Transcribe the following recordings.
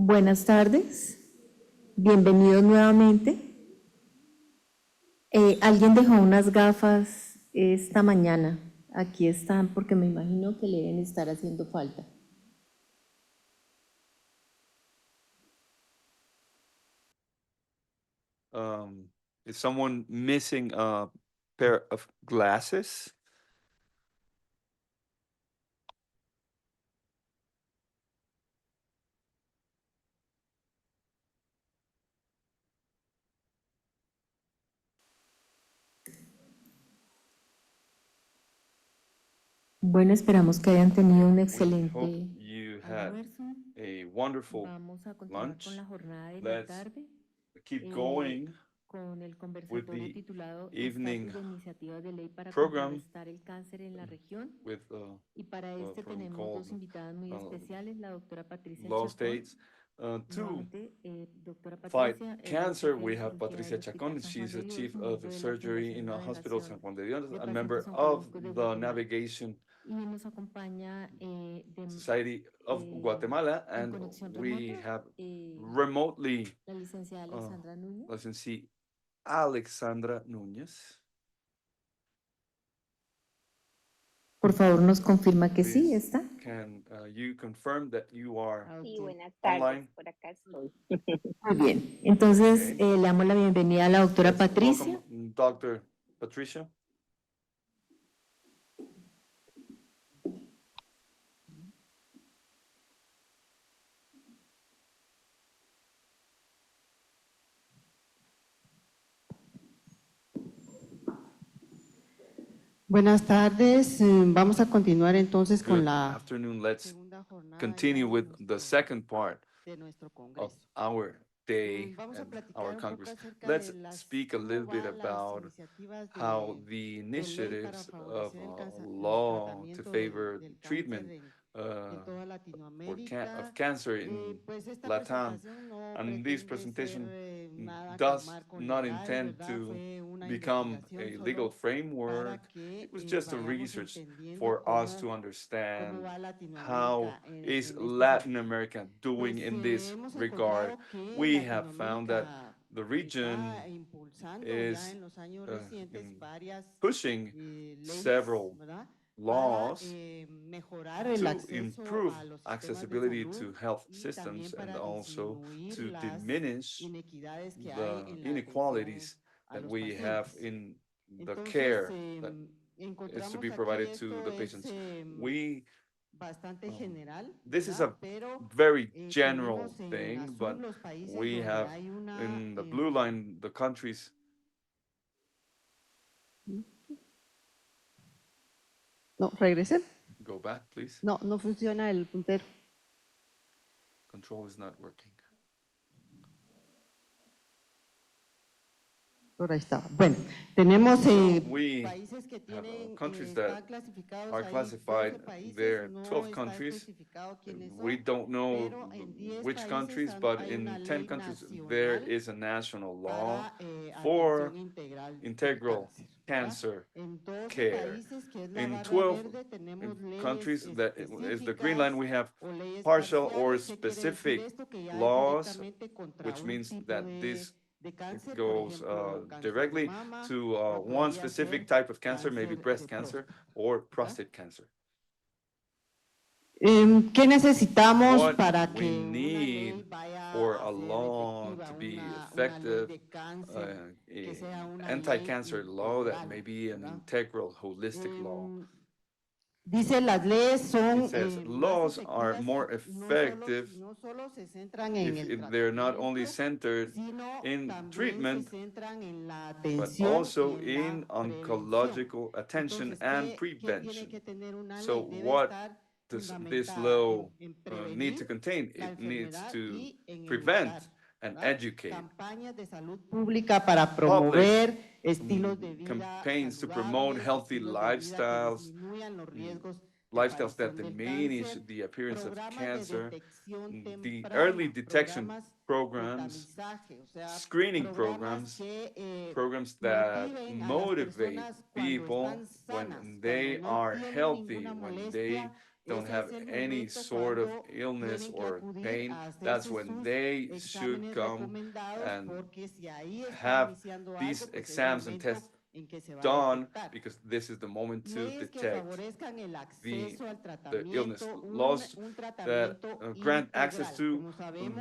Buenas tardes, bienvenidos nuevamente. Alguien dejó unas gafas esta mañana. Aquí están porque me imagino que le deben estar haciendo falta. Is someone missing a pair of glasses? Bueno, esperamos que hayan tenido un We hope excelente you had almuerzo. a wonderful Vamos a continuar lunch. con la jornada de la Let's tarde keep going con el with conversatorio the titulado evening Estatus de iniciativas de ley para program contrarrestar el cáncer en la región. with Y para a este program tenemos called dos invitadas muy especiales, la doctora Patricia Law Chacón. States. To Nuevamente, doctora fight Patricia, cancer, we have residencia Patricia del Hospital Chacón. San She's Juan a de Dios, chief of miembro de la surgery in Fundación a hospital San Navegación Juan de Dios, de a member Pacientes of Oncológicos de the Guatemala. Navigation Y nos acompaña Society of Guatemala, en and conexión we remota have remotely la licenciada Alexandra Núñez. licensee Alexandra Núñez. Por favor, nos confirma que sí, Please, está. can you confirm that you are Sí, buenas tardes, online? por acá estoy. Muy bien, entonces Okay. le damos la bienvenida a la doctora Let's Patricia. welcome Dr. Patricia. Buenas tardes, vamos a continuar entonces con Good la afternoon. Let's segunda jornada continue ya with the second part de nuestro of congreso. our day Vamos a and platicar our un poco Congress. acerca Let's de speak a little bit cómo van las about iniciativas how the de ley para initiatives of favorecer el law to tratamiento favor del treatment cáncer en toda of Latinoamérica. cancer in Pues esta LATAM. presentación no And this pretende ser presentation nada con does marco not legal, intend ¿verdad? to Fue una become investigación a legal solo framework. para que It was just a vayamos research entendiendo for us to cómo understand va how Latinoamérica is en este Latin sentido. America doing Pues in this hemos regard. encontrado que We have found that Latinoamérica the region está impulsando ya is en los años recientes varias pushing leyes, several ¿verdad? Para laws mejorar el to acceso improve a los sistemas de accessibility salud to health y también systems and para also disminuir to las diminish inequidades que hay the en la atención inequalities a that los we have pacientes. in the Entonces, care that is to encontramos be aquí provided to esto the es patients. We bastante general, this is ¿verdad? a Pero very general tenemos en thing, azul but los países we donde have hay una in the blue line the countries. No, regresen. Go back, please. No, no funciona el puntero. Control is not working. Por ahí estaba. Bueno, tenemos we países que have tienen, countries that están clasificados are ahí, classified. 12 países, There are no 12 está countries. especificado quiénes We son, don't know pero en 10 which países countries, but hay una in 10 ley countries there nacional is a national law para for atención integral del integral cáncer, ¿verdad? cancer En 12 care. países, que es la In barra 12 verde, tenemos leyes countries, that is the green line, we have o leyes partial or parciales. ¿Qué quiere decir specific esto? Que ya es laws, directamente contra which un means tipo that this de cáncer, por goes ejemplo, cáncer de directly mama, to o one podría specific ser type of cancer, maybe cáncer breast de cancer próstata. or prostate cancer. ¿Qué necesitamos What para we que una need ley vaya for a a ser law efectiva, to be una ley effective, de cáncer que sea una ley anti-cancer law that integral, may be an ¿verdad? integral, holistic law. Dice, las leyes It son says más laws are efectivas more effective no solo se centran en el if they're not only tratamiento, centered sino in también se treatment, centran en la but atención also y en in la prevención. oncological attention Entonces, and ¿qué tiene prevention. que tener una So ley? Debe what estar does this fundamentada law en need prevenir to contain? la It needs enfermedad to y en prevent educar, and ¿verdad? educate. Campañas de salud pública para Public promover estilos de vida campaigns to promote saludables, healthy estilos de vida que lifestyles, disminuyan los riesgos de lifestyles that aparición del diminish cáncer, the appearance of programas de cancer, detección the early temprana, detection programas de programs, tamizaje, o sea, screening programas programs, que programs that motiven a las motivate personas cuando people están sanas, when cuando they no are tienen healthy, ninguna when they molestia don't have any sort of illness or pain, that's when they should come and have these exams and tests done, because this is the moment to detect the illness. Laws that grant access to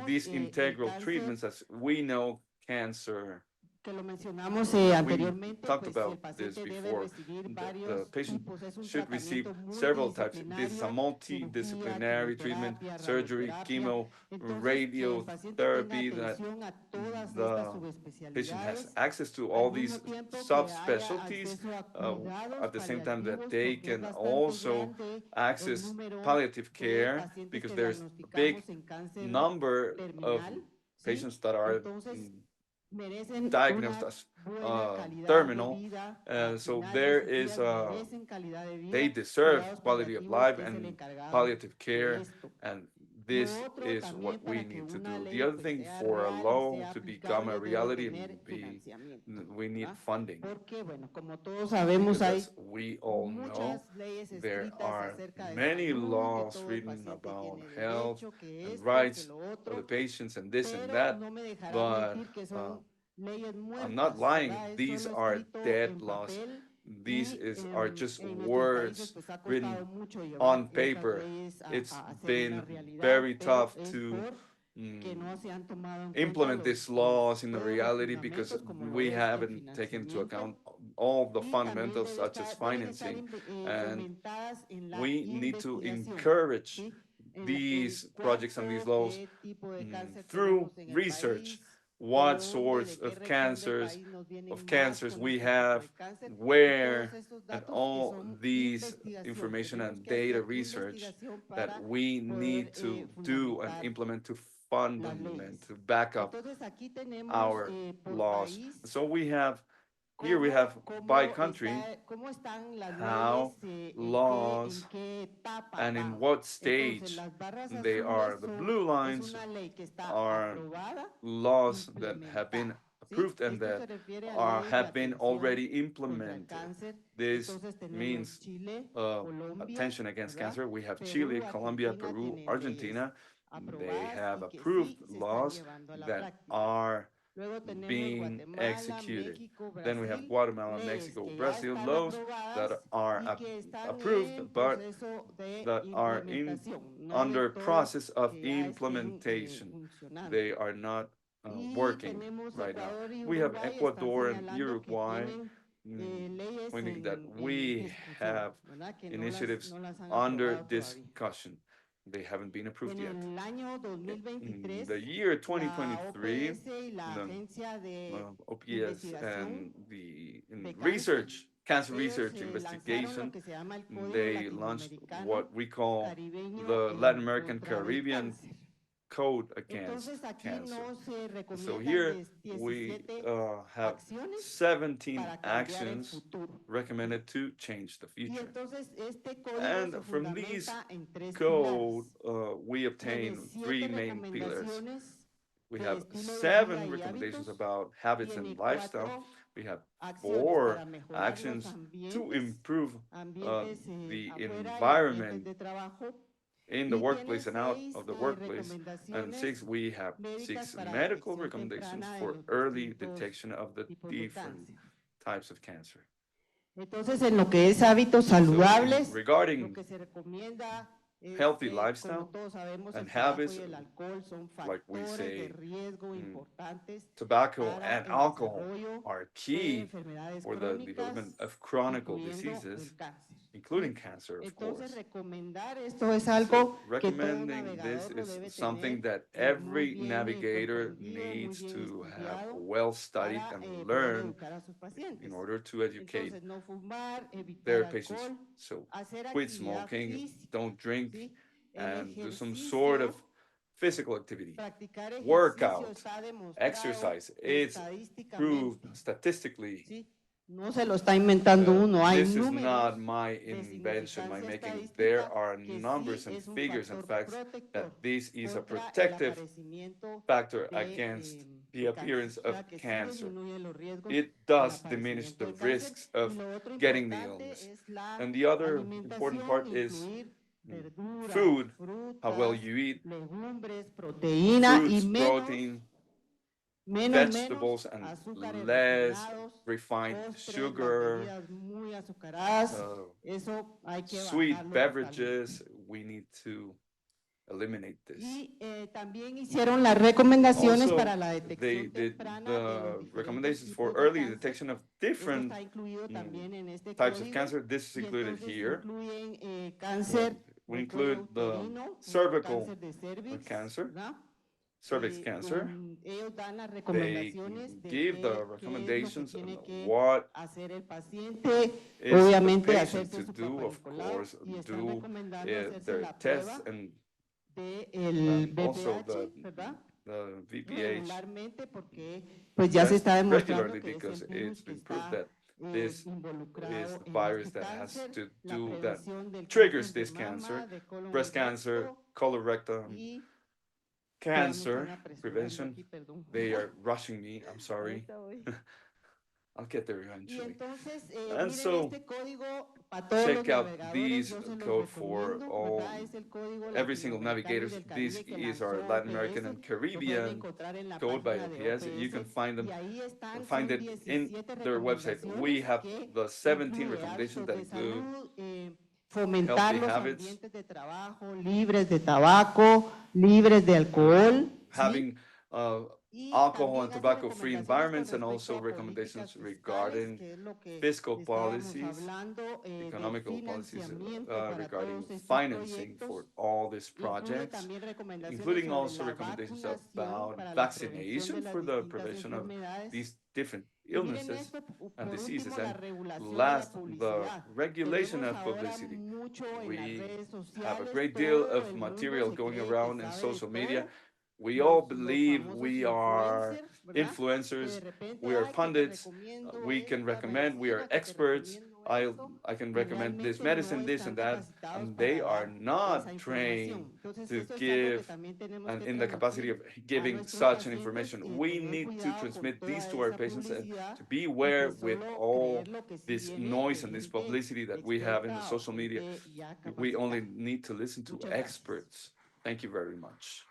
these integral treatments, as we know, cancer. que lo mencionamos We anteriormente, talked pues el about this paciente debe before. recibir The varios, patient pues es un should receive tratamiento several types. This is a multidisciplinario, cirugía, multidisciplinary treatment, quimioterapia, surgery, radioterapia. chemo, Entonces, que el paciente tenga radiotherapy, that atención a todas estas the patient has subespecialidades, access to al all these mismo tiempo que haya subspecialties, acceso a cuidados at the same time that paliativos, they porque es can bastante also grande el access número palliative de care, pacientes because que there's a big diagnosticamos en cáncer number of terminal, ¿sí? patients that are Entonces, merecen diagnosed una as buena calidad terminal. de vida. So Al final there de sus is días merecen calidad de vida, they deserve cuidados quality of paliativos, life que es el and encargado palliative de care, esto. and Lo this otro is también what we para que need to una do. The ley other pues thing, sea for a real y law sea to become a aplicable, debe reality, tener and financiamiento, we need ¿verdad? funding. Porque, bueno, como todos sabemos, Because hay as we all know, muchas leyes there escritas are acerca de many salud, que laws todo el written paciente about tiene health derecho, que and esto, que rights lo of the otro, patients and this and pero that, no me dejará but mentir que son leyes I'm not muertas, lying. ¿verdad? Es These solo are escrito dead en laws. papel These y are just en nuestros países words pues ha written costado mucho llevar on estas paper. leyes It's a hacer una been realidad, very pero tough es to porque no se han tomado en cuenta implement these los laws in the pruebas y reality, because fundamentos como lo we es el haven't taken into financiamiento. account all the Y también fundamentals such as deben estar financing, and fomentadas en la we need to investigación, encourage ¿sí? these projects and these laws qué tipo de cáncer through tenemos en el research. país, What de sorts qué of región del país nos vienen más cancers con we este tipo have, de cáncer, y where, todos estos and datos que all son these investigación. information Tenemos and que data hacer research investigación that para we poder need to do and fundamentar implement to las fundament, leyes. to back up Entonces aquí tenemos our por laws. país So we have, here we have by country, cómo están las how leyes, laws en qué etapa and in van. what Entonces, stage las barras they are. azules The blue es lines una ley que está are aprobada, laws that have been implementada. ¿Sí? approved and Esto that se refiere a leyes de have been atención already contra el implemented. cáncer. This Entonces tenemos means Chile, Colombia, attention against ¿verdad? cancer. We have Perú, Chile, Colombia, Argentina Peru, tienen leyes Argentina. They aprobadas have y que approved sí se están laws llevando a la that práctica. are Luego tenemos being Guatemala, executed. México, Then we have Brasil, Guatemala, leyes Mexico, que ya Brazil, están laws aprobadas that are y que están approved, en but proceso de that are in implementación, no under de todo process of que ya estén implementation. funcionando. They are not Y working tenemos right now. Ecuador y We have Uruguay, están Ecuador and señalando que Uruguay, tienen leyes pointing that en we discusión, have ¿verdad? Que initiatives no las han under aprobado todavía. discussion. They haven't been approved En yet. el año In 2023, the year la 2023, OPS y la the Agencia de OPS Investigación and the de Cáncer, research, cancer ellos research lanzaron investigation, lo que se llama el Código they launched Latinoamericano what we call Caribeño the Latin American contra el Caribbean cáncer. Code Against Entonces aquí Cancer. no se So recomiendan here we 17 have acciones 17 para cambiar el actions futuro. recommended to change the Y future. entonces este código And se from these fundamenta en tres code, pilares. we obtain Tiene three 7 main pillars. recomendaciones We de have estilo de 7 vida y recommendations hábitos. about habits Tiene and lifestyle. 4 We have acciones 4 para mejorar los actions to ambientes, improve ambientes the afuera y ambientes environment de trabajo. in Y the tiene workplace and out 6 of the workplace. And 6, recomendaciones we have médicas 6 para medical detección recommendations temprana de for los early distintos detection of the tipos de different cáncer. types of cancer. Entonces, en lo que es hábitos saludables, lo regarding que se recomienda es, healthy como lifestyle todos sabemos, el and tabaco habits, y el alcohol son like we factores say, de riesgo importantes tobacco para and el alcohol desarrollo are de key enfermedades for the development crónicas, of chronic incluyendo diseases, el cáncer. including ¿Sí? cancer, of Entonces, course. recomendar esto es So algo que todo recommending this navegador lo is debe something tener that muy every bien navigator comprendido, muy needs bien to have estudiado well studied para and poder learn educar a sus pacientes. in order to educate Entonces, no fumar, evitar their patients. alcohol, So hacer quit actividad smoking, física, don't drink, ¿sí? El and do some sort ejercicio, of physical activity. practicar ejercicio Workout, está demostrado exercise, it's proved estadísticamente, statistically. ¿sí? No se lo está inventando uno, hay This is números not my de invention, my significancia making. There estadística are que numbers sí and es un figures and factor facts protector that this is a contra el protective aparecimiento factor de, against the de appearance cáncer, of ¿verdad? Que sí cancer. disminuye los riesgos It del does diminish aparecimiento the de cáncer. risks of Y lo otro getting the importante illness. es la And the other important alimentación, part is incluir food, how well you eat, legumbres, proteína y fruits, protein, vegetables, and azúcares less refinados, refined postres, sugar, las bebidas muy azucaradas. Eso hay que sweet bajarlo beverages. We need to eliminate this. Y también hicieron las recomendaciones Also, para la they detección did temprana de the los diferentes recommendations for tipos de early cáncer. detection of Eso different está incluido también en este types of código. cancer. This is Y included entonces here. incluyen cáncer We de cuello include the uterino, cervical cáncer de cervix, cancer, ¿verdad? cervix cancer. Ellos dan las They recomendaciones de give the qué es lo que recommendations on tiene que what hacer el paciente, is the obviamente patient hacerse to su do, Papa of Nicolau course, y están do recomendando hacerse their la tests prueba and del also BPH, ¿verdad? the VPH Regularmente porque pues ya se test está regularly demostrando que es because el virus it's que been proved está that this is involucrado the en virus este that has cáncer, to la do that prevención del triggers cáncer de this mama, cancer, de colon breast y cancer, recto, colorectal y cancer apresurando prevention. aquí, perdón. They are rushing me. I'm sorry. Ahorita voy. I'll get there Y eventually. entonces, And miren so, este código para todos los check out navegadores, these yo se los code for recomiendo, all ¿verdad? Es el código every single latinoamericano y navigators. del This Caribe que is our lanzó Latin American OPS, and lo pueden Caribbean encontrar en la code by página de OPS. You can OPS, find them, y ahí están, find son it in 17 their website. We recomendaciones have que the 17 incluye recommendations hábitos that de include salud, fomentar healthy los habits, ambientes de trabajo libres de tabaco, libres de alcohol, ¿sí? having Y alcohol and también hace tobacco-free recomendaciones con environments, and respecto also a políticas recommendations fiscales, regarding que es lo que fiscal estábamos policies, hablando, del economical policies financiamiento para regarding todos estos financing proyectos. for all these Incluye projects, también recomendaciones including sobre also la recommendations vacunación about para la prevención de vaccination las for the distintas prevention of enfermedades. these different Y miren illnesses esto, and por diseases. último, la And regulación de la last, the publicidad. regulation Tenemos of ahora publicity. mucho en las We redes have a sociales, great deal todo of el mundo material se going cree que around in sabe de social media. todo. We all Los believe famosos we are influencers, ¿verdad? Que de influencers, repente, we are ay, que te pundits, recomiendo we can esta recommend, we are medicina, que te experts. recomiendo I esto, I can y recommend this realmente medicine, no this and están that, capacitados and they para are dar esa not trained información. Entonces, to eso es algo que give también tenemos and que in the capacity of transmitir a giving nuestros such an pacientes, information. We tener need to cuidado con transmit toda these to our esa patients and publicidad to y beware pues with solo all creer lo que sí this viene noise de and this gente publicity that we have in the experta o social media. gente ya We only capacitada. need to listen to Muchas gracias. experts. Thank you very much.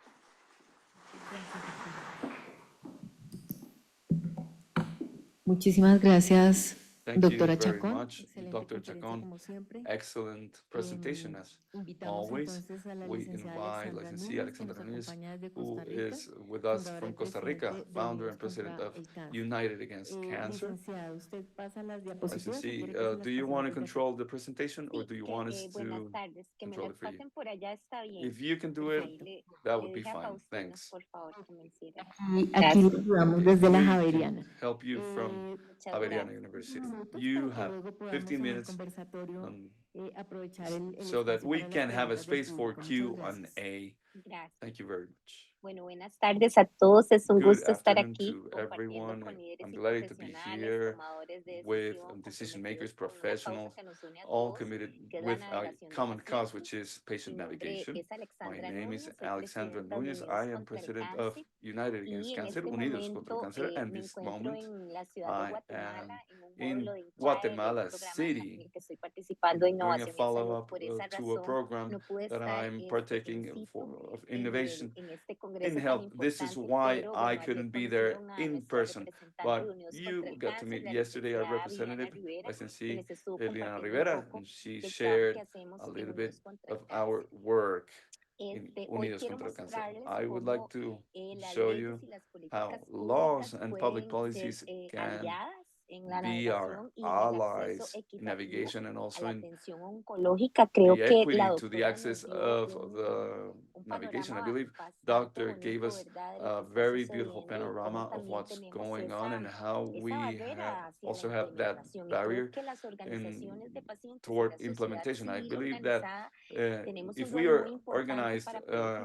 Muchísimas gracias, Thank you doctora very Chacón. much, Excelente Dr. conferencia Chacón. como siempre. Excellent presentation as Invitamos always. entonces a la We licenciada invite Alexandra Licencia Núñez, que nos Alexandra Núñez, acompaña desde who Costa Rica, is with us fundadora from y Costa Rica, presidente de founder Unidos and president contra of el Cáncer. United Against Cancer. Licenciada, ¿usted pasa las diapositivas o Licensee, quiere que se las do you want to pasemos de acá? control the presentation or do you want us Buenas to tardes, que me control las it for you? pasen por allá está bien. If you can do it, Ahí that le would be dije a fine. Faustino, Thanks. por favor, que me hiciera. Aquí le Gracias. ayudamos Okay, desde la we Javeriana. can help you from Muchas Javeriana gracias. University. Minutos You para que have luego podamos 15 en el minutes conversatorio aprovechar el so that espacio we para las can have a preguntas del space for público. Muchas gracias. Q&A. Gracias. Thank you very much. Bueno, buenas tardes a todos. Es un Good gusto estar afternoon aquí to compartiendo everyone. con líderes I'm y delighted to be profesionales, here tomadores de with decisión, decision comprometidos makers, con una causa professionals, que nos une a all todos, committed que es la with a navegación de common cause, pacientes. which is Mi patient nombre navigation. es My Alexandra name is Núñez, soy Alexandra presidenta de Núñez. Unidos I am contra el president of Cáncer. United Against Y en Cancer, este Unidos contra el momento Cáncer, and me this encuentro moment en la ciudad de I Guatemala am en un módulo in de INCHAE, Guatemala un programa City en el que estoy participando de doing a innovación en salud. follow-up Por esa to a razón program no pude that estar I'm in partaking situ of en innovation este in congreso tan health. This is importante, why pero I bueno, ayer couldn't be there conocieron a in nuestra person. representante de But Unidos contra you el got to Cáncer, meet la yesterday our licenciada Viviana representative, Rivera, licensee quienes estuvo Eliana compartiendo un Rivera, poco and she del trabajo que shared hacemos a en little bit Unidos contra of el our Cáncer. work in Hoy Unidos quiero contra el Cáncer. mostrarles I would like cómo to las show leyes you y las how políticas laws públicas and public pueden ser policies can aliadas en la be our navegación y en el acceso allies in equitativo navigation and a also la in atención oncológica. Creo the que la equity to the doctora access nos dio of the un navigation. I panorama believe bastante Doctor gave bonito, us ¿verdad?, de lo a que está very beautiful sucediendo y cómo panorama of también what's tenemos going on and how esa we barrera hacia la also have that implementación. Y creo barrier que las in organizaciones de pacientes y toward la sociedad implementation. I civil believe that organizada tenemos if un we rol are muy importante organized para poder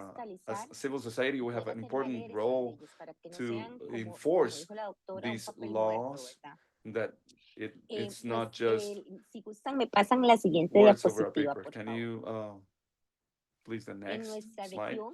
as fiscalizar civil society, we y have poder an hacer important valer esas role leyes para que no to sean, como enforce dijo la doctora, un these papel muerto, laws, ¿verdad? that it's not Pues just si gustan me pasan la siguiente words over a diapositiva, paper. por Can favor. you please the En next nuestra slide? región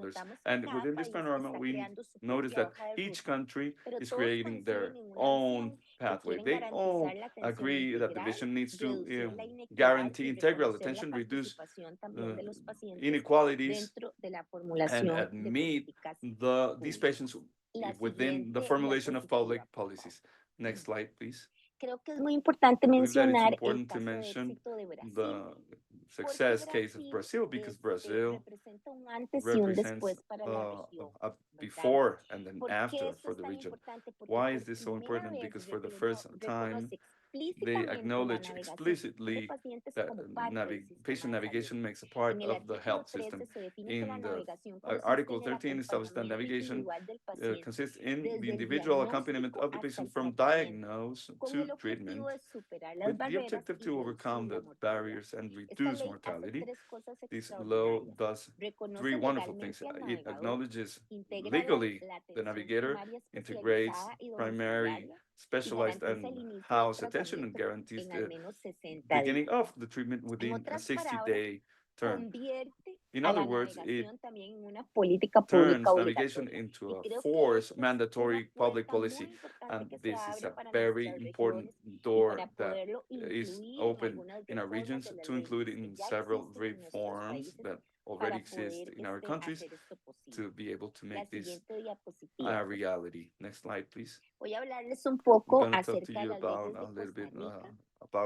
others. And within this panorama, we notice that each country is creating their own pathway. They all agree that the vision needs to guarantee integral attention, reduce inequalities, and meet these patients within the formulation of public policies. Next slide, please. Creo que es muy importante I believe that it's mencionar el important to caso de mention éxito de Brasil, the porque success case of Brasil Brazil, because Brazil representa un antes y un represents después para la región, a ¿verdad? before and then ¿Por qué after esto for es the tan region. importante? Porque Why por is this so primera important? vez Because for the first time, reconoce they explícitamente la acknowledge navegación de explicitly pacientes that como parte del sistema patient de salud. navigation makes a part En el of the artículo health 13 system. se define que la In the navegación consiste Article en el 13 establishes that acompañamiento navigation individual del paciente consists in the desde el individual accompaniment diagnóstico of the hasta el patient from tratamiento, diagnosis con to el treatment, objetivo de superar las with the barreras objective y to overcome reducir la the mortalidad. barriers and Esta reduce ley hace mortality. tres cosas This law extraordinarias. does Reconoce three wonderful things. legalmente al It navegador, acknowledges integra legally la the atención navigator, primaria integrates especializada y primary, domiciliaria y specialized, garantiza and el inicio del house attention, and tratamiento guarantees en al the menos 60 beginning días. of the treatment En within a otras palabras, 60-day term. convierte In a other la words, it navegación también en una política turns pública navigation obligatoria. into Y a creo que forced esta es una mandatory public puerta muy policy. importante And que se this is abre a para very nuestras important regiones y door para that poderlo is incluir en open algunas in our reformas regions de las to include leyes que in ya several existen en nuestros reforms países that already para exist poder in our countries hacer esto posible. to be able to La make this siguiente a diapositiva. reality. Next slide, please. Voy a hablarles un I'm poco going to talk to acerca de you las about leyes a de little bit Costa Rica,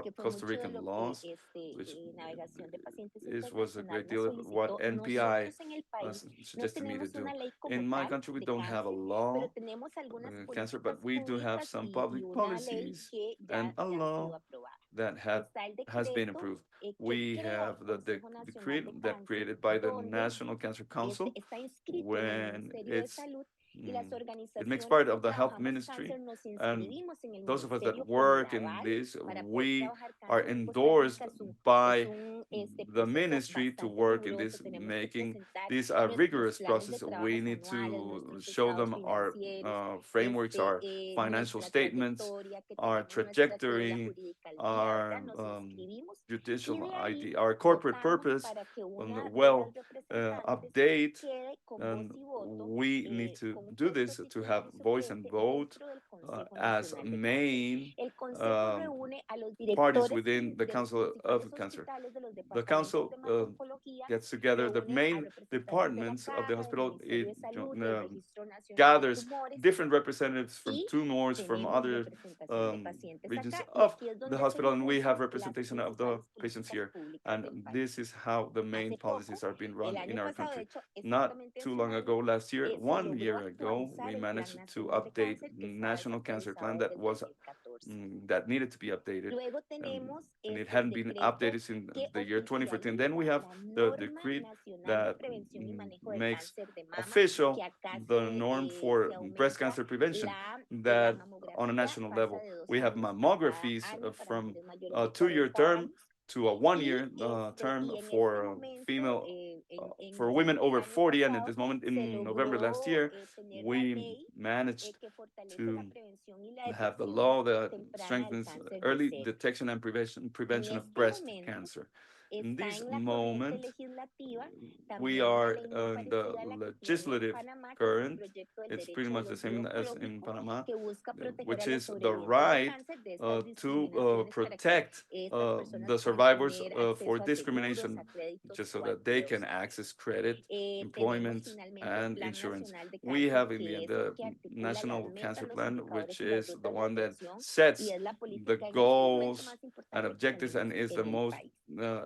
que about fue Costa mucho de Rican lo laws, que which navegación de pacientes this was a internacional great nos deal of what solicitó. NPI Nosotros en el país no suggested me to tenemos do. una ley como In my tal country, we de don't have a cáncer, law pero tenemos algunas cancer, políticas but we do have públicas some y public una ley policies que and ya a ha law sido aprobada. that Está el has been decreto approved. que We crea have el the Consejo Nacional decree de that Cáncer, created by the donde National Cancer Council está inscrito en el when Ministerio de Salud y las it makes organizaciones part que of the health trabajamos ministry, cáncer nos and inscribimos en el those of us that ministerio con el work in aval this, para poder we trabajar are cáncer en Costa endorsed Rica. Es by un the proceso ministry to bastante work in riguroso. this, Tenemos que making presentar this a nuestros rigorous planes process. de We trabajos need anuales, to nuestros show estados them our financieros, frameworks, our financial nuestra statements, trayectoria, que our tengamos nuestra tutela trajectory, jurídica al día, our ¿verdad? Nos inscribimos y judicial de ahí ID, our corporate votamos purpose, para que on una the de well las representantes update. quede con voz And y voto, we need to con un do puesto this to have titular y voice and suplente vote dentro del Consejo as Nacional de Cáncer. main El Consejo reúne a los parties directores within the de los Council of principales Cancer. hospitales de los The departamentos council de hemato-oncología, gets together the reúne a main representantes de la departments of the Caja, del hospital. Ministerio It de Salud, del Registro Nacional de gathers Tumores different representatives from y tumors from tenemos other representación de pacientes regions acá y of aquí es the donde hacen hospital, and we have incursión las representation of the principales patients políticas here. públicas del And país. this is how the main Hace policies poco, are being el run in año our pasado, de country. hecho, Not exactamente too hace un long año, ago, last year, se 1 logró year ago, actualizar we el Plan managed to Nacional de update Cáncer que estaba National Cancer desactualizado Plan desde that el was 2014. that needed to be updated, Luego and, tenemos and it el hadn't been decreto updated since que the year 2014. Then we oficializa have la the norma decree nacional de that prevención y manejo del makes cáncer de mama, official que acá the norm for se breast aumenta cancer prevention, la that on a mamografía, national pasa level de 2 we have años a cada mammographies año para from mujeres mayores a de 2-year 40 term años. to a 1-year term Y en este for momento, female for en women over el año 40. And at pasado, this moment, se in November last logró year, tener la we ley managed que fortalece la to prevención y la have the detección law that temprana del strengthens cáncer de early seno. detection and En prevention of este breast momento cancer. In está this en la corriente moment, legislativa we también una are ley muy in the parecida a la que tienen en legislative Panamá, que es el current. proyecto del It's pretty derecho de much the los same as in oncológico, Panama, que busca proteger which a los is the sobrevivientes de right cáncer de estas to discriminaciones para que protect estas personas the puedan survivors tener for acceso a seguros, discrimination, a créditos just o so a that they can empleos también. access credit, Tenemos employment, finalmente el and Plan insurance. Nacional de We Cáncer, have in the que end es el the que articula las National metas, Cancer los Plan, indicadores which y las is the rutas de one that actuación, y sets es la the política en este momento goals más and importante que objectives and tenemos is the en el most país.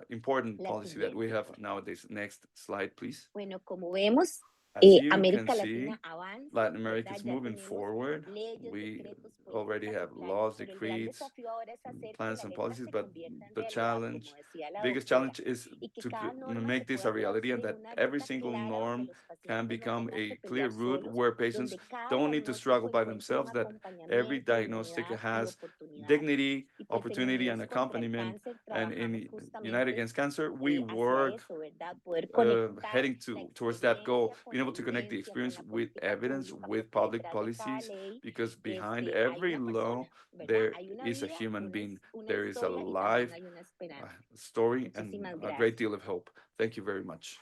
important La policy that we siguiente, have por favor. nowadays. Next slide, please. Bueno, como vemos, As you can América see, Latina avanza, Latin America ¿verdad? is Ya moving tenemos forward. leyes, We decretos, already políticas y have planes, laws, pero el gran decrees, desafío ahora es hacer que plans, la and ley policies, se but convierta en the realidad, challenge, como decía la biggest doctora, challenge is y que to cada norma se make this pueda a reality, traducir and en that una every ruta single clara donde norm los can pacientes no become tengan a que clear pelear route solos, where patients donde cada don't need to struggle diagnóstico by encuentre un themselves, that every acompañamiento, diagnostic dignidad y has oportunidad. dignity, Y pues en opportunity, and Unidos contra el accompaniment. Cáncer And in trabajamos United justamente Against Cancer, we hacia work eso, ¿verdad? Poder conectar heading la towards that goal, experiencia con being la able to connect the evidencia, con experience la with política evidence, pública, with porque public detrás de cada policies, ley because behind hay every una persona, law, ¿verdad? there Hay una is a vida, human being, una there is a historia y life también hay una esperanza. story and Muchísimas a great gracias. deal of hope. Thank you very much.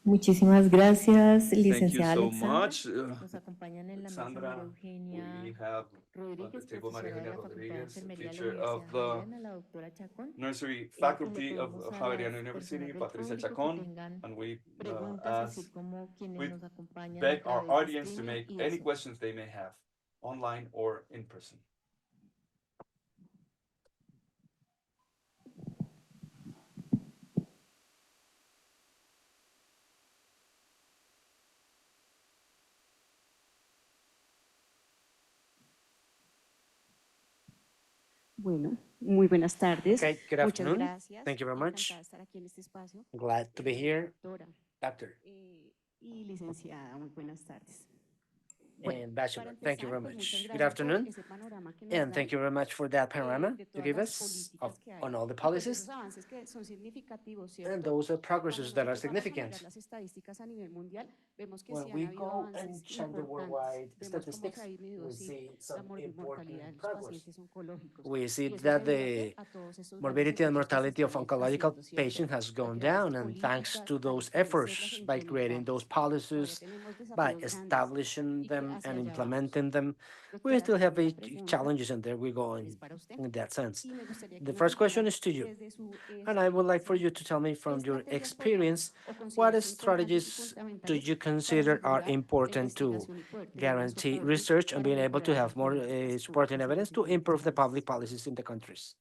Muchísimas gracias, Thank you licenciada so Alexandra. much, Nos acompañan en la mesa Sandra. María Eugenia We have on the Rodríguez, table Maria profesora de Eugenia la Facultad de Rodriguez, Enfermería de la teacher of Universidad the Javeriana, la doctora Chacón. nursery Y le faculty of pedimos a Javeriana las University, personas del Patricia público que Chacón, tengan and we preguntas, así como quienes we nos acompañan a beg our través de audience to streaming make y any eso. questions they may have, online or in person. Bueno, muy buenas tardes. Okay, good Muchas afternoon. gracias. Thank you very much. Encantada de estar aquí en este espacio. Glad to be here. Doctora Doctor y licenciada, muy buenas tardes. Bueno, and para Bachelor, thank you empezar, very pues muchas much. Good gracias por afternoon, ese panorama que nos and dan, thank you very much for that panorama de to todas give las us políticas que hay. on all the Y pues policies esos avances que son significativos, and ¿cierto? those progresses that are Cuando nosotros vamos a mirar significant. las estadísticas a nivel mundial, vemos que When sí han we habido go avances and check the importantes. worldwide Vemos cómo se statistics, ha disminuido we sí, see la some mortalidad important en los progress. pacientes oncológicos. We see Y eso that debido a, ¿qué? the A todos estos grandes morbidity and esfuerzos que se mortality of están oncological haciendo, ¿cierto? patients has A gone crear esas down, and thanks políticas, to a those establecerlas efforts e by creating those implementarlas. Todavía policies, tenemos by desafíos grandes establishing y que them hacia and allá vamos. implementing them, we Doctora, still mi have primera big pregunta challenges, and there we go es para usted in that sense. y me gustaría que The nos first question contara is to you, desde su and I would like for experiencia you to tell me qué from your estrategias podrían experience, o what considera usted importantes y strategies do fundamentales you para consider are asegurar la important to investigación y poder tener más guarantee soporte research and para being able to mejorar have esas more políticas supporting públicas en los evidence to diferentes improve the public países? policies in the countries?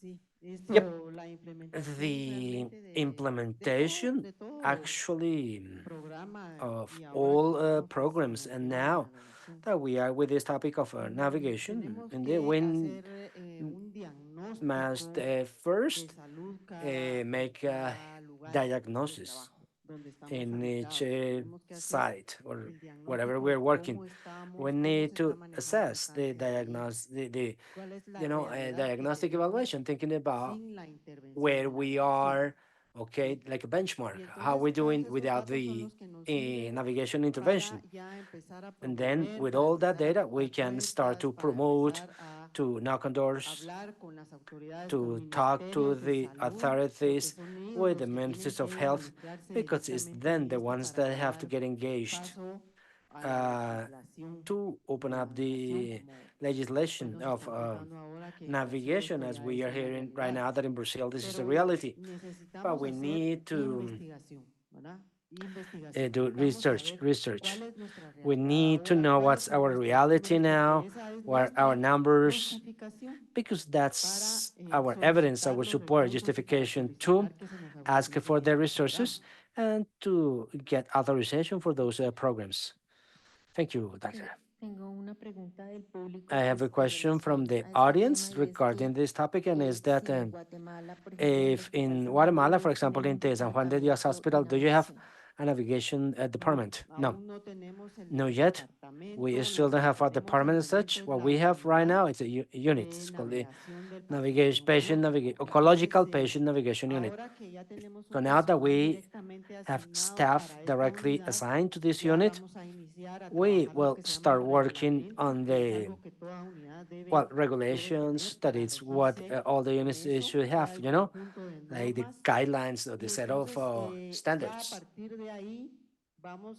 Sí, Yep, esto, la implementación the realmente implementation de todo actually programa of y ahora que all estamos pues, en programs, el and tema de now navegación. that we are with this topic of navigation, Tenemos and que when hacer un must diagnóstico de first salud en make a cada lugar de diagnosis trabajo donde estamos in each habitados. Tenemos que hacer site or el wherever diagnóstico we're de working. cómo estamos, We cómo need se to está manejando el assess the cáncer ahí, cuál es la realidad que diagnostic tenemos evaluation, thinking about sin la intervención where de we navegación. are, okay, like a benchmark, Y how entonces we're todos doing esos without datos son the los que nos sirven navigation para intervention. ya empezar a And then promover, with para all that empezar a data, we tocar can start puertas, to para promote, empezar a to knock on doors, hablar con las autoridades, con to talk to ministerios de the salud, porque authorities son ellos with the los que tienen ministers que of health, involucrarse because it's directamente then en the esto ones para that have to dar get engaged paso a la legislación to open de up navegación, the como pues legislation nos of están contando ahora que en Brasil navigation, esto as ya we es are una hearing right realidad. now that in Brazil this is a Pero reality. But necesitamos we hacer need to investigación, ¿verdad? Investigación. do Necesitamos research, saber cuál es nuestra We realidad need to ahora, know cuáles what's son our nuestros reality números, now, porque esa es what are our nuestra numbers, justificación because para that's our evidence, solicitar our los support, recursos y para justification to solicitar que se nos ask for autorice the este programa. resources and to get authorization for those programs. Thank you, Doctor. Tengo una pregunta del público I have a pues, en question from relación the a este audience tema y es regarding que this topic, and is that si en Guatemala, por ejemplo, en el if Hospital in San Juan de Guatemala, for Dios example, tienen in un the San Juan de Dios departamento de Hospital, do you have navegación. a navigation department? No, Aún no tenemos el no yet. We departamento, still don't have a tenemos department as solamente such. es What la we have right unidad now is a unit. de It's called the navegación del paciente navigation patient oncológico. oncological Entonces, patient navigation unit. ahora que ya tenemos So un now that personal we directamente have asignado staff para esta directly unidad, assigned to this ya unit, vamos a iniciar a we trabajar lo will que se llama el start working reglamento, on que es the algo que toda unidad debe regulations tener that para it's what regirse all the por units eso, should ya have, el you know, conjunto de like the normas. guidelines or the Y set of entonces, ya a standards. partir de ahí vamos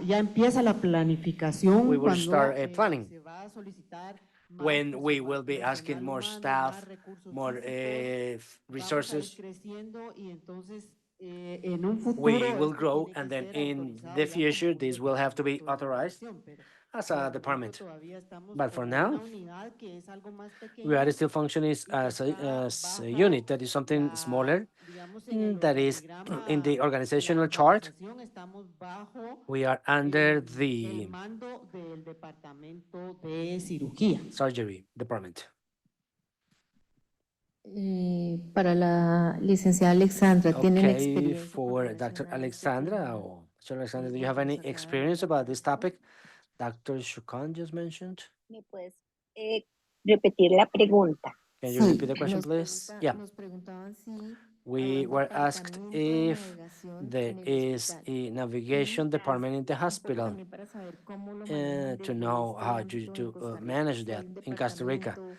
ya empieza la planificación We will cuando start planning se va a solicitar más when we will be asking personal more humano, staff, más recursos more físicos, vamos a ir resources. creciendo y entonces en un futuro We will esto grow, tiene que and then ser in autorizado the ya future, como un this will have to be departamento de authorized navegación, pero as por a el momento department. todavía estamos But for como now, una unidad que es algo más we are pequeña still functioning y que as está a bajo unit that is something smaller, digamos en el that is in organigrama the de la organizational chart. organización estamos bajo We are under el the mando del departamento de cirugía. surgery department. Para la licenciada Alexandra, ¿tienen Okay, experiencia con for relación Dr. a este Alexandra tema? or Dr. Alexandra, do you Bueno, have any nos acaba de experience hablar about this de esto. topic? Dr. Chacón just mentioned. ¿Me puedes repetir la pregunta? Can you Sí, repeat the question, please? Yeah. nos preguntaban si We había un were asked departamento de if navegación there en el is hospital. a navigation department in the Un poco hospital también para saber cómo lo manejan to desde know este how ámbito en to Costa Rica, manage si hay that un in Costa Rica. departamento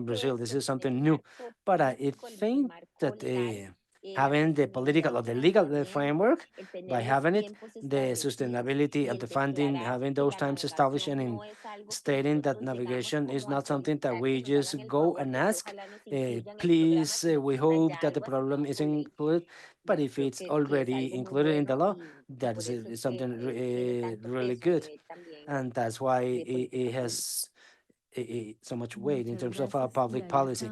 in Brazil. This is something new. But I think that having the political or the legal framework, by having it, the sustainability and the funding, having those times established, and in stating that navigation is not something that we just go and ask, please, we hope that the problem is included, but if it's already included in the law, that is something really good, and that's why it has so much weight in terms of our public policy.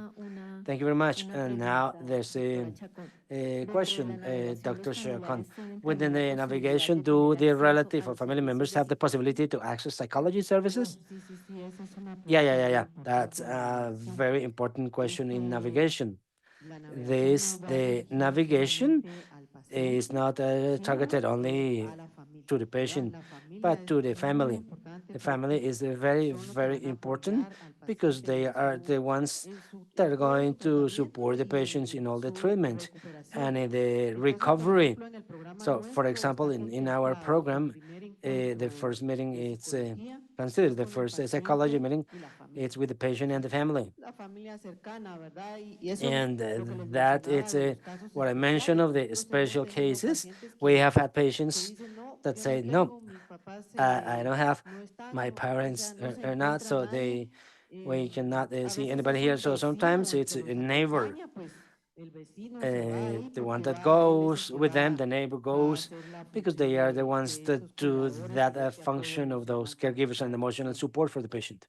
Thank you very much. And now there's a question, Dr. Chacón. Within the navigation, do the relative or family members have the possibility to access psychology services? Yeah. That's a very important question in navigation. The navigation is not targeted only to the patient, but to the family. The family is very, very important because they are the ones that are going to support the patients in all the treatment and in the recovery. So, for example, in our program, the first meeting is considered the first psychology meeting. It's with the patient and the family. And that it's what I mentioned of the special cases. We have had patients that say, no, I don't have, my parents are not, so we cannot see anybody here. So sometimes it's a neighbor, the one that goes with them, the neighbor goes, because they are the ones that do that function of those caregivers and emotional support for the patient.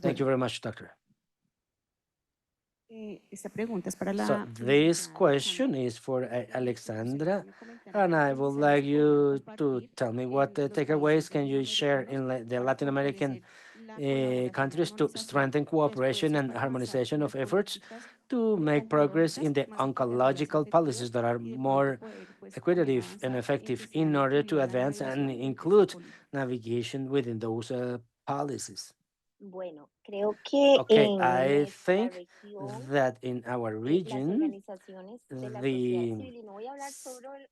Thank you very much, doctor. Esta pregunta es para So la this question is for Alexandra, and I would like you to tell me what takeaways can you share in the Latin American countries to strengthen cooperation and harmonization of efforts to make progress in the oncological policies that are more equitative and effective in order to advance and include navigation within those policies. Okay, I think that in our region, the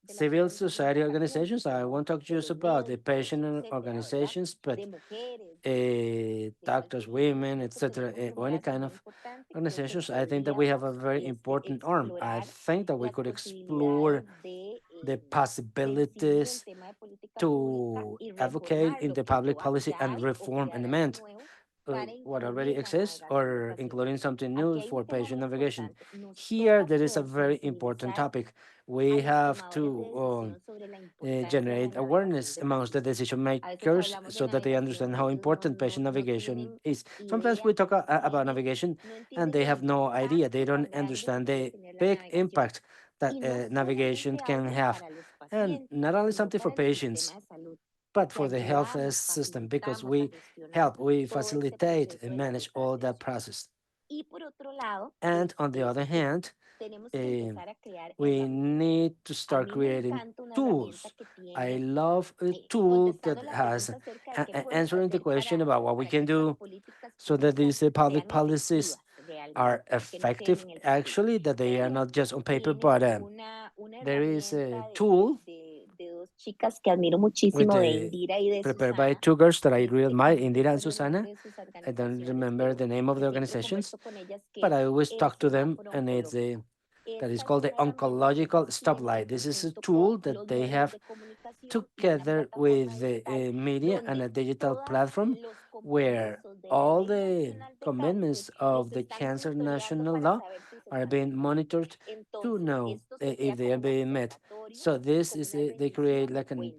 civil society organizations, I won't talk just about the patient organizations, but doctors, women, etc., or any kind of organizations, I think that we have a very important arm. I think that we could explore the possibilities to advocate in the public policy and reform and amend what already exists or including something new for patient navigation. Here, there is a very important topic. We have to generate awareness amongst the decision makers so that they understand how important patient navigation is. Sometimes we talk about navigation and they have no idea. They don't understand the big impact that navigation can have. And not only something for patients, but for the health system, because we help, we facilitate and manage all that process. And on the other hand, we need to start creating tools. I love a tool that has answering the question about what we can do so that these public policies are effective, actually, that they are not just on paper, but there is a tool prepared by two girls that I really admire, Indira and Susana. I don't remember the name of the organizations, but I always talk to them, and it's that is called the oncological stoplight. This is a tool that they have together with the media and a digital platform where all the commitments of the cancer national law are being monitored to know if they are being met. So this is they create like an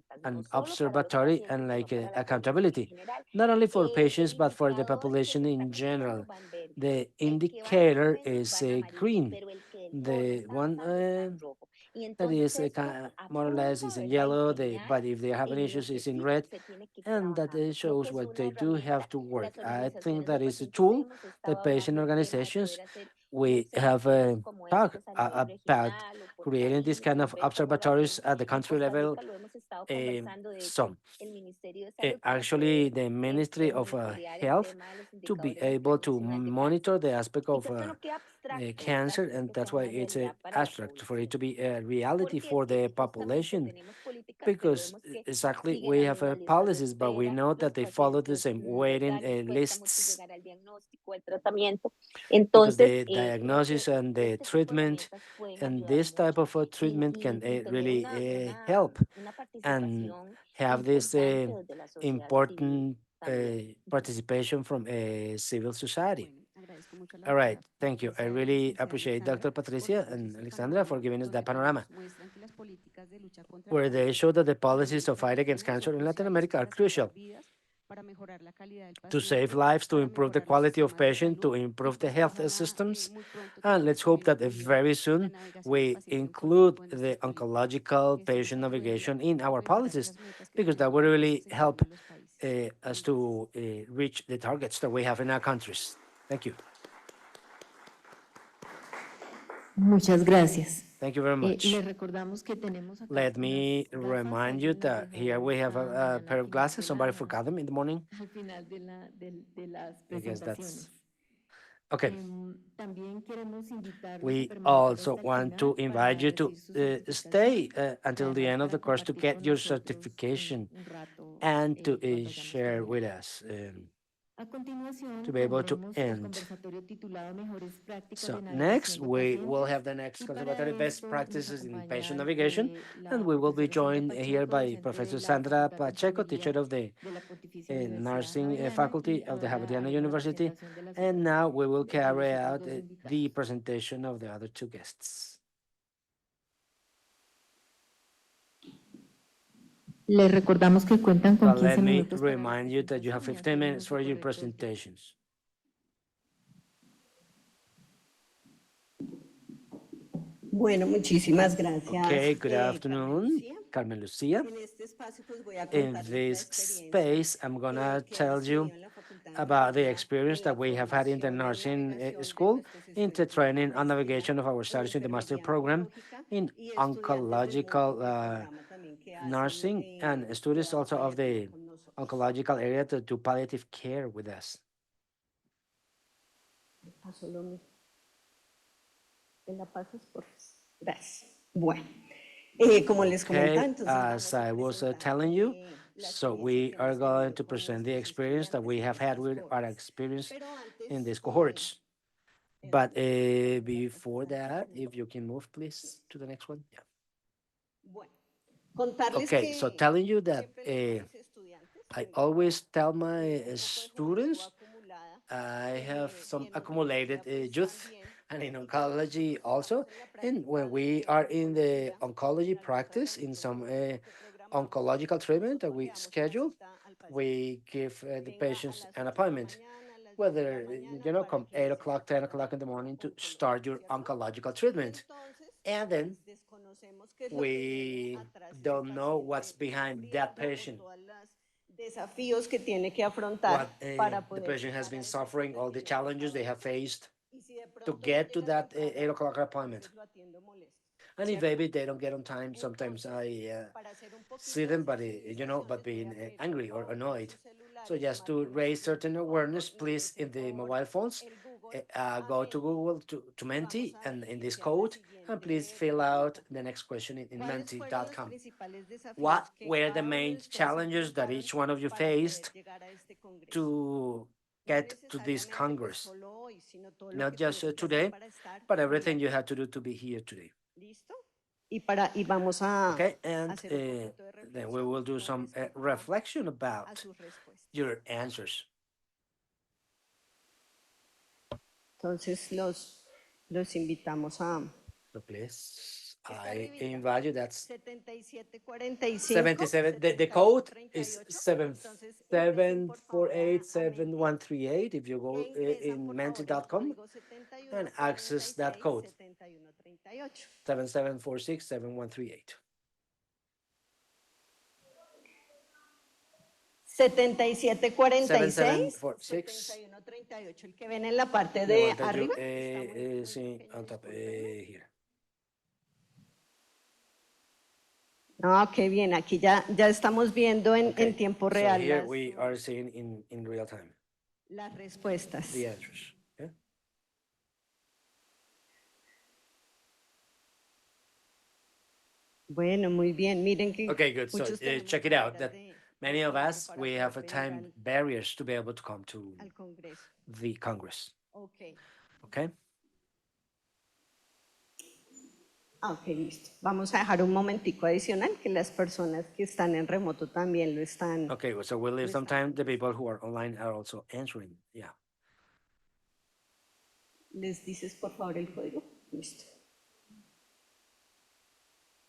observatory and like accountability, not only for patients but for the population in general. The indicator is green. The one that is more or less is in yellow, but if they have any issues, is in red, and that shows what they do have to work. I think that is a tool that patient organizations, we have talked about creating this kind of observatories at the country level. So actually the Ministry of Health to be able to monitor the aspect of cancer, and that's why it's abstract for it to be a reality for the population. because exactly we have policies, but we know that they follow the same waiting lists because the diagnosis and the treatment and this type of treatment can really help and have this important participation from civil society. All right, thank you. I really appreciate Dr. Patricia and Alexandra for giving us that panorama, where they show that the policies to fight against cancer in Latin America are crucial to save lives, to improve the quality of patient, to improve the health systems. And let's hope that very soon we include the oncological patient navigation in our policies, because that will really help us to reach the targets that we have in our countries. Thank you. Muchas gracias. Thank you very much. Le recordamos que tenemos acá Let me unas remind gafas, you alguien nos that dejó here we have a mañana pair al of glasses. final Somebody forgot them in the morning. al final de las I guess that's presentaciones. okay. También queremos invitarlos a We permanecer also hasta el want to final invite para you to recibir su stay certificación y until the además end of para the course to compartir get con your nosotros certification un rato and to cuando hayamos share with terminado. us. A continuación, To be able to tendremos el end. conversatorio titulado Mejores prácticas So de next, navegación de we will pacientes. have the next Y para conservatory best esto nos practices in patient acompañan navigation, la and we will be profesora Sandra joined here Pacheco, by docente de Professor la Sandra Facultad de Pacheco, teacher Enfermería of the de la Pontificia Universidad nursing Javeriana, faculty y of the ahora Javeriana hará la University. presentación de las And otras, now we will de los carry otros out dos the invitados. presentation of the other two guests. Les recordamos que cuentan con But let 15 me minutos para la remind you that you have presentación y 15 hacen minutes uso for your correcto del tiempo. presentations. Bueno, muchísimas gracias. Okay, good Carmen afternoon, Lucía. Carmen Lucia. En este espacio, pues, voy a In contarles la this experiencia space, I'm gonna que tell hemos you tenido en la Facultad de about the Enfermería experience en that la we have had in the formación en nursing navegación de school nuestros into estudiantes de training on maestría navigation of our en studies in the master enfermería program oncológica in y estudiantes del MOOC, oncological el programa también que hacen nursing and students cuidado also of paliativo the con nosotros. oncological area to do palliative care with us. Paso lo mismo. ¿Me la pasas, por favor? Gracias. Bueno, como les comentaba, Okay, entonces as I was telling you, so we are going to present the experience that we have had with our experience in these cohorts. But before that, if you can move, please, to the next one. Yeah. Bueno, contarles Okay, so telling you that siempre les digo a mis estudiantes, I bueno, always tell my un poco de students juventud acumulada, I have some y en accumulated oncología, pues, youth, también, and in y cuando oncology nosotros also. estamos en la And when práctica we de are in the oncología, oncology en algún practice, in tratamiento some oncológico que programamos, oncological treatment that nosotros we le damos una schedule, cita al paciente. we give the Venga a patients las an 8 de la appointment, mañana, a las 10 de la whether, mañana, para come que 8 inicie o'clock, su 10 o'clock in the tratamiento morning to start oncológico, your ¿cierto? oncological Y treatment. entonces, And then pues, desconocemos qué es lo que viene we atrás ese don't know what's paciente behind that sufriendo, o patient, todas las desafíos que tiene que afrontar what para the poder patient has llegar been a esa suffering, cita all que the le tocaba challenges they have hacer. faced Y si de to pronto no get to llega that temprano, 8 o'clock appointment. entonces lo atiendo molesto, And if ¿cierto? maybe they don't get on time, sometimes Entonces, I para hacer un see poquito de them, but but sensibilización, les voy being a pedir por angry or favor que en annoyed. sus So celulares just to marquen raise certain awareness, o please, in ingresen the por mobile phones, el Google go a to Menti Google to y vamos Menti a and in this iniciar la code, and please siguiente fill out pregunta. the next question in ¿Cuáles fueron los menti.com. principales What desafíos que were the cada uno main de ustedes challenges that enfrentaron each one of you para poder faced llegar a este congreso? to No get to this necesariamente pues Congress? solo hoy, sino todo lo Not que just tuvieron que hacer today, para estar but hoy everything you aquí. had to do to be here today. ¿Listo? Y vamos a Okay, and hacer un poquito de then we will reflexión do con some respecto reflection a about sus respuestas. your answers. Entonces los invitamos a So please, Está I arribita. invite you. That's 7745 77. The code is 78. Entonces, 7487138. If you go ingresan in por favor el menti.com código and access that code, 7138. 77467138. 7746 7746. 7138. El que ven en la parte The de one that you arriba. Está muy see pequeño, on top discúlpenme. here. No, qué bien. Aquí ya estamos viendo en Okay, tiempo so real here we are seeing in real time las respuestas. the answers. Okay? Bueno, muy bien. Miren que Okay, good. So muchos tenemos check it out. barreras That de many of tiempo us para we have a poder venir time barriers to be able to come to al Congreso. the Congress. Ok. Okay. Ok, listo. Vamos a dejar un momentico adicional que las personas que están en remoto también lo están. Okay. So we'll leave some time. The people who are online are also answering. Yeah. ¿Les dices por favor el código? Listo.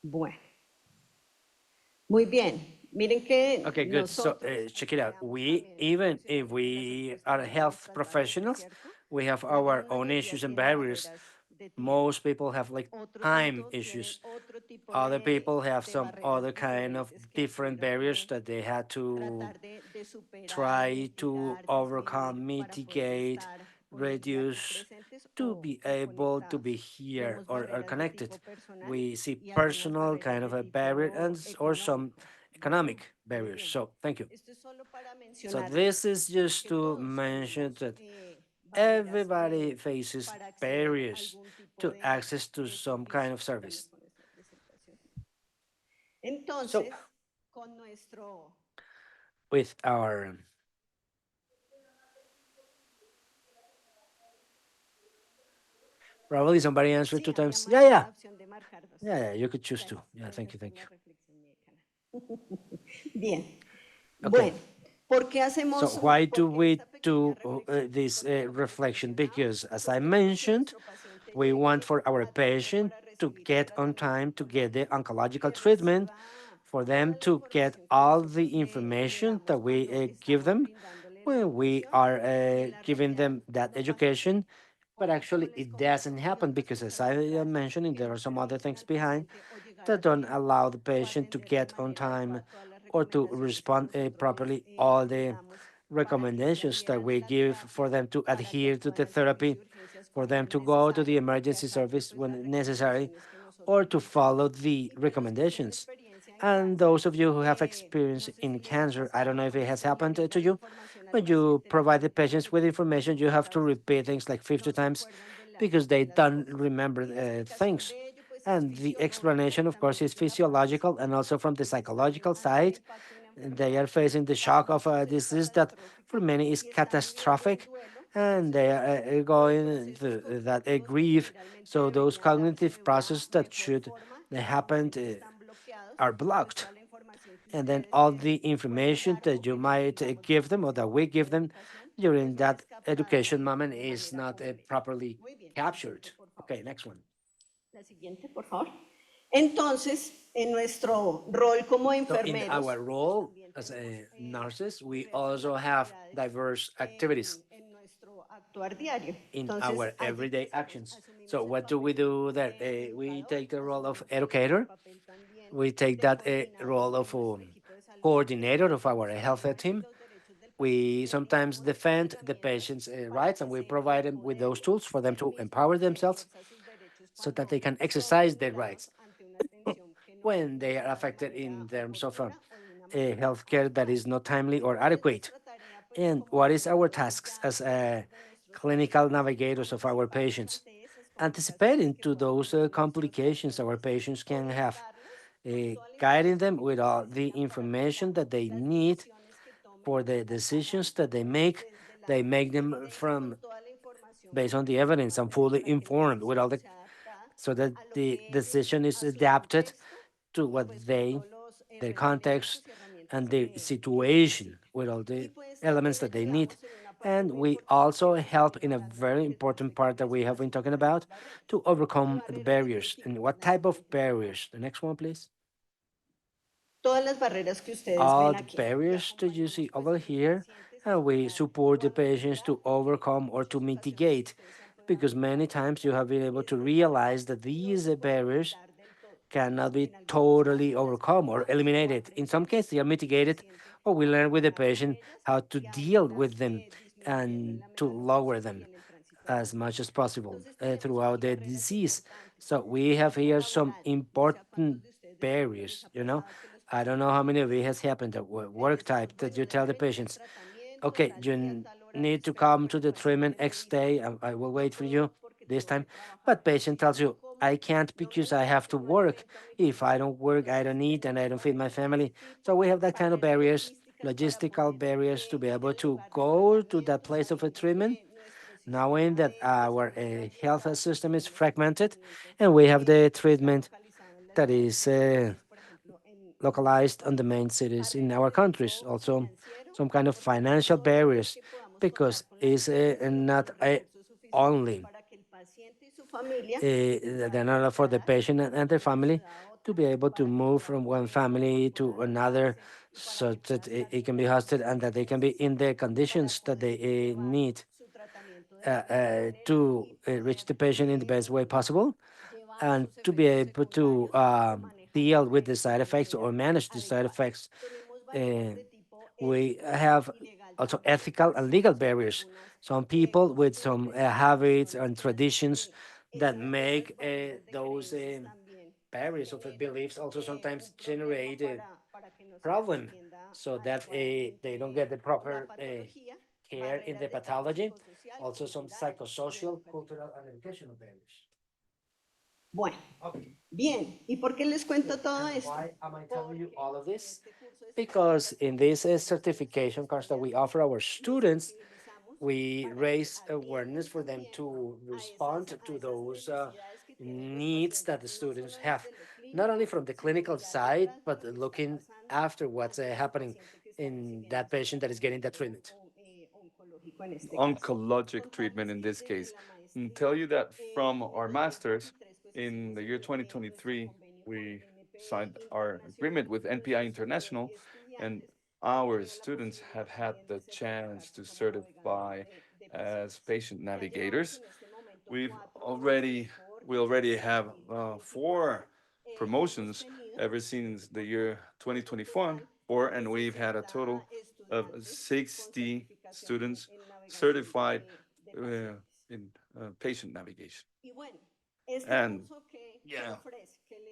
Bueno. Muy bien. Miren que Okay, good. So nosotros check it out. apoyamos We, también even muchísimo if lo que es el we supuesto are de las health otras barreras, professionals, ¿cierto? we have La gran our own mayoría issues and tiene barriers. barreras de tiempo. Most people have like time issues. Other people have some other kind of different barriers that they had to try to overcome, mitigate, reduce to be able to be here or connected. We see personal kind of a barrier and or some economic barriers. So thank you. So this is just to mention that everybody faces barriers to access to some kind of service. So with our probably somebody answered two times. Yeah, you could choose to. Yeah, thank you. Bien. Okay. Bueno, ¿por qué hacemos? So why do we do this reflection? Because as I mentioned, we want for our patient to get on time to get the oncological treatment, for them to get all the information that we give them when we are giving them that education. But actually, it doesn't happen because, as I am mentioning, there are some other things behind that don't allow the patient to get on time or to respond properly all the recommendations that we give for them to adhere to the therapy, for them to go to the emergency service when necessary, or to follow the recommendations. And those of you who have experience in cancer, I don't know if it has happened to you, when you provide the patients with information, you have to repeat things like 50 times because they don't remember things. And the explanation, of course, is physiological and also from the psychological side. They are facing the shock of a disease that for many is catastrophic, and they are going through that grief. So those cognitive processes that should happen are blocked. And then all the information that you might give them or that we give them during that education moment is not properly captured. Okay, next one. La siguiente, por favor. Entonces, en nuestro rol como enfermeros, in our role as nurses, we also have diverse activities in our everyday actions. So what do we do there? We take the role of educator. We take that role of coordinator of our health team. We sometimes defend the patient's rights, and we provide them with those tools for them to empower themselves so that they can exercise their rights when they are affected in terms of healthcare that is not timely or adequate. And what is our tasks as clinical navigators of our patients? Anticipating to those complications our patients can have, guiding them with all the information that they need for the decisions that they make them from based on the evidence and fully informed with all the so that the decision is adapted to what their context and their situation with all the elements that they need. And we also help in a very important part that we have been talking about to overcome the barriers. And what type of barriers? The next one, please. Todas las barreras que ustedes All ven the aquí. barriers that you see over here, and we support the patients to overcome or to mitigate, because many times you have been able to realize that these barriers cannot be totally overcome or eliminated. In some cases, they are mitigated, or we learn with the patient how to deal with them and to lower them as much as possible throughout the disease. So we have here some important barriers, I don't know how many of it has happened at work type that you tell the patients, okay, you need to come to the treatment X day. I will wait for you this time. But patient tells you, I can't because I have to work. If I don't work, I don't eat and I don't feed my family. So we have that kind of barriers, logistical barriers to be able to go to that place of a treatment, knowing that our health system is fragmented and we have the treatment that is localized on the main cities in our countries. Also, some kind of financial barriers because it's not only they're not for the patient and the family to be able to move from one family to another so that it can be hosted and that they can be in the conditions that they need to reach the patient in the best way possible and to be able to deal with the side effects or manage the side effects. Uh, we have also ethical and legal barriers. Some people with some habits and traditions that make those barriers of beliefs also sometimes generate a problem so that they don't get the proper care in the pathology. Also some psychosocial, cultural, and educational barriers. Bueno, bien. ¿Y por qué les cuento todo And esto? why am I telling you all of this? Because in this certification course that we offer our students, we raise awareness for them to respond to those needs that the students have, not only from the clinical side, but looking after what's happening in that patient that is getting that treatment. Oncologic treatment in this case. And tell you that from our masters in the year 2023, we signed our agreement with NPI International, and our students have had the chance to certify as patient navigators. We've already we already have four promotions ever since the year 2024, and we've had a total of 60 students certified in patient navigation. And yeah,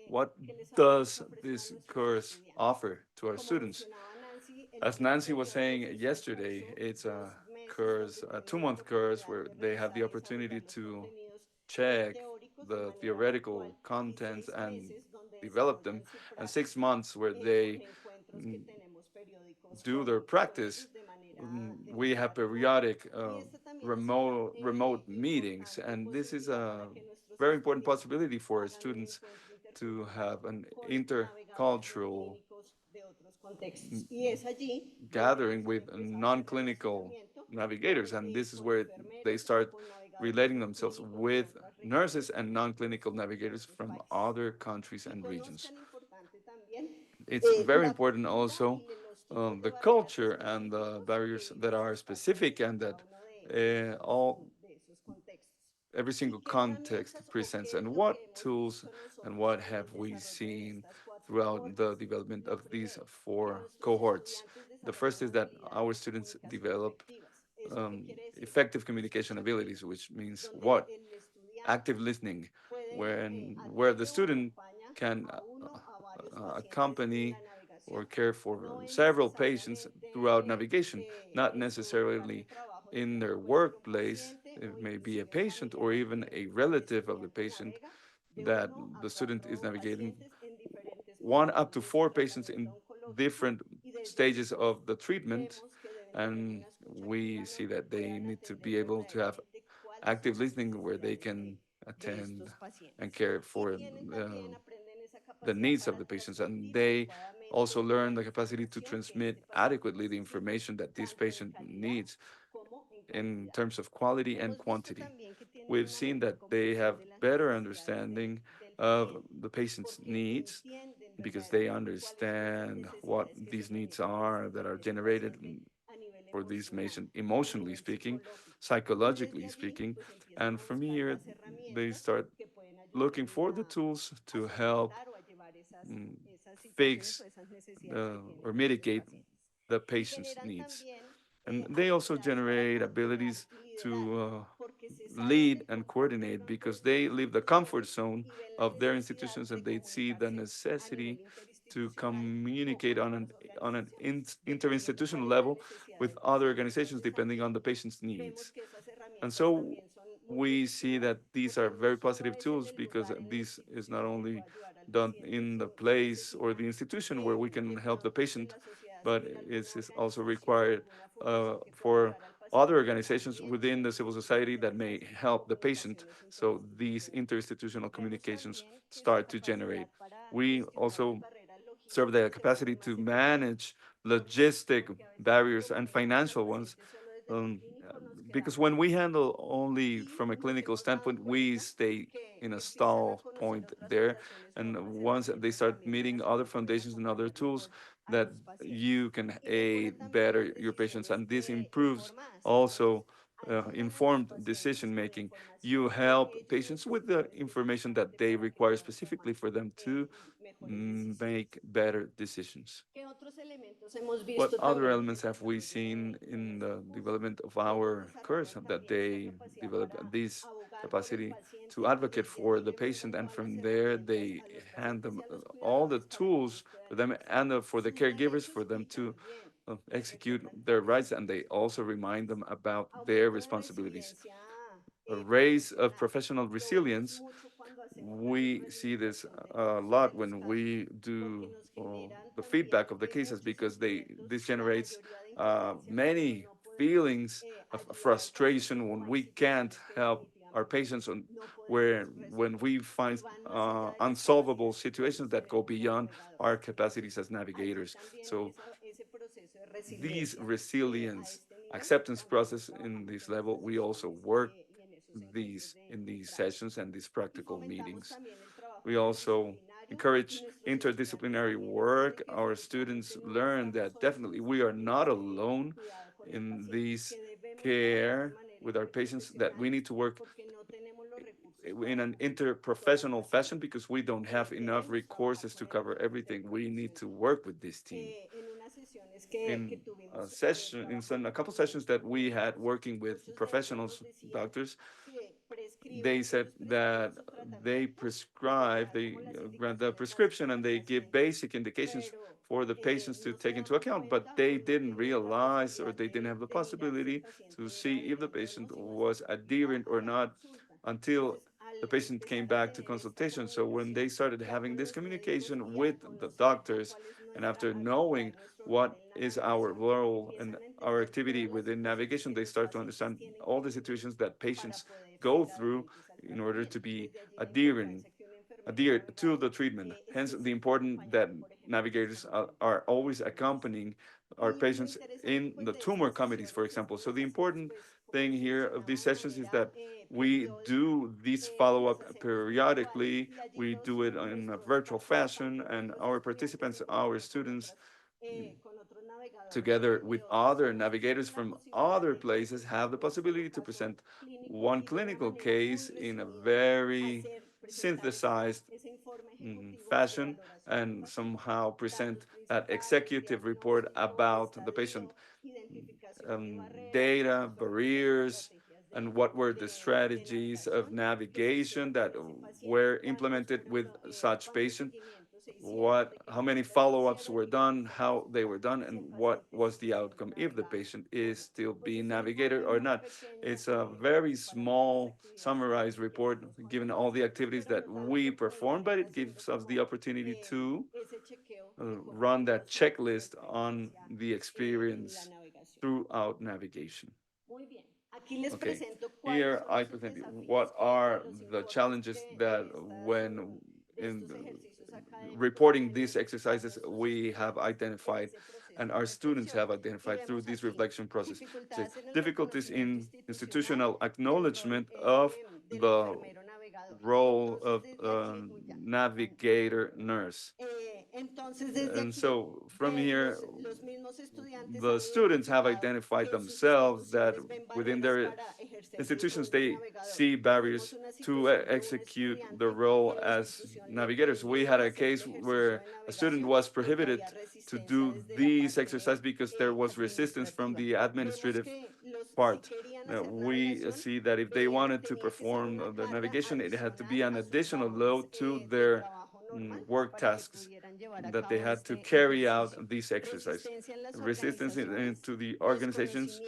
what does this course offer to our students? As Nancy was saying yesterday, it's a course, a 2-month course where they have the opportunity to check the theoretical contents and develop them, and 6 months where they mm, do their practice. We have periodic remote meetings, and this is a very important possibility for students to have an intercultural gathering with non-clinical navigators, and this is where they start relating themselves with nurses and non-clinical navigators from other countries and regions. It's very important also the culture and the barriers that are specific and that all every single context presents, and what tools and what have we seen throughout the development of these four cohorts. The first is that our students develop um, effective communication abilities, which means what? Active listening, where the student can accompany or care for several patients throughout navigation, not necessarily in their workplace. It may be a patient or even a relative of the patient that the student is navigating, one up to four patients in different stages of the treatment. And we see that they need to be able to have active listening where they can attend and care for the needs of the patients. And they also learn the capacity to transmit adequately the information that this patient needs in terms of quality and quantity. We've seen that they have better understanding of the patient's needs because they understand what these needs are that are generated for this patient, emotionally speaking, psychologically speaking. And from here, they start looking for the tools to help mm, fix or mitigate the patient's needs. And they also generate abilities to lead and coordinate because they leave the comfort zone of their institutions and they see the necessity to communicate on an interinstitutional level with other organizations depending on the patient's needs. And so we see that these are very positive tools because this is not only done in the place or the institution where we can help the patient, but it is also required for other organizations within the civil society that may help the patient. So these interinstitutional communications start to generate. We also serve the capacity to manage logistic barriers and financial ones. Um, because when we handle only from a clinical standpoint, we stay in a stall point there. And once they start meeting other foundations and other tools, that you can aid better your patients. And this improves also informed decision making. You help patients with the information that they require specifically for them to make better decisions. What other elements have we seen in the development of our course that they develop this capacity to advocate for the patient, and from there they hand them all the tools for them and for the caregivers for them to execute their rights, and they also remind them about their responsibilities. A raise of professional resilience, we see this a lot when we do the feedback of the cases, because this generates many feelings of frustration when we can't help our patients, where when we find unsolvable situations that go beyond our capacities as navigators. So these resilience acceptance process in this level, we also work these in these sessions and these practical meetings. We also encourage interdisciplinary work. Our students learn that definitely we are not alone in this care with our patients, that we need to work in an interprofessional fashion because we don't have enough resources to cover everything. We need to work with this team. In a couple sessions that we had working with professionals, doctors, they said that they grant the prescription and they give basic indications for the patients to take into account, but they didn't realize or they didn't have the possibility to see if the patient was adherent or not until the patient came back to consultation. So when they started having this communication with the doctors, and after knowing what is our role and our activity within navigation, they start to understand all the situations that patients go through in order to be adhered to the treatment. Hence, the important that navigators are always accompanying our patients in the tumor committees, for example. So the important thing here of these sessions is that we do this follow-up periodically. We do it in a virtual fashion, and our participants, our students, together with other navigators from other places, have the possibility to present one clinical case in a very synthesized fashion and somehow present that executive report about the patient, data, barriers, and what were the strategies of navigation that were implemented with such patient, how many follow-ups were done, how they were done, and what was the outcome if the patient is still being navigated or not. It's a very small summarized report given all the activities that we perform, but it gives us the opportunity to run that checklist on the experience throughout navigation. Okay, here I present you what are the challenges that when in reporting these exercises we have identified and our students have identified through this reflection process. So, difficulties in institutional acknowledgement of the role of navigator nurse. And so from here, the students have identified themselves that within their institutions, they see barriers to execute the role as navigators. We had a case where a student was prohibited to do these exercises because there was resistance from the administrative part. We see that if they wanted to perform the navigation, it had to be an additional load to their work tasks that they had to carry out these exercises. Resistance to the organizations,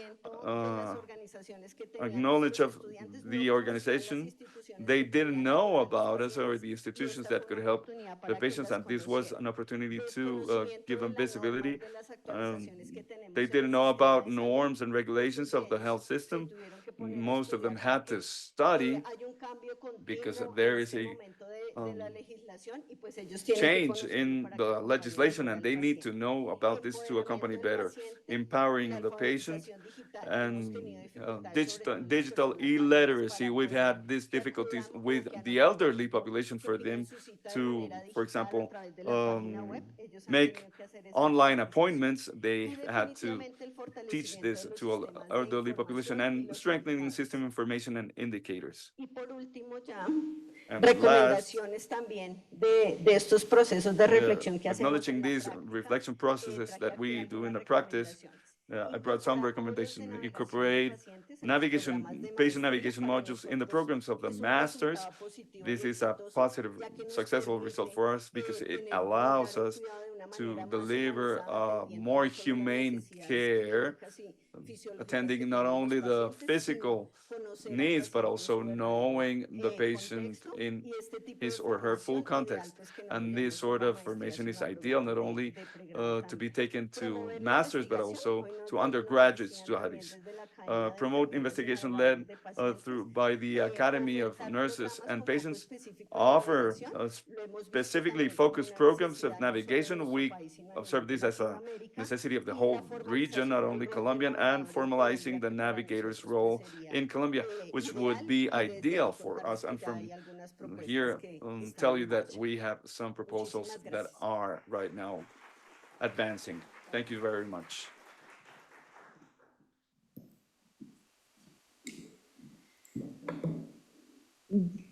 acknowledge of the organization. They didn't know about us or the institutions that could help the patients, and this was an opportunity to give them visibility. Um, they didn't know about norms and regulations of the health system. Most of them had to study because there is a change in the legislation, and they need to know about this to accompany better, empowering the patient and digital e-literacy. We've had these difficulties with the elderly population for them to, for example, make online appointments. They had to teach this to elderly population, and strengthening system information and indicators. And last, acknowledging these reflection processes that we do in the practice, I brought some recommendations. Incorporate patient navigation modules in the programs of the masters. This is a positive, successful result for us because it allows us to deliver more humane care, attending not only the physical needs, but also knowing the patient in his or her full context. And this sort of formation is ideal not only to be taken to masters, but also to undergraduate studies. Promote investigation led by the Academy of Nurses and Patients, offer specifically focused programs of navigation. We observe this as a necessity of the whole region, not only Colombian, and formalizing the navigator's role in Colombia, which would be ideal for us. And from here, tell you that we have some proposals that are right now advancing. Thank you very much.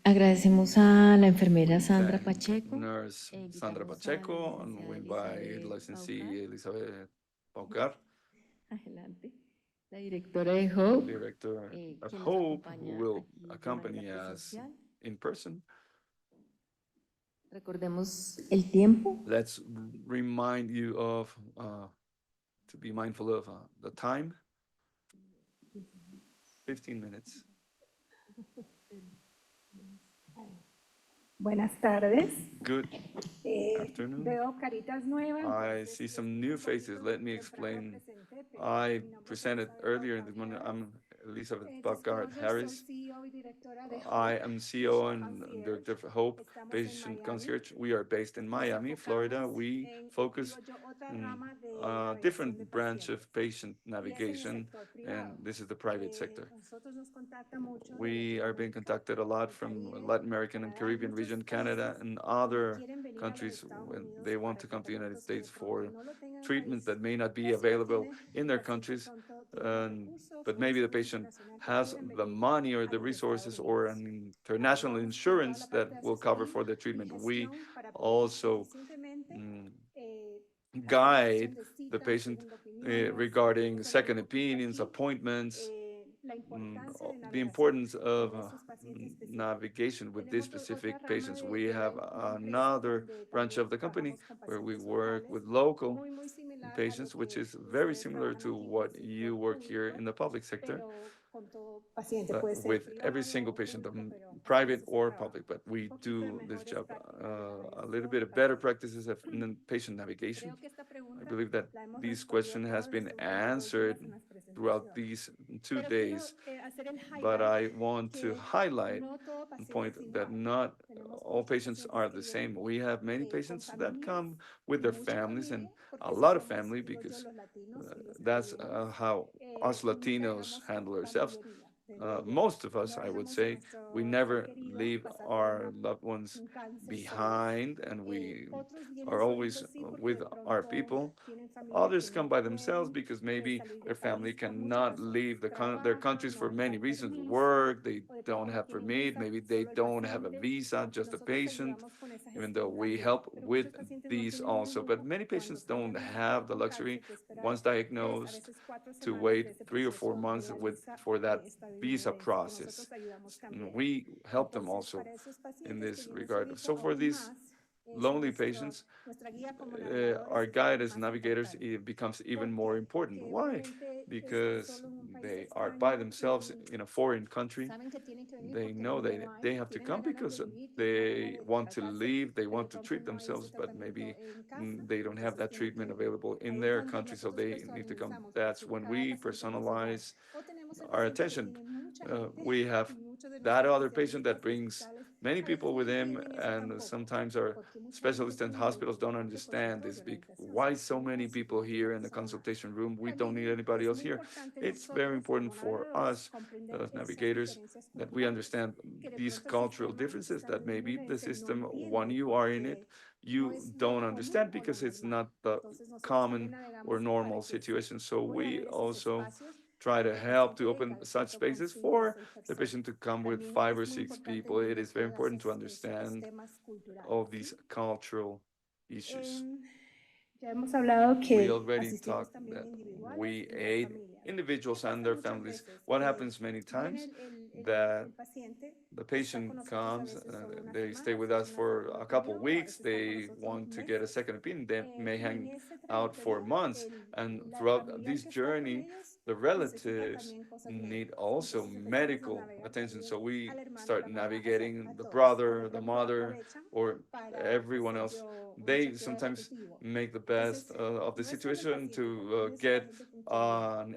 Agradecemos a la enfermera Sandra Pacheco. Nurse Sandra Pacheco, and we invite licensee Elizabeth Paucar. Adelante. La directora de Hope. Director of Hope, who will accompany us in person. Recordemos el tiempo. Let's remind you of, to be mindful of the time. 15 minutes. Buenas tardes. Good afternoon. Veo caritas nuevas. I see some new faces. Let me explain. I presented earlier this morning. I'm Elizabeth Paucar Harris. I am CEO and Director of Hope Patient Concierge. We are based in Miami, Florida. We focus on a different branch of patient navigation, and this is the private sector. We are being contacted a lot from Latin American and Caribbean region, Canada, and other countries when they want to come to the United States for treatments that may not be available in their countries, but maybe the patient has the money or the resources or an international insurance that will cover for the treatment. We also guide the patient regarding second opinions, appointments, the importance of navigation with these specific patients. We have another branch of the company where we work with local patients, which is very similar to what you work here in the public sector. With every single patient, private or public, but we do this job. A little bit of better practices of patient navigation. I believe that this question has been answered throughout these 2 days, but I want to highlight the point that not all patients are the same. We have many patients that come with their families, and a lot of family, because that's how us Latinos handle ourselves. Most of us, I would say, we never leave our loved ones behind, and we are always with our people. Others come by themselves because maybe their family cannot leave their countries for many reasons. Work, they don't have permit, maybe they don't have a visa, just a patient, even though we help with these also. But many patients don't have the luxury, once diagnosed, to wait 3 or 4 months for that visa process. We help them also in this regard. So for these lonely patients, our guide as navigators, it becomes even more important. Why? Because they are by themselves in a foreign country. They know they have to come because they want to leave, they want to treat themselves, but maybe they don't have that treatment available in their country, so they need to come. That's when we personalize our attention. We have that other patient that brings many people with him, and sometimes our specialists and hospitals don't understand this big, why so many people here in the consultation room, we don't need anybody else here. It's very important for us as navigators that we understand these cultural differences, that maybe the system, when you are in it, you don't understand because it's not the common or normal situation. So we also try to help to open such spaces for the patient to come with 5 or 6 people. It is very important to understand all these cultural issues. Ya hemos hablado We que already asistimos talked también that individuales we y las aid familias. individuals ¿Qué and pasa their muchas families? veces? What happens many Viene times that paciente, the está con patient nosotros a comes, veces solo una they semana, stay a with veces us una for segunda a couple opinión, of o a weeks. veces está con They nosotros want to get a meses. second opinion. They may Y en hang ese out for periodo, months. And la throughout familiar this que está con journey, ellos the necesita relatives también cosas need médicas. also Entonces empezamos a medical navegar attention. So también we al hermano, start la mamá, o sea, navigating a the todos. Por brother, the ejemplo, mother, aprovechan or para, qué everyone sé else. yo, un They chequeo sometimes repetitivo. make the Entonces, best of the no es solo el situation paciente, to también es la get gente con quien viene. an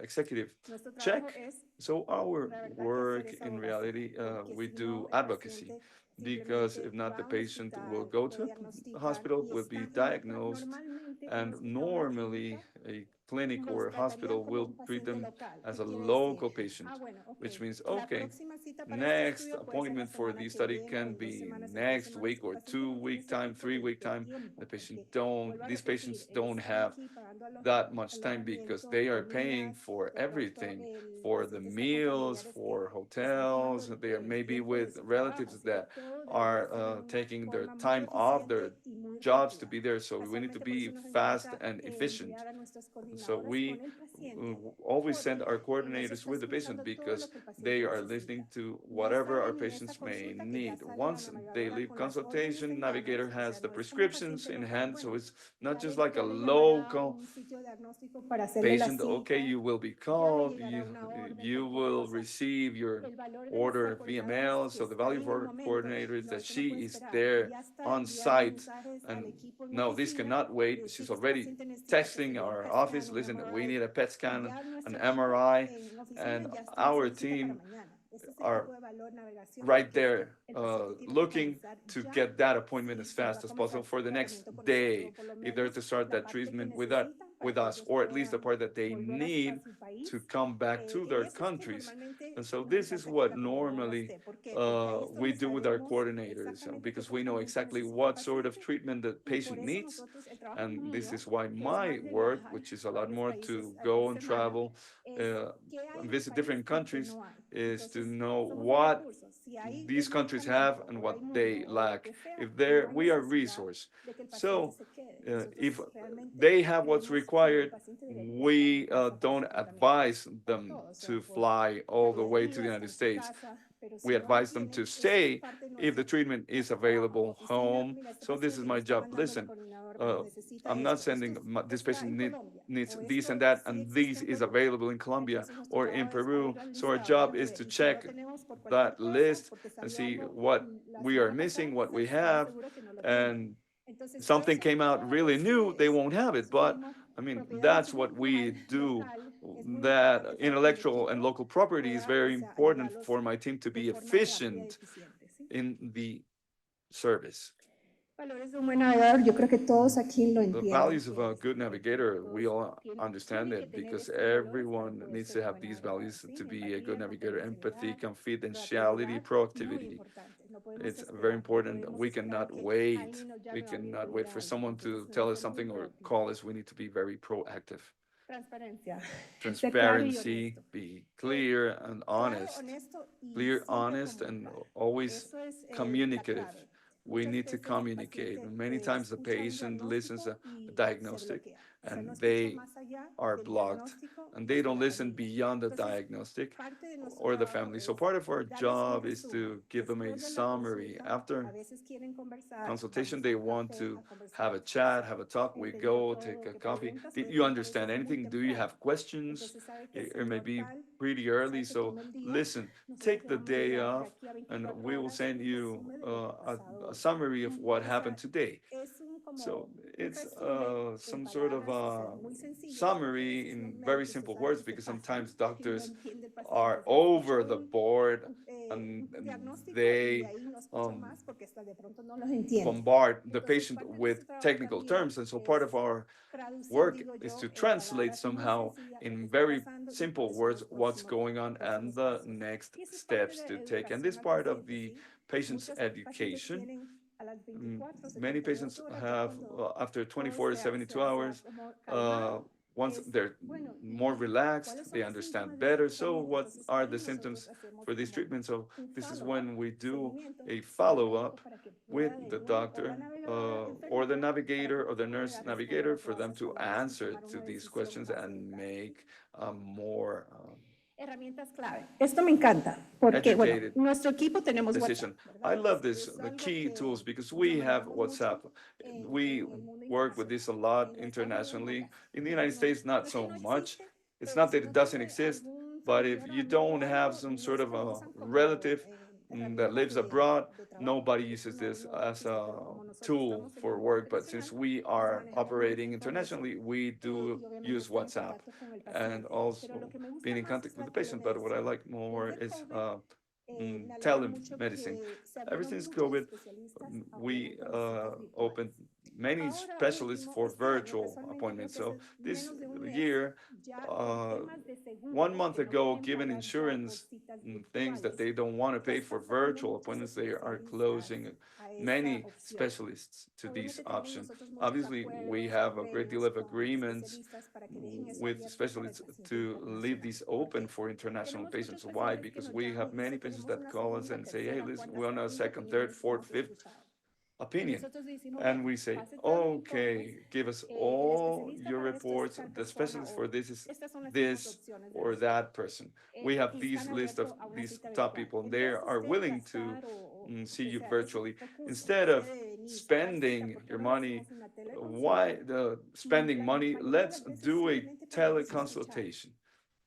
executive Nuestro trabajo check. es, So our la verdad, que hacer work esa in abogacía, reality, porque we si do no, el advocacy, paciente because if simplemente not, va the a un patient will hospital, go lo to a diagnostican hospital, y will be está, y diagnosed, normalmente un and hospital, una normally clínica, a clinic or a los tratarían hospital como will un treat paciente them local. as ¿Qué a quiere decir? local patient, Bueno, ok, which means, la okay, próxima cita para este next estudio puede ser la appointment for semana the que study viene, o can en 2 be semanas, en 3 next semanas. week El or paciente no tiene 2 week ese time, tipo 3 week de time. tiempo, The patient porque, don't, vuelvo a these repetir, patients el don't estar have aquí pagando that much time because alojamiento, they are paying comidas, for de pronto everything, el for the paciente está con meals, familiares for que están tomando hotels. They are el maybe tiempo de with su trabajo, relatives así que that todo debería are ser en una taking their forma muy time off their eficiente y muy jobs to rápida. be there. So we need to Casualmente por be eso nos fast encanta and efficient. enviar a nuestros So coordinadores con we el paciente, always send porque our en eso coordinators está with the patient escuchando todo because lo que el paciente they are necesita. listening to Ya whatever our saben en esa patients may consulta que ya need. sale la Once they navegadora leave con las órdenes consultation, en navigator manos, o has sea, the no es como prescriptions paciente in local, hand. So bueno, it's not just like a ya le llamará local un sitio diagnóstico para hacerle la patient. Okay, cita, you will be ya le called, llegará una orden you por correo, will o sea, receive your el valor de nuestra order via coordinadora mail. que So the está value ahí of en el our momento, coordinator is no, that esto no she puede is esperar, there ya está on enviando site. mensajes al And equipo en no, this oficina cannot de wait. decir She's que este already paciente necesita que se texting le dé un our PET office, scan, un listen, we MRI, need a PET y scan, ya an nuestro equipo MRI, en oficina and ya está our haciendo cita para team mañana. Este es el are tipo de valor navegación right que there el paciente tiene que looking comenzar to ya get that appointment si as se va fast a as possible comenzar for the next tratamiento con nosotros, day o por lo if they're menos to start la that parte que treatment necesitan para with que us, ellos or at least the puedan part that they volver a need su to país. come back to their Eso es que countries. normalmente And so nos this is encanta que what la coordinadora normally esté. ¿Por qué? Porque ahí es we donde do with our sabemos coordinators exactamente qué because we know tratamiento exactly necesita el what sort of paciente, treatment the y por patient eso needs. nosotros, el trabajo And this mío, is why que es my más de work, viajar which is a a lot varios more to países go por and semana, travel es qué hay and en el visit país different y qué countries, no hay. is to Entonces, know somos un what recurso. Si hay these countries have medicamento and o what hay muro they o lo lack. que sea, If no they're, hay we are necesidad resource. de que el paciente So se quede. if Nosotros realmente they have what's creemos que el required, paciente debería estar en we casa por su don't tratamiento, advise por them todo, o sea, to por fly all the calidad de way to the vida, está United en su States. casa, pero si We no la advise them to tiene, eso es stay parte de if the nuestro, treatment is nuestro trabajo. available Oficina, home. mira, este So this is paciente me my está job. mandando la Listen, coordinadora, uh, necesita I'm not esto, sending this está patient en Colombia, needs o this and esto that, sí and existe this en is Perú. available in Colombia Entonces nuestro or in trabajo es Peru. abrir el So our listado, job bueno, is mire, to y si no check lo tenemos por cualquier that cosa, list porque and salió see algo what la we are semana missing, pasada, what we estamos have, seguros que no lo tienen. and Entonces, todo something ese, came out todo really new, they ese won't have it. But mismo I mean, propiedad that's what intelectual we do. local es muy That importante para que el intellectual and equipo local property is pueda, o very sea, important ayudarlos for my team to de be forma rápida y efficient eficiente, ¿sí? in the service. Valores de un buen navegador, yo creo que todos aquí lo The entienden, values of que a es good que navigator, we todos all understand tienen que it tener because estos valores para everyone poder needs ser to un have buen these navegador, values to ¿sí? be a good Empatía, navigator: empathy, confidencialidad, confidentiality, proactividad, muy proactivity. importantes. No podemos It's very esperar, no important. podemos We esperar a cannot que wait. alguien nos We llame o alguien nos cannot wait diga for algo. someone Entonces to tell tenemos que us ser muy something or proactivos. call us. We need to be very proactive. Transparencia, ser claro y Transparency, honesto. be clear and Claro, honest. honesto y Clear, siempre honest, and comunicar. always Eso es la communicative. clave. We Muchas need to veces el communicate. paciente Many times the escucha un patient listens diagnóstico a y se diagnostic bloquea. and they are blocked, and they don't listen beyond the diagnostic or the family. So part of our job is to give them a summary. After consultation, they want to have a chat, have a talk. We go, take a coffee. Did you understand anything? Do you have questions? It may be pretty early, so listen, take the day off, and we will send you a summary of what happened today. So it's some sort of summary in very simple words, because sometimes doctors are over the board and they bombard the patient with technical terms. And so part of our work is to translate somehow in very simple words what's going on and the next steps to take. And this part of the patient's education, many patients have, after 24 to 72 hours, once they're more relaxed, they understand better. So what are the symptoms for this treatment? So this is when we do a follow-up with the doctor or the navigator or the nurse navigator for them to answer to these questions and make a more Esto me encanta, porque bueno, educated nuestro equipo tenemos decision. WhatsApp, I ¿verdad? love this, the Es key algo que tools, because we nos have manejamos WhatsApp. mucho We en el mundo work with this a internacional. lot En Estados Unidos no internationally. tanto. In the United States, No not es que so no much. existe, It's pero not si that no it doesn't tiene exist, algún but if familiar, you amigo don't o have algo, some no sort es of que lo a usan como relative that lives herramienta abroad, de trabajo. nobody Eso uses no, this no as existe, a pero como nosotros tool estamos en for el mundo work. But since internacional, we pues are manejamos operating mucho información internationally, we y do obviamente use estar en WhatsApp contacto con el and paciente. also Pero lo que me gusta being in más es contact with la the patient. But what I telemedicina. like more Desde is COVID, me alegra mucho telemedicine. que se Ever abrieron since muchos COVID, especialistas a we obviamente las citas opened virtuales. many Ahora specialists último, for este año, virtual casualmente, creo appointments. que So hace this menos de un mes, year, ya por temas de 1 seguros month que no ago, quieren given pagar ya por insurance citas things that virtuales, they don't want to ya pay for están saliendo virtual muchos appointments, they are especialistas closing a esa many opción. specialists to this Obviamente tenemos option. nosotros muchos Obviously, we acuerdos, have a great deal convenios of con agreements especialistas para que dejen eso with abierto para el specialists paciente to leave internacional. these open Porque for international tenemos patients. muchos Why? pacientes que Because nos we llaman have y many dicen patients tenemos that una call us segunda, and say, hey, tercera, listen, cuarta, we want a segunda second, y no third, les fourth, hemos fifth escuchado. Y opinion. nosotros decimos, And bueno, we say, pase todos los informes, okay, give us el all especialista your para esto es reports. tal The persona specialist o for this is estas son las 5 this opciones de or los top. that person. We have Y these están list of abiertos a una these cita top virtual. people, and En they vez de are usted willing to gastar o see que you sea, es virtually. recurso, Instead of puede venir, sacar cita, spending porque your ahora lo money, hacemos en la why teleconsulta. the Y spending la money? mayoría de Let's las veces do a simplemente para escuchar. teleconsultation,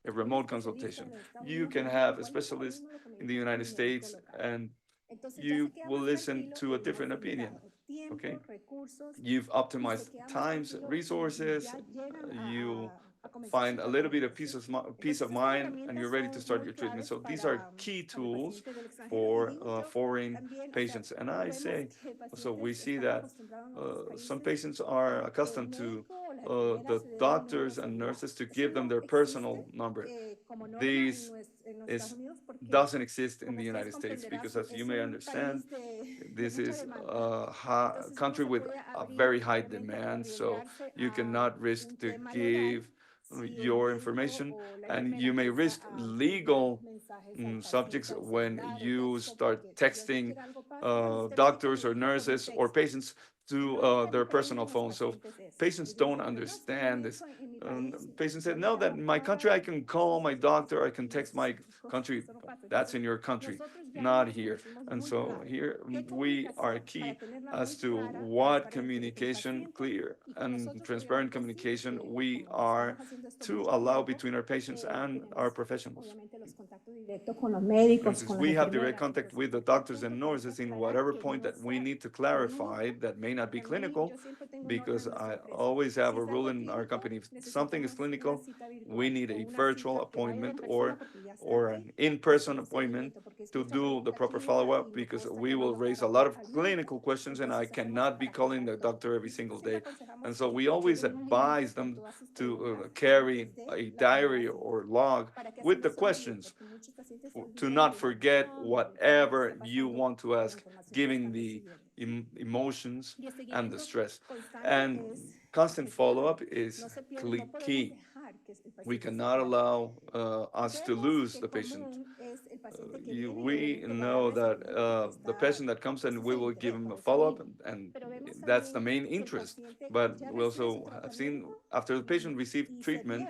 a Un remote especialista consultation. en los Estados You Unidos me can dijo, have a igualito lo specialist mismo lo que me in the dijo United mi médico States, local. and Entonces ya se you queda will más listen tranquilo to a y más different opinion. liberado. Tiempo, Okay, recursos, you've y se optimized queda más times, tranquilo y resources, ya llegan you a comenzar su find a little bit of tratamiento, ¿sí? peace Entonces of estas mind, and you're herramientas ready to son start muy your treatment. claves So these are key para el tools paciente del extranjero y for digo yo foreign también, o sea, patients. And I vemos say, que el so we paciente see está that acostumbrado en otros some países patients are a que el accustomed to médico o la enfermera the se dé el número doctors and celular. nurses to Eso give them no their personal existe number. como norma This en los Estados is Unidos porque, doesn't exist in como the ustedes United States, comprenderán, because as you es may un understand, país de this mucha is demanda. a Entonces uno country se with puede a abrir, very high obviamente, o demand, so arriesgarse you a cannot risk un to tema legal give si el your médico information, o la and enfermera you may empieza risk a enviar legal mensajes al paciente subjects al when celular o you texto start porque Dios no texting quiera algo pase. Bueno, usted médico me doctors or dijo por un nurses or texto. patients Y to lo único que their le pedimos personal a los phones. So pacientes es, patients ellos don't dicen, pero no, es que mi understand this. médico en mi país Patients said, no me no, that llama in my country I para can cosas call my doctor, I específicas. can No, text my country. eso no pasa. That's Entonces, in your country, nosotros ya not lo here. pusimos And muy so claro. here ¿Qué we are comunicación? Para key tenerla muy as to clara, what transparente entre el communication, paciente clear y con and nosotros, transparent obviamente sí, communication we como are estamos haciendo esto to mucho allow tiempo, between our patients and our tenemos professionals. obviamente los contactos directos con los And médicos, since con las we have direct enfermeras. contact Entonces, with the cualquier doctors punto and que hay que nurses in aclarar whatever que point no that we sea need to técnico, clarify that may not be porque a mí clinical, yo siempre tengo norma because en nuestra I empresa. always have Si a es rule algo in our clínico, company, if something is necesitamos una clinical, cita we virtual need o a una virtual cita que vaya en appointment persona porque ya está or aquí an y in-person hacer el appointment seguimiento, porque es que to esa do the práctica proper clínica follow-up, y me because cuesta we will llevarlo raise a claro lot of al médico, clinical questions and I entonces hacemos cannot be calling the parafraseado. doctor every single Nosotros siempre day. And aconsejamos so we que always lleven un librito advise con them todas sus to preguntas carry antes de a la primera diary cita or log para que así with no the se olvide, questions, porque muchos pacientes se to olvidan not de la forget información o todo lo que whatever está you pasando want to con la ask, información que given están the recibiendo, ¿sí? emotions Y el and the seguimiento stress. constante And es constant clave. follow-up is No se pierde, no podemos key. dejar que el We paciente se cannot pierda. allow us to Vemos lose que the patient. común es el paciente que viene y We obviamente va a know darle that seguimiento porque the está, patient that comes ese in, es we el will give interés, him a para eso follow-up, vino. and Pero vemos that's the main interest. But we also have seen after the patient received treatment,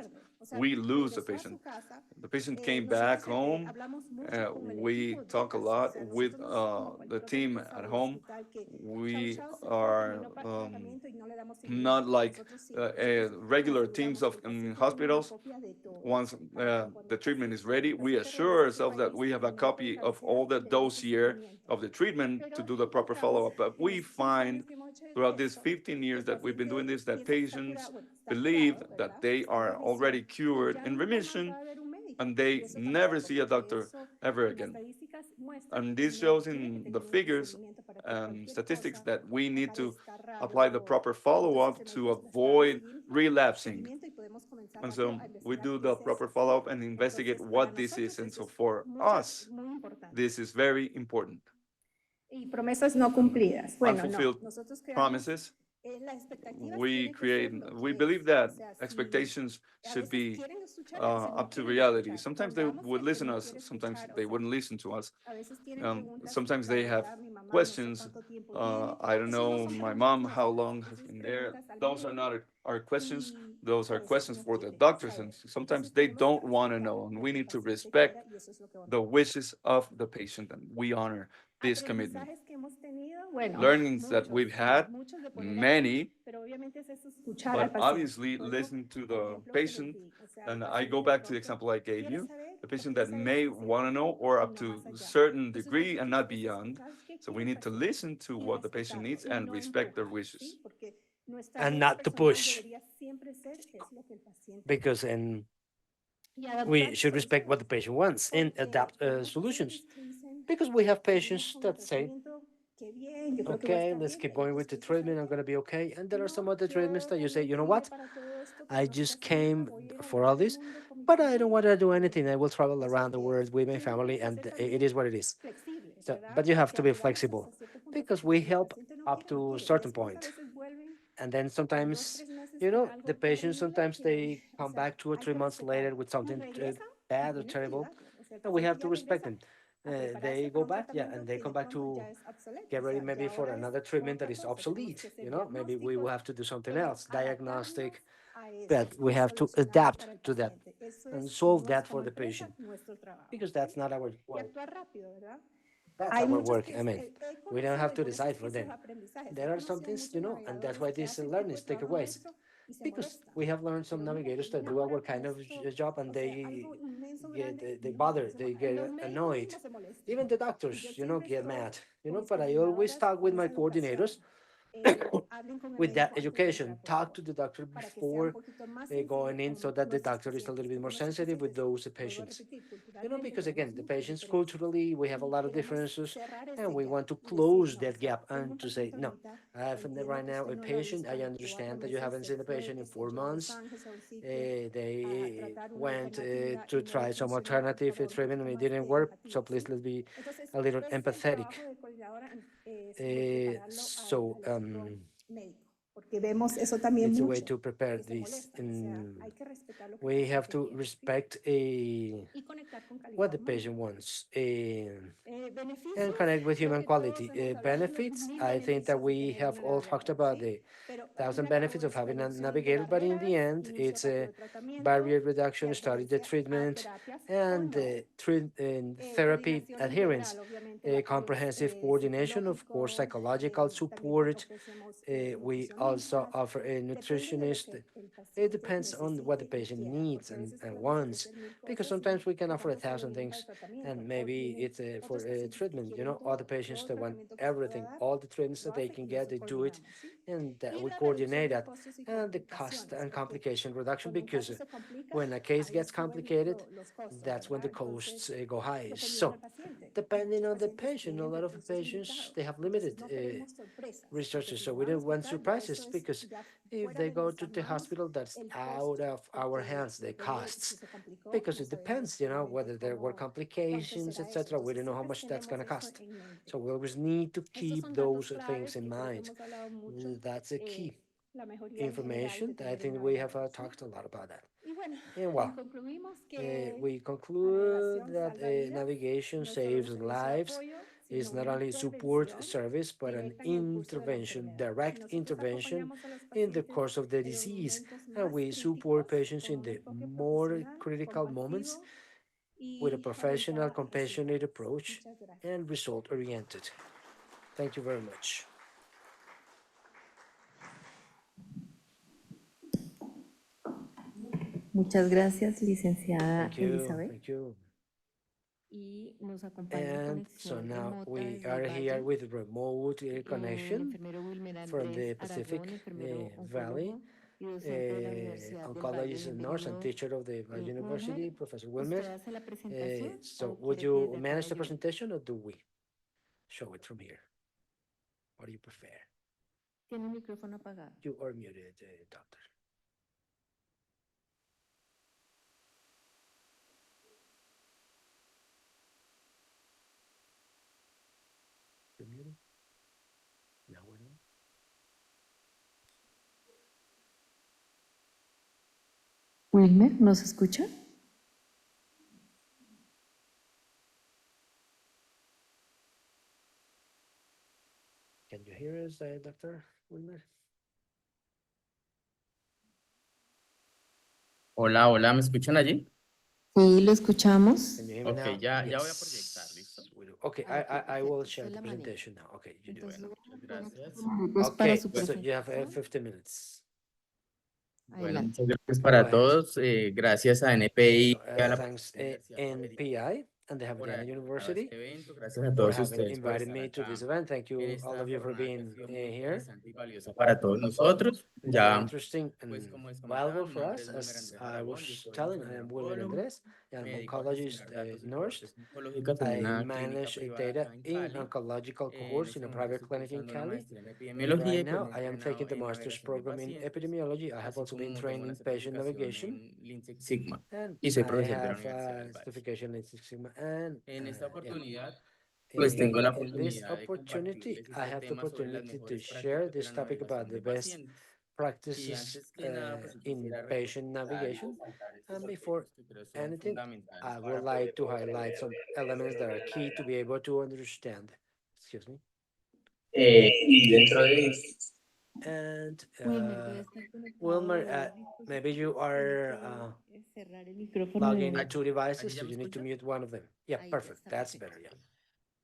we lose the patient. The patient came back home. We talk a lot with the team at home. We are not like regular teams of hospitals. Once the treatment is ready, we assure ourselves that we have a copy of all the dossier of the treatment to do the proper follow-up. But we find throughout these 15 years that we've been doing this that patients believe that they are already cured in remission and they never see a doctor ever again. And this shows in the figures and statistics that we need to apply the proper follow-up to avoid relapsing. And so we do the proper follow-up and investigate what this is. And so for us, this is very important. Unfulfilled promises. We believe that expectations should be up to reality. Sometimes they would listen to us, sometimes they wouldn't listen to us. Sometimes they have questions. I don't know, my mom, how long has been there? Those are not our questions. Those are questions for the doctors, and sometimes they don't want to know, and we need to respect the wishes of the patient, and we honor this commitment. Learnings that we've had, many, but obviously listening to the patient, and I go back to the example I gave you, the patient that may want to know or up to a certain degree and not beyond. So we need to listen to what the patient needs and respect their wishes. And not to push, because we should respect what the patient wants and adapt solutions. Because we have patients that say, okay, let's keep going with the treatment, I'm going to be okay. And there are some other treatments that you say, you know what, I just came for all this, but I don't want to do anything. I will travel around the world with my family, and it is what it is. So, but you have to be flexible, because we help up to a certain point. And then sometimes, the patients, sometimes they come back 2 or 3 months later with something bad or terrible, and we have to respect them. They go back, yeah, and they come back to get ready maybe for another treatment that is obsolete. Maybe we will have to do something else, diagnostic, but we have to adapt to that and solve that for the patient, because that's not our work. That's our work. I mean, we don't have to decide for them. There are some things, and that's why these learnings take away. Because we have learned some navigators that do our kind of job, and they bother, they get annoyed. Even the doctors, get mad. But I always talk with my coordinators with that education. Talk to the doctor before going in, so that the doctor is a little bit more sensitive with those patients. Because again, the patients culturally, we have a lot of differences, and we want to close that gap and to say, no, I have right now a patient. I understand that you haven't seen the patient in 4 months. They went to try some alternative treatment and it didn't work. So please, let's be a little empathetic. It's a way to prepare this. We have to respect what the patient wants and connect with human quality. Benefits, I think that we have all talked about the 1,000 benefits of having a navigator, but in the end, it's a barrier reduction, study the treatment, and therapy adherence, comprehensive coordination, of course, psychological support. We also offer a nutritionist. It depends on what the patient needs and wants, because sometimes we can offer 1,000 things, and maybe it's for treatment. Other patients that want everything, all the treatments that they can get, they do it, and we coordinate that. And the cost and complication reduction, because when a case gets complicated, that's when the costs go high. So, depending on the patient, a lot of patients, they have limited resources, so we don't want surprises, because if they go to the hospital, that's out of our hands, the costs, because it depends, whether there were complications, etc. We don't know how much that's going to cost. So we always need to keep those things in mind. That's a key information. I think we have talked a lot about that. And well, we conclude that navigation saves lives. is not only support service, but an intervention, direct intervention in the course of the disease. And we support patients in the more critical moments with a professional, compassionate approach and result-oriented. Thank you very much. Muchas gracias, licenciada Thank you. Elizabeth. Thank you. Y nos acompaña en And so conexión now remota we desde are el here Valle, with remote el connection enfermero Wilmer from the Andrés Pacific Aragón, enfermero Valley, oncólogo y docente de la Universidad del Valle. oncologist and nurse and Bienvenido, teacher of the Valle University, Wilmer. Professor ¿Usted Wilmer. hace la presentación So o would quiere que you desde acá manage le the ayude? presentation or do we show it from here? What do you prefer? Tiene el micrófono apagado. You are muted, doctor. You're muted? No, we're not. Wilmer, ¿nos escucha? Can you hear us, Dr. Wilmer? Hola, hola, ¿me escuchan allí? Sí, lo escuchamos. Can you hear me Ok, now? ya voy a proyectar, ¿listo? We do. Okay, I will share the presentation now. Okay, you do. Entonces, Muchas gracias. para Okay, su so you have presentación. 50 minutes. Bueno, Adelante. muchas gracias para Go ahead. todos. Gracias a NPI So, y a la thanks Universidad Javeriana NPI and the por Javeriana haber invitado a University este evento. Gracias a for todos having ustedes por invited estar me to this acá event. Thank en you, esta all of you, for jornada que ha being sido muy here. interesante y valiosa para todos nosotros. It's very Ya, interesting pues and como les valuable comentaba, mi for nombre us. es Wilmer As Andrés I Aragón, yo was soy telling, I enfermero am Wilmer oncólogo, Andrés, I'm me an dedico a oncologist gestionar datos y nurse. cohortes oncológicos en I una clínica manage privada data acá en in Cali. oncological En cohorts in este a momento private estoy clinic in cursando una Cali. maestría en And epidemiología right y pues now, me he I am taking entrenado the en master's navegación de program in pacientes, epidemiology. I have así also como been tengo trained una in patient certificación navigation, en Lean Six Sigma and y soy I profesor de la have Universidad del a Valle. certification in Six Sigma. And En esta yeah, oportunidad, pues tengo la in this oportunidad de opportunity, compartirles I este have the tema sobre las opportunity to mejores share prácticas de this la topic about navegación the de best pacientes. Y practices antes que nada, pues yo in quisiera patient recomendar y navigation. resaltar estos And before aspectos que creo son anything, fundamentales I would para like poder to highlight some elements that are key to be able to understand. Excuse me. y dentro de And Wilmer, debe estar conectado, Wilmer, el maybe you dispositivo, are tiene que cerrar el micrófono logging de... in two allí devices, ya so me you need to escuchan. mute one of them. Yeah, Ahí ya perfect. está That's perfecto. better, yeah.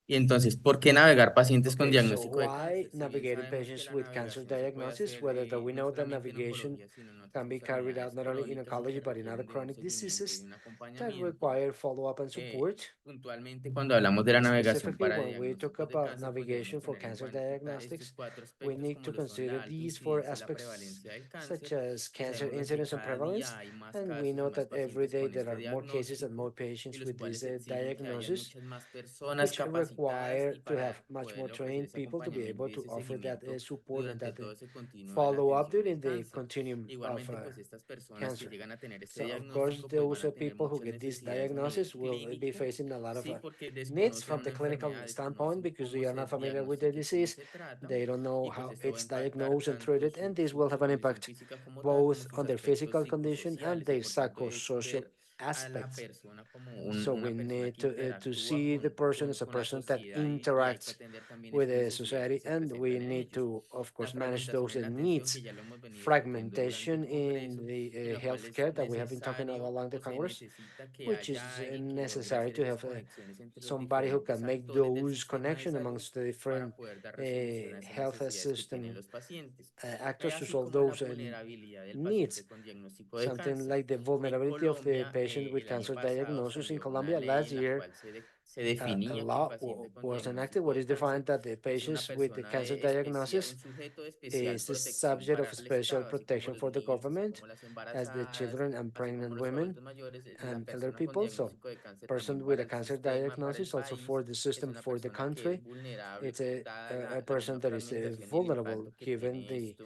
Y entonces, ¿por qué navegar pacientes con Okay, so diagnóstico de why cáncer? Si bien navigating sabemos que patients la with cancer navegación se puede diagnosis, hacer whether that we no know that solamente en navigation oncología, sino en otras can be carried out enfermedades not only in crónicas y que oncology but in other requieren de un chronic seguimiento y diseases un that acompañamiento. require follow-up and support. Puntualmente, cuando hablamos de la navegación Specifically, para when we talk diagnósticos de about cáncer, pues debemos navigation for tener en cancer cuenta estos diagnostics, cuatro we aspectos need como to lo son la consider alta these four incidencia y la aspects, prevalencia del such cáncer, as que cancer sabemos que incidence and cada prevalence, día hay más and we casos y know más that every pacientes day con there este are more cases and more diagnóstico y patients los with cuales this exigen que haya diagnosis, muchas más personas which capacitadas require y to have para much more poder ofrecer trained ese people to be able acompañamiento y to ese offer that seguimiento support and durante that todo ese continuo de la follow up atención during del the cáncer. continuum of Igualmente, pues estas personas que cancer. llegan a tener este So of course, diagnóstico, pues van those a tener people who muchas get this necesidades a nivel diagnosis will be clínico, facing a lot of sí, porque needs desconocen from the una clinical enfermedad, standpoint desconocen because cómo they are se not familiar with the diagnostica y cómo disease. se trata, They don't know y pues how esto va a it's impactar diagnosed and tanto treated, and this su will have an condición impact física como tal, como both sus on their aspectos physical condition and psicosociales. their Importante es psychosocial ver a la aspects. persona como So we una persona need que to interactúa see the person as a con la person that sociedad y hay que interacts atender también with esas the necesidades que society, se and we presentan en need ellos. to, of La course, manage fragmentación those en la atención, needs, que ya lo hemos venido tocando durante el fragmentation in Congreso, the en la cual es healthcare that we have been talking about necesario along the o se Congress, necesita que which haya is alguien que logre necessary hacer to esas have conexiones entre los somebody who diferentes can make actores del those sistema de connection salud amongst the para different poder dar resolución a esas health necesidades que tienen system los pacientes, actors to así solve como la those vulnerabilidad del needs. paciente con diagnóstico de Something cáncer. like the En vulnerability of the Colombia, patient with el año cancer pasado diagnosis in salió una Colombia. ley Last en la year, cual se a definía que el law paciente con was enacted diagnóstico what de is cáncer defined that the es una patients with the persona cancer especial, un diagnosis sujeto de especial is the protección subject para of el special Estado, así como protection los for the niños, así government como las as the embarazadas, children and así como pregnant los women adultos mayores. La and elder persona con people. So, diagnóstico de cáncer person también with para a el cancer sistema, para el diagnosis, also país, for the es system, una for the persona que es country, vulnerable, it's dada a la misma person that is fragmentación y el vulnerable impacto que given tiene the esto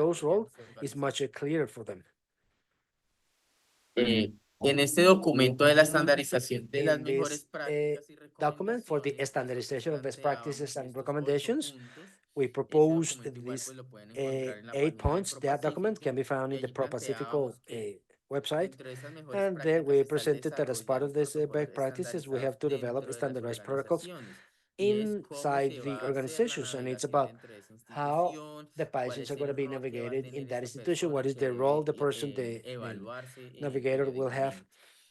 those role is much clearer for them. En este documento de la estandarización de las In mejores this prácticas y document for the recomendaciones, standardization of best practices planteábamos and estos 8 recommendations, puntos. we Ese propose documento igual pues these lo pueden encontrar en la 8 página de points. That document ProPacífico. can be found in the Allí ProPacifico planteábamos que website. dentro de esas mejores And there prácticas we está el presented that as part desarrollar of these protocolos best practices, we estandarizados have to develop dentro de las standardized protocols organizaciones. Y es cómo inside se the va a hacer la organizations. And it's navegación about dentro de esa how institución, the cuál patients es are going to el be rol que va a navigated in tener that esa institution, what persona is que the role debe the person, the evaluarse navigator will have, brevemente.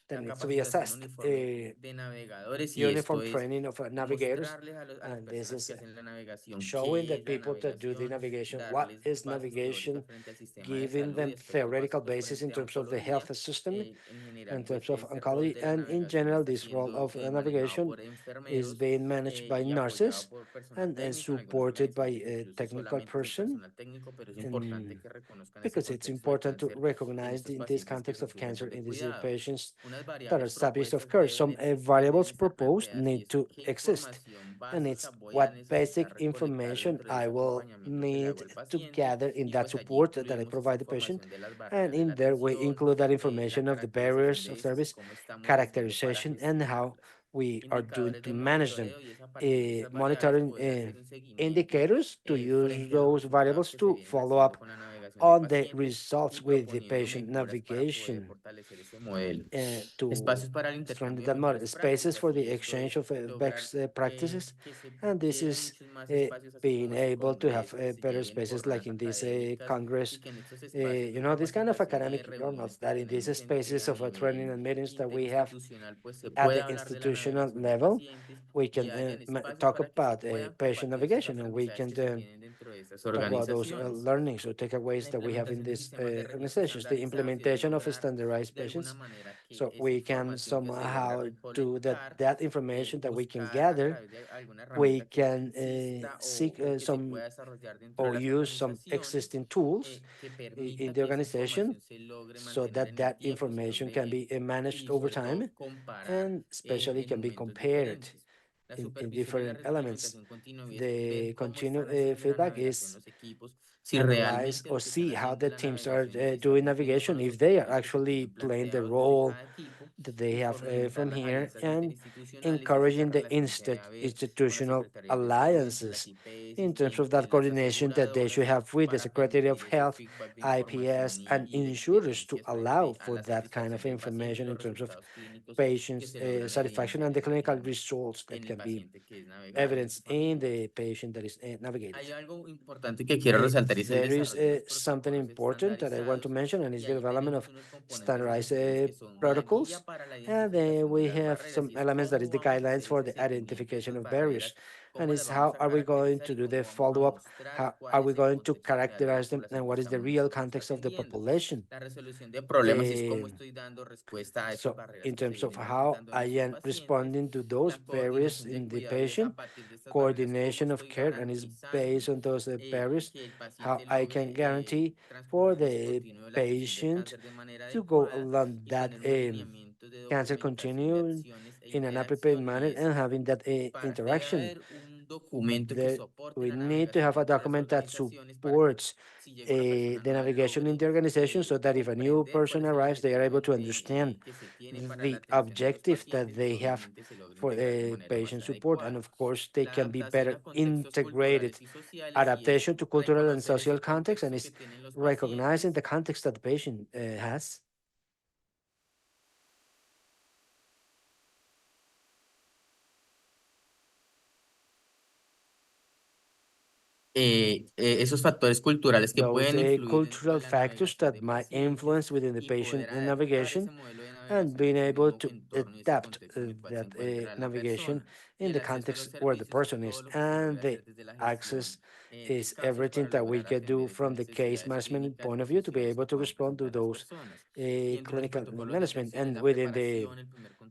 that La needs to be capacitación assessed. uniforme de navegadores y Uniform esto es training of navigators, mostrarles a las and this personas is que hacen la navegación showing the qué es la people that do the navegación, navigation what darles is bases navigation, teóricas frente al sistema de giving salud y them aspectos theoretical básicos basis in frente a terms of the oncología. health system, En general, in pues terms of este rol oncology, de la and in navegación general, está this role siendo of manejado navigation por is enfermeros being managed by y apoyado nurses por personal and técnico, en algunas supported by organizaciones a incluso technical solamente es el person. personal técnico, pero es importante And que reconozcan ese because it's contexto de important to cáncer en recognize estos in this pacientes que context son of cancer sujetos de in these cuidado. patients Unas that are variables subjects of propuestas care. Some deben existir, deben variables estar proposed planteadas y need es to qué exist. información And básica it's voy a what necesitar basic recolectar information dentro de I ese will acompañamiento que le hago need al to paciente gather in y that pues allí support that I incluimos esa provide the patient. información de las And barreras en la in there, we atención, include that la information of the caracterización barriers de of estas y service, cómo estamos haciendo para characterization, and how gestionarlas. we are doing Indicadores to de manage them. monitoreo y es a partir de estas variables Monitoring poder hacer un seguimiento indicators to use frente a los those resultados variables que se to vienen follow haciendo up con la navegación de on the pacientes y results with the proponiendo patient mejoras para poder navigation. fortalecer ese modelo. To Espacios para el strengthen intercambio de that model, mejores spaces prácticas for the y esto exchange es of lograr best practices, que se and this lleven is muchos más espacios, así being como este able to have congreso, que se better lleven spaces like jornadas in this académicas y Congress, que en estos espacios de this kind of capacitación y de academic reuniones journals, que that in these tenemos spaces a of training nivel and meetings that we have interinstitucional, pues se at pueda the hablar de la institutional navegación de level, pacientes we y can hayan espacios talk para que se about puedan patient compartir esos navigation, and we aprendizajes can que se tienen dentro de estas talk about those organizaciones. learnings or takeaways La that we have in implementación de these sistemas de registro organizations, the estandarizados y de implementation of lograr standardized de alguna patients, manera que so esa we can información que se logra somehow do recolectar, that information that we can buscar a gather, través de alguna we herramienta que ya can exista seek o que se some pueda desarrollar dentro de or las use some organizaciones existing tools que in permita the que esa organization información se logre so mantener that en el that tiempo, se information can logre be managed y over sobre time todo comparar and especially en can be momentos compared diferentes. La in supervisión y la different elements. retroalimentación continua es ver The cómo continued están haciendo la feedback navegación is los equipos, si analyze realmente or lo que están see how haciendo the la teams are navegación está doing cumpliendo con navigation, los if they are objetivos que se actually tienen playing the planteados en role cada equipo that they y have fomentar from las here, alianzas and interinstitucionales y que esa encouraging the relación se debe ver con las institutional secretarías de salud entre las alliances IPS in terms of y that las coordination that they should aseguradoras have with the para Secretary of permitir ese Health, feedback de IPS, información and y de insurers to experiencias allow frente a for la that kind of satisfacción del paciente y information los in terms of resultados clínicos que patients' se logran satisfaction and the evidenciar clinical results that en el can be paciente que es navegado, en evidenced su in familia. the patient that is navigated. Hay algo importante que quiero resaltar y es el There is desarrollo de los something protocolos important that I want to estandarizados mention, and it's y the allí development tenemos of unos componentes standardized esenciales que son la protocols. guía para la And then identificación de we las have barreras some y es elements that cómo is the vamos a guidelines hacer for ese the seguimiento de identification esas of barriers. barreras, And cómo las it's how vamos a are we going caracterizar to y do the cómo vamos a follow-up? mostrar How are cuál we es el going to contexto real de la characterize them, and población que what is the estamos real nosotros context of the atendiendo. population? La resolución de problemas y es cómo Eh, estoy dando respuesta a esas so barreras in que se terms of vienen how presentando en I nuestros am pacientes. responding to those La barriers coordinación de in the cuidado y es a patient, partir de estas barreras cómo coordination of estoy care, and is garantizando based on those barriers, que el how paciente I can logre guarantee for transcurrir ese the continuo de la atención del patient cáncer de manera to go adecuada along y that tener unos lineamientos de cancer documentación de continuum acciones e in an appropriate interacción y manner es and having that debe interaction. haber un documento que There, soporte we la need to navegación have a entre las document that organizaciones para que supports si llega una persona the nueva navigation in logre the organization so that if a new comprender cuál person es el arrives, they are objetivo able to understand que se tiene para la the atención de los objective that pacientes y they have obviamente se logra for integrar de the manera más patient support. And adecuada. of course, they La can be adaptación better a contextos integrated, culturales y sociales y es adaptation to cultural and reconocer social ese context, and contexto is que tienen los recognizing pacientes. the context that the patient has. Esos factores culturales que Those pueden influir dentro cultural de la factors navegación that de might pacientes influence within the y poder patient adaptar ese navigation, modelo de and navegación a being ese able mismo to entorno y ese adapt contexto en el cual se that encuentra la navigation persona. Y in el the acceso a los context where the servicios es person todo is. lo que se And debe the hacer desde la access gestión de is casos everything para that we lograr can do atender esas from the case necesidades management clínicas point y of view to be sociales able que to puedan respond to presentar las those personas. Y entre los clinical protocolos de management. atención es And la within the preparación, el primer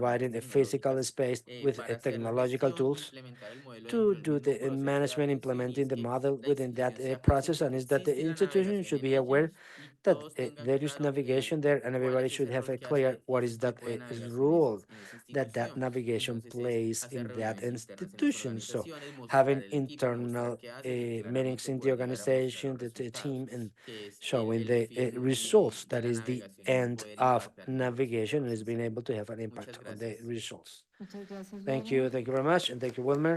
providing a physical space with technological tools to do the management, implementing the model within that process, and is that the institution should be aware that there is navigation there, and everybody should have a clear what is that role that that navigation plays in that institution. So having internal meetings in the organization, the team, and showing the results. That is the end of navigation, and is being able to have an impact on the results. Thank you very much, and thank you, Wilmer.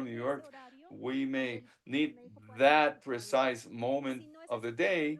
from New York, we may need that precise moment of the day,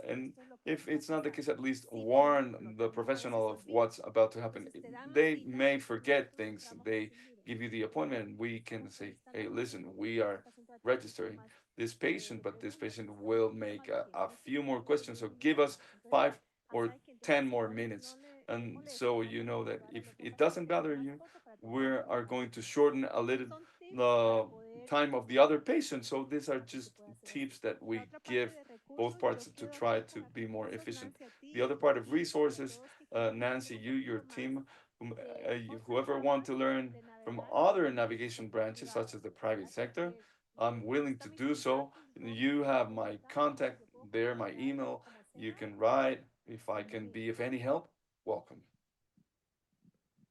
and if it's not the case, at least warn the professional of what's about to happen. They may forget things. They give you the appointment, and we can say, hey, listen, we are registering this patient, but this patient will make a few more questions. So give us 5 or 10 more minutes. And so you know that if it doesn't bother you, we are going to shorten a little the time of the other patient. So these are just tips that we give both parts to try to be more efficient. The other part of resources, Nancy, you, your team, whoever want to learn from other navigation branches, such as the private sector, I'm willing to do so. You have my contact there, my email. You can write. If I can be of any help, welcome.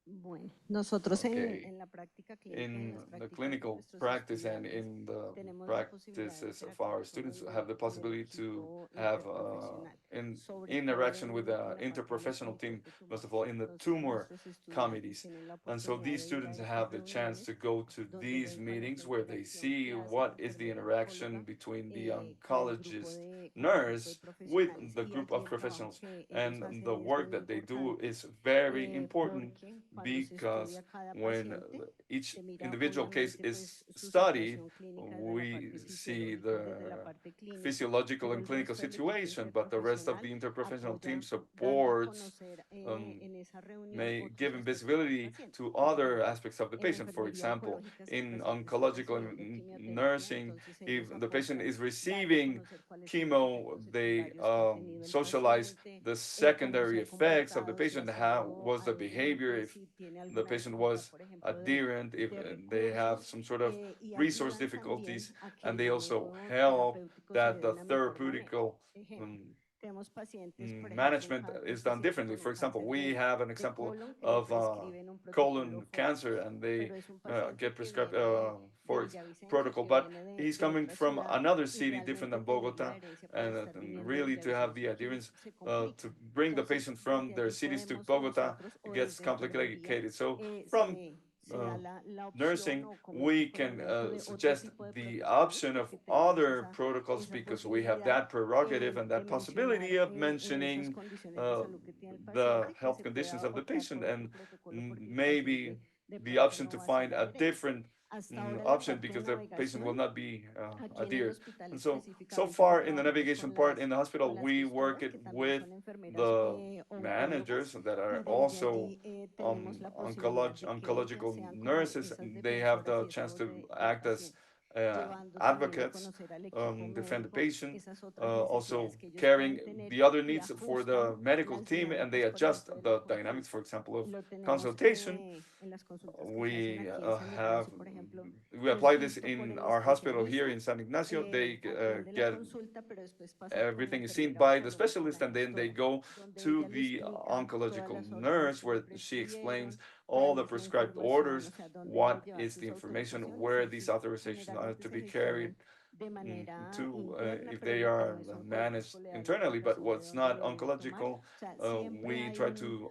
Bueno, nosotros Okay. en la práctica clínica, In las the prácticas de clinical nuestros practice and estudiantes, in the tenemos la posibilidad de practices of interactuar our con students, el have the con el possibility to equipo have interprofesional, in sobre interaction with todo the en la parte de los interprofessional team, comités de most of tumores. all in the Entonces, tumor nuestros estudiantes committees. tienen la And so oportunidad these de ir a students estas have the chance reuniones to go to donde these ven cuál es la meetings where they interacción see que hace la what is the enfermera interaction oncóloga between the con el grupo oncologist con el grupo de nurse with profesionales, the y group allí of el trabajo professionals. que ellos And hacen the es work muy that they do importante, is very important porque cuando se because estudia cada when paciente, each se mira individual case obviamente is pues su studied, situación clínica desde la we parte see fisiológica, desde la the parte clínica, physiological pero and el clinical resto del equipo situation, but the rest of the interprofesional interprofessional team apoya dando a supports conocer um, en esa reunión may otros give aspectos del visibility paciente. to Por other ejemplo, aspects of the en la patient. For enfermería example, oncológica, si el in paciente está oncological recibiendo quimioterapia, nursing, entonces if ellos the patient aportan is dando a receiving conocer cuáles son los chemo, efectos they secundarios que ha tenido el socialize paciente, the cómo se secondary ha effects of the comportado, si patient, ha how seguido was the algún, behavior, if si tiene the alguna patient dificultad, was por ejemplo, adherent, if de they have recursos, some sort of y resource ayudan difficulties, también a que and el they also manejo help terapéutico se that dé de the una mejor manera. therapeutical Ejemplo, tenemos pacientes, por ejemplo, management is done específico differently. con For un example, cáncer we have an de example colon que le of prescriben un protocolo colon cancer, focus, and they pero es un paciente get que prescribed viene de for Villavicencio, protocol, que but viene he's de coming otra from ciudad, another y city different realmente than pedir la Bogota, adherencia para and estar viniendo de really to have the Villavicencio aquí adherence se complica. to bring the Entonces, patient from desde their allí cities to podemos Bogota nosotros, o gets desde enfermería, complicated. So from se da la opción, nursing, o como we dice can coloquialmente, de otro suggest tipo de the protocolos, option of porque tenemos other protocols esa because we have posibilidad that prerogative and de that possibility mencionar of en esas mentioning condiciones de salud que tiene el the paciente, que health se pueda conditions of the optar patient por otro and protocolo porque el maybe paciente de the pronto option no to va a hacer find la a adherencia. different Hasta ahora la option parte de because the patient will navegación, not be aquí en el adhered. hospital And so específicamente se far in the trabaja pues navigation part in the hospital, con las we work custodas, it que también with son enfermeras the oncólogas, managers that are y desde also allí tenemos la posibilidad de que ellas oncological sean como nurses. esas They have defensoras the y esa chance voz to del act as paciente, llevando también a advocates, conocer al equipo defend the médico patient, esas otras also necesidades que ellos carrying pueden tener the other y needs for the ajustan medical las team, and they dinámicas, por adjust ejemplo, de la the dynamics, consulta. for example, of Lo tenemos consultation. en las consultas que se hacen We aquí en San Ignacio, por ejemplo, we es apply this visto por in el our hospital here especialista, in San Ignacio. They atiende la get consulta, pero después pasa con la everything is seen enfermera by the oncóloga, que es specialist, la and then they gestora, go donde to ella le the explica todas oncological las órdenes nurse que le where she explains prescribieron, all cuál the es la prescribed información, orders, o sea, dónde debe what llevar is the sus information, autorizaciones, where y these así authorizations are generalmente to se be carried gestionan de manera to interna, if pero they lo que are no es oncológico managed le da la internally, but indicación de what's dónde not lo debe tomar. oncological, O sea, siempre we hay try to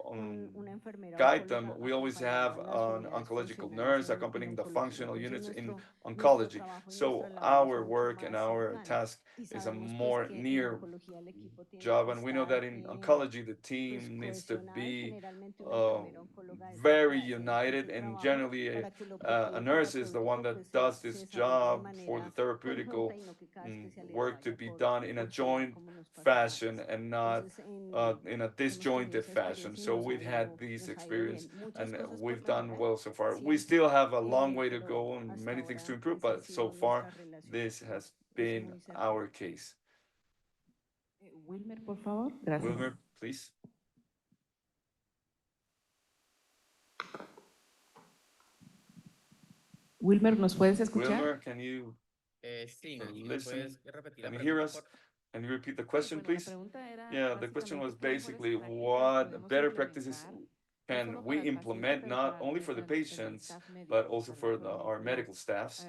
una enfermera guide them. oncóloga We always acompañando have a las an unidades oncological funcionales nurse en accompanying the oncología. functional Entonces, units in nuestro oncology. trabajo y So nuestra labor es our mucho work and más our cercana. task Y is a sabemos pues more que en near oncología el equipo tiene job, que and we know estar that in oncology the pues team needs to cohesionado, y be generalmente una uh, enfermera oncóloga es la que very hace united, ese and trabajo generally para que el a objetivo nurse is the one terapéutico that pues does se this desarrolle de job for the manera therapeutical conjunta y no que cada especialidad work to vaya be done in a por su lado joint como nos pasaba fashion antes. and not Entonces, in a hemos tenido disjointed esa fashion. experiencia y So we've had these nos ha ido experience, bien. Muchas and cosas por we've done mejorar well so far. We siempre, still have a long way to pero go and hasta many things to ahora improve, esa ha but so sido far nuestra relación. this has Es been muy cercana. our case. Wilmer, por favor. Gracias. Wilmer, please. Wilmer, ¿nos puedes escuchar? Wilmer, can you Sí, Nancy, ¿me listen? puedes repetir la Can you hear pregunta, us? por Can you repeat the question, Bueno, la please? pregunta era Yeah, the question was básicamente qué mejores basically prácticas what podemos better practices implementar, no can solo we para el paciente, implement pero not para only for the el patients, staff médico. but also Tal vez, for por our ejemplo, medical staffs.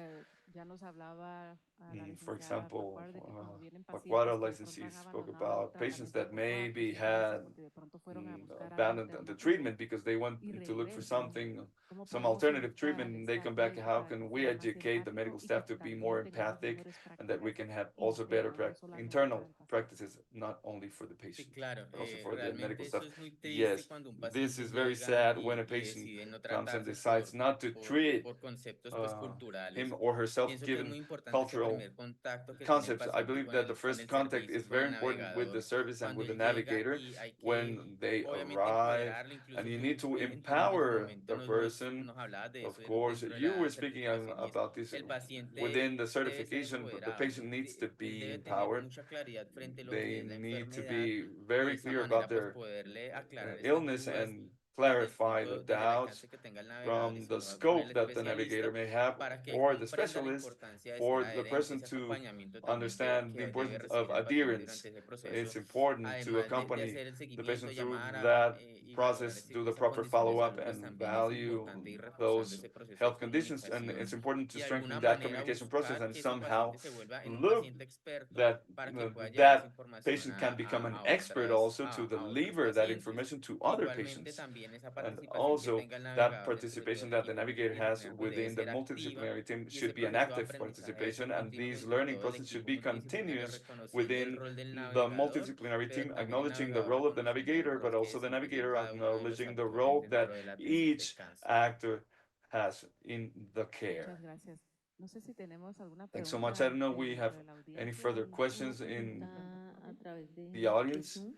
ya nos hablaba la For licenciada example, Paucar de que cuando vienen Pacuara pacientes que de pronto licensee han spoke abandonado el about patients tratamiento that por rato, maybe sin avance, had porque de pronto fueron a buscar algo abandoned the alternativo treatment because they went y to look for regresan, something some alternative treatment, and they come back, how can we educate the medical staff to be more empathic, and that we can have also better internal practices, not only for the Sí, patient, claro, but also for the medical realmente staff. eso es muy triste Yes, cuando un this paciente is very llega sad when a y patient decide no comes and tratarse decides not to treat por conceptos pues culturales. him or herself Pienso que es given muy importante ese cultural primer contacto que tiene el concepts. I paciente believe con that the con first el contact servicio, is con very el important with the navegador, service and cuando with the él llega navigator y hay when que they obviamente arrive, empoderarlo, incluso and you tú need to en tu mismo empower momento the person. nos hablabas de Of eso course, dentro de you were la speaking certificación y es about this el paciente within the debe ser certification, but the empoderado, patient needs to él be debe tener empowered. mucha claridad frente a lo que They es la need to enfermedad be y de very esa clear about manera pues their poderle aclarar estas illness dudas and desde el clarify the punto, desde el doubts alcance que tenga el navegador y from the sobre todo con el scope that the navigator especialista may have, para que él or the comprenda la specialist, importancia de ser for the adherente, person ese to acompañamiento también understand the que debe importance of recibir el paciente adherence. durante ese proceso, It's important to además de accompany hacer el the seguimiento, patient through llamar that y valorar process, do the esa proper condición de follow-up, salud, pues and también es value importante ir reforzando those ese proceso de health conditions. And comunicación it's important to y de strengthen alguna that manera communication process buscar and que ese somehow paciente se vuelva en un look paciente experto that para que pueda llevar esa that información patient can become an a expert otras, also to a otros deliver that pacientes. information to other Igualmente patients. también esa And participación que also tenga el that navegador dentro de todo participation el that the equipo navigator has multidisciplinario pues debe within the ser activa multidisciplinary team y ese should be an proceso de active aprendizaje debe ser participation, and continuo these dentro de learning todo el process should equipo be multidisciplinario, continuous reconociendo el within rol del the navegador, multidisciplinary pero team, también el acknowledging the navegador role of the reconociendo el navigator, but rol also the que tiene navigator cada uno de los acknowledging the actores role that dentro de la atención del each cáncer. actor has in the care. Muchas gracias. No sé si tenemos alguna Thanks so much. I don't know we have dentro de la any audiencia. further Una questions in pregunta a través the de audience. Zoom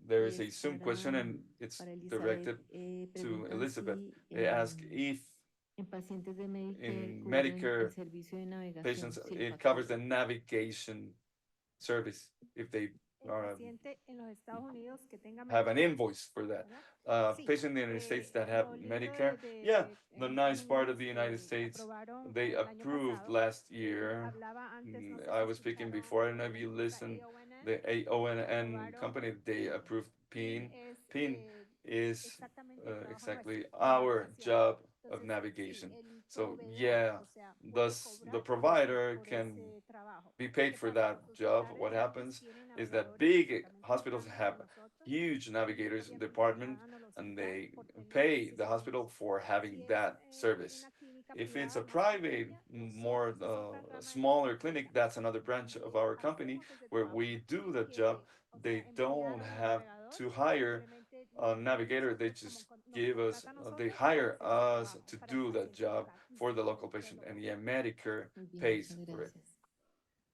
There y is a es Zoom question, and it's para Elizabeth. directed to Preguntan Elizabeth. si They ask if en pacientes de Medicare in cubren el Medicare servicio de navegación, patients, si lo it covers the facturan. navigation service if they El paciente en los Estados Unidos que tenga have an Medicare, invoice for that. ¿verdad? Sí, Patient in the United States that have lo lindo Medicare, yeah, the en nice Estados part of Unidos the United que States, aprobaron they el año approved pasado, last year. hablaba antes, no sé I si was speaking escucharon before, I don't know if la you empresa listened, AONN, the AONN aprobaron company, they approved PIN PIN. es PIN is exactamente el trabajo exactly nuestro, la our navegación. job of Entonces, sí, navigation. el So proveedor, yeah, o sea, puede thus the cobrar provider por can ese trabajo. be paid ¿Qué for pasa? that Los job. hospitales What grandes happens tienen is that navegadores big también hospitals cercanos have a nosotros huge y navigators obviamente le department, pagan al and hospital they por tener pay ese the hospital servicio. for having Si es that service. una clínica If it's a privada más private, pequeña, more nosotros, esa es otra rama de smaller nuestra clinic, empresa, that's another branch of our company hacemos ese where trabajo we do the job. que, o sea, They don't emplear a un have navegador, to hire simplemente a nos piden a navigator. They nosotros just nos give us, contrata a they nosotros para hire hacer ese us trabajo to para el do that paciente job local. for the Nosotros local Medicare patient, lo and cubrimos. yeah, Medicare Muy bien, pays muchas for it. gracias.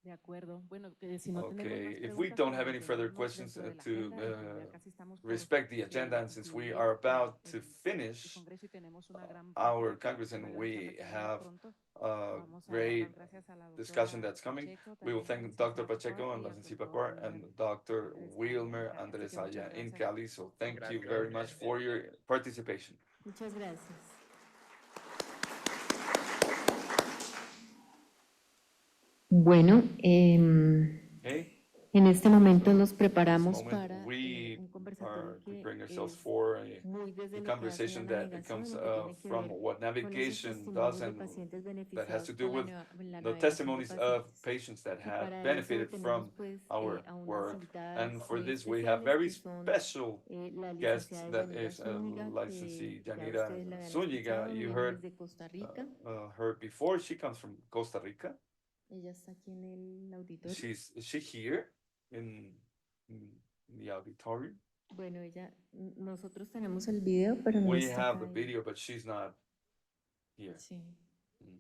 De acuerdo. Bueno, si no tenemos Okay, más if we preguntas, don't como have any further mantenernos questions dentro de la to agenda y como ya casi estamos por respect the agenda, and since we concluir are about to el finish Congreso y tenemos una gran our Congress una and gran charla we que viene have pronto, a vamos a dar great las gracias a la discussion doctora that's coming, Pacheco, we will también al thank Dr. licenciado Pacheco Paucar and y al Licenciado doctor Papar and Wilmer Dr. Andrés allá en Wilmer Cali. Así Andres que muchas allá in gracias. Cali. So thank you Gracias. very much for your participation. Muchas gracias. Bueno, Okay. en este momento So, nos At preparamos this moment, para we un conversatorio are que preparing ourselves es for muy desde a lo que hace la conversation that navegación comes y que tiene que from ver what con esos navigation does, testimonios de and pacientes that has beneficiados to do con with la the navegación de testimonies of pacientes. patients that Y have para eso benefited tenemos from pues our a unas work. invitadas And for muy this, we have especiales very que son special la guests. licenciada That Deyanira is Zúñiga, licensee que ya Deyanira ustedes la habían Zúñiga. escuchado, You viene heard desde Costa Rica. her before. She comes from Costa Rica. Ella está aquí en el auditorio. Is she here in the auditorium? Bueno, nosotros tenemos el video, pero no We está have acá. the video, but she's not here. Sí. Mm.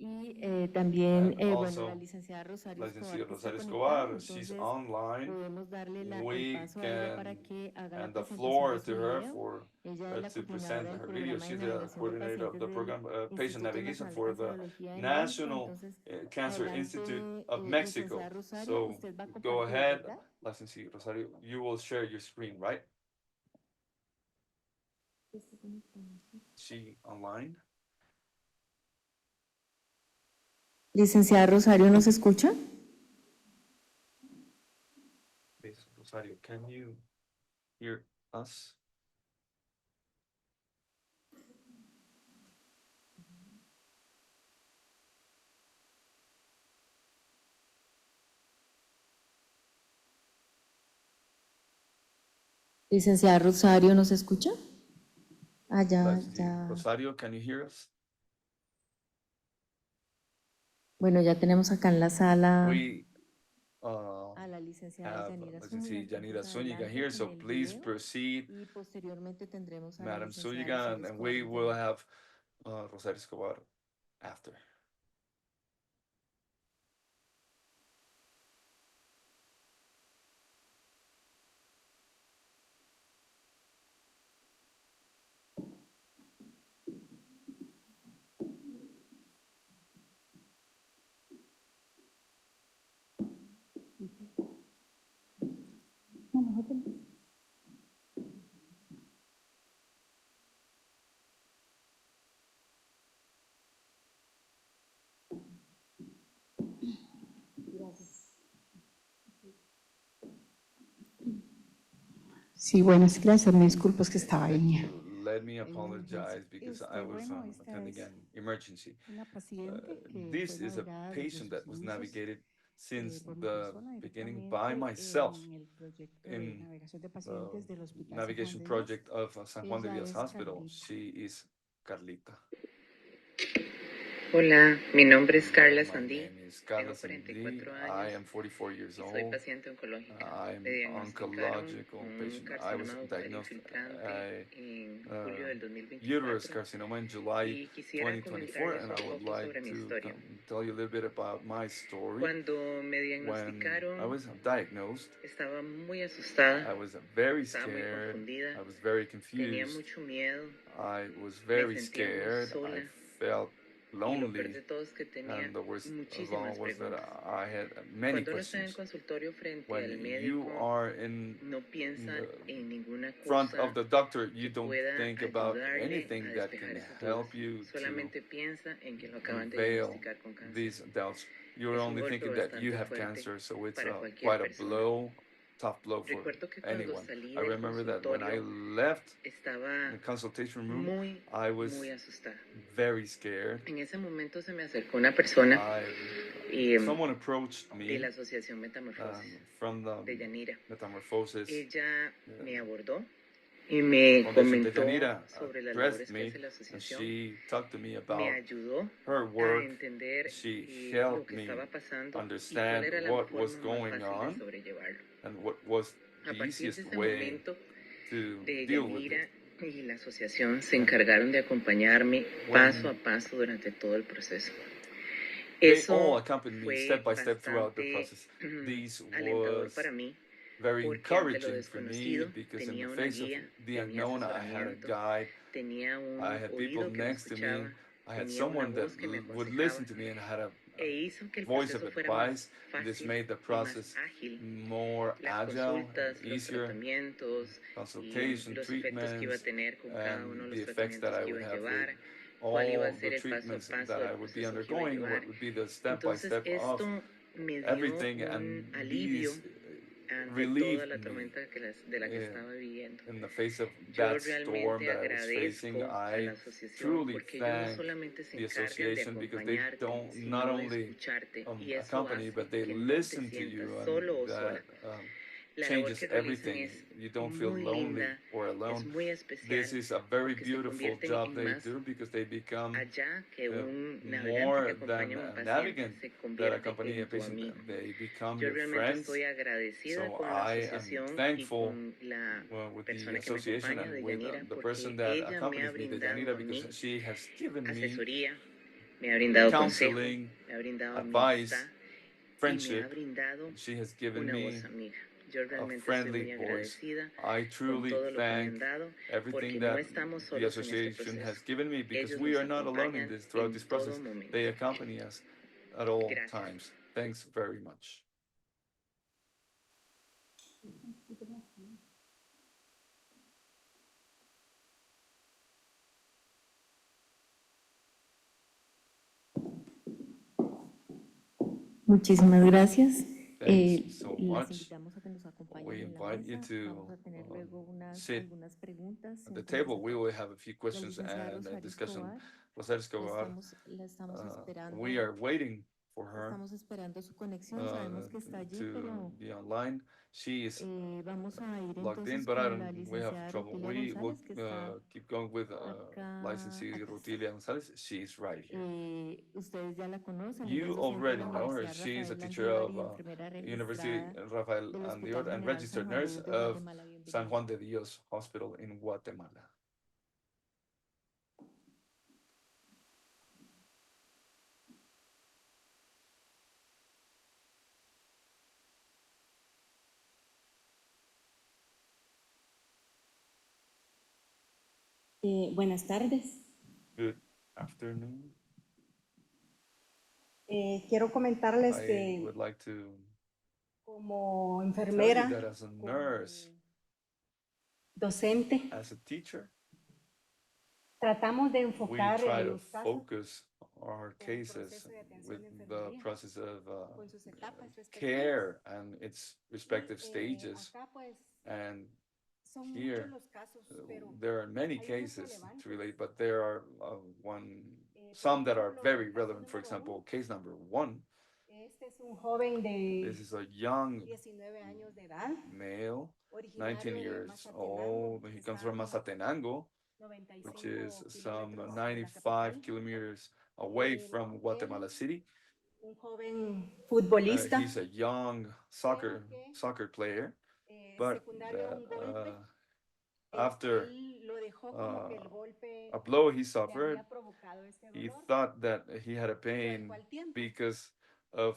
Y también, And bueno, la also, licenciada Rosario Licenciada Escobar, que está Rosario conectada, Escobar, she's entonces online. podemos darle el We paso a ella para can que haga la hand the presentación floor de su to her video. for Ella her es la to coordinadora present del her video. programa de She's the navegación de coordinator of pacientes the del program Patient Instituto Navigation Nacional for de the Cardiología de México. National Entonces, Cancer adelante, Institute of Mexico. licenciada Rosario, So usted va a go compartir, ahead, ¿verdad? Licenciada Rosario, you will share your screen, right? She online? Licenciada Rosario, ¿nos escucha? Please, Rosario, can you hear us? Licenciada Rosario, ¿nos escucha? Ah, ya, Let's see. ya. Rosario, can you hear us? Bueno, ya tenemos acá en la sala We a la licenciada have, Deyanira let's Zúñiga, see, Deyanira entonces Zúñiga adelante here, con so el please video proceed, y posteriormente tendremos a la Madam licenciada Zúñiga, Rosario and Escobar we desde will allá. have Rosario Escobar after. Sí, buenas, gracias. Me disculpo, es que estaba ahí. Let me apologize because I was attending an emergency. Una paciente que This fue is a navegada desde patient sus that was inicios navigated since por mi the persona beginning by directamente myself en el proyecto de in navegación de the pacientes del Hospital San Juan navigation de Dios. project of San Juan de Ella Dios es Hospital. Carlita. She is Carlita. Hola, mi nombre es Carla My Sandí, name is Carla tengo Sandí. 44 I años am 44 years y soy old. paciente oncológica. I'm Me diagnosticaron oncological un patient. I was carcinoma ductal diagnosed infiltrante en julio del uterus 2024 carcinoma in July y quisiera 2024, comentarles and un I would poco like sobre mi to historia. tell you a little bit about my story. Cuando me When I diagnosticaron, was diagnosed, estaba muy asustada, I was very estaba muy scared. confundida, I was very tenía confused. mucho miedo, I was me very sentía muy scared. I sola felt y lo peor lonely. de todo es que tenía And the worst of all muchísimas was that preguntas. I had many Cuando uno está en el questions. consultorio frente When al you médico, are in no piensa the en ninguna front cosa of the doctor, you que don't pueda think about ayudarle anything a that can despejar esas dudas. help you to Solamente piensa en que lo acaban de unveil diagnosticar con cáncer. these doubts. You're Es un only golpe thinking that you bastante have fuerte cancer, so it's para cualquier quite a persona. tough blow for Recuerdo que cuando anyone. salí I del remember that when I consultorio left estaba the consultation room, muy, I was muy asustada. very scared. En ese momento se me acercó una persona Someone approached de me la Asociación Metamorfosis, from the Deyanira. Metamorphosis. Ella me abordó y me comentó Deyanira sobre las addressed labores que me, hace la and asociación. she talked to me Me about ayudó her a work. entender She lo helped que me estaba pasando y cuál understand era la what was forma más going fácil de on sobrellevarlo. and what was A the partir de easiest ese way momento, to de deal with Deyanira it. y la asociación se encargaron de acompañarme paso a paso durante todo el proceso. They all Eso accompanied me fue step by step throughout the bastante process. This alentador was para mí very porque ante lo encouraging for me desconocido because in tenía the una face of guía, the tenía unknown, I had a asesoramiento, guide, tenía un I had people oído que me next to me, escuchaba, I had tenía una someone that voz que me would aconsejaba listen to me and had a e hizo que el voice of proceso fuera más advice. This fácil made the y más process ágil. more Las agile, consultas, los easier, tratamientos y consultation, los efectos que iba a treatments, tener con cada uno de and los the effects that tratamientos I que iba would a have with llevar, cuál iba a all the ser el paso a treatments paso that del I would be proceso que iba a undergoing, llevar. what would be the Entonces step-by-step of esto me dio everything, un and alivio these ante toda relieved la me tormenta de la que estaba viviendo. in the face of Yo that storm realmente that I was facing. agradezco a la I asociación truly porque ellos no thank solamente se the encargan de association because they acompañarte, don't not sino de only escucharte y eso accompany, hace but they que no te listen to sientas you, and solo o that sola. La labor changes que realizan everything. es You don't feel muy lonely linda, or es alone. muy especial This is a very porque se beautiful convierten job en they más do because they become allá que un navegante more que acompaña than a un a paciente, navigant se that convierte accompany a en tu patient. amigo. They become Yo your realmente friends. estoy agradecida So con la I am asociación y thankful con la with the persona que me association acompaña, and with Deyanira, the porque person that ella me ha accompanies me, Deyanira, brindado a because mí she has given me asesoría, me ha brindado consejo, counseling, me ha brindado advice, amistad y me ha friendship. brindado She has given una me voz amiga. Yo a realmente estoy friendly muy voice. agradecida I con truly todo lo que me thank han dado everything porque no that estamos the solos en este association has proceso. given me because Ellos we nos are not alone in acompañan this throughout en this todo process. momento. They accompany us at all Gracias. times. Thanks very much. Muchísimas gracias. Thanks so Las much. invitamos a que nos acompañen We en la invite you mesa. to Vamos a tener luego sit algunas preguntas. at the Entonces, table. We will have a few la questions licenciada and a Rosario discussion. Escobar, Rosario Escobar, la estamos esperando we are waiting for her Estamos esperando su conexión, sabemos que está allí, to pero be online. She is vamos a ir logged in, entonces but con la we have licenciada trouble. Rutilia We will González, que está keep going with acá. licensee Acá está. Rutilia González. She is right here. Ustedes ya la conocen, ella You es docente de already la know her. Universidad She is a Rafael teacher Landívar of y enfermera University registrada Rafael del Andívar Hospital and General San registered Juan de nurse Dios de of Guatemala. San Bienvenida. Juan de Dios Hospital in Guatemala. Buenas tardes. Good afternoon. Quiero comentarles I que would like to como tell you enfermera, that as a nurse, docente, as a teacher, tratamos de we enfocar try to los casos focus our con el cases proceso de atención with de the enfermería, process of con sus etapas respectivas. care and its respective Y, stages. acá pues And son muchos here, los casos, pero there are many hay unos cases to relevantes. relate, but there are Por some that are ejemplo, very el caso relevant. For número example, uno, case number 1, este es un joven this de is a young 19 años de edad, male, 19 originario de years Mazatenango, old. que He está comes from a Mazatenango, which is 95 some kilómetros de la 95 capital. kilometers away from Él, Guatemala City. un joven futbolista, He's a young soccer player, but secundario a un golpe. after Él lo dejó como que el golpe a blow he le suffered, había provocado este he dolor. thought that he had a Lo pain dejó al tiempo. because of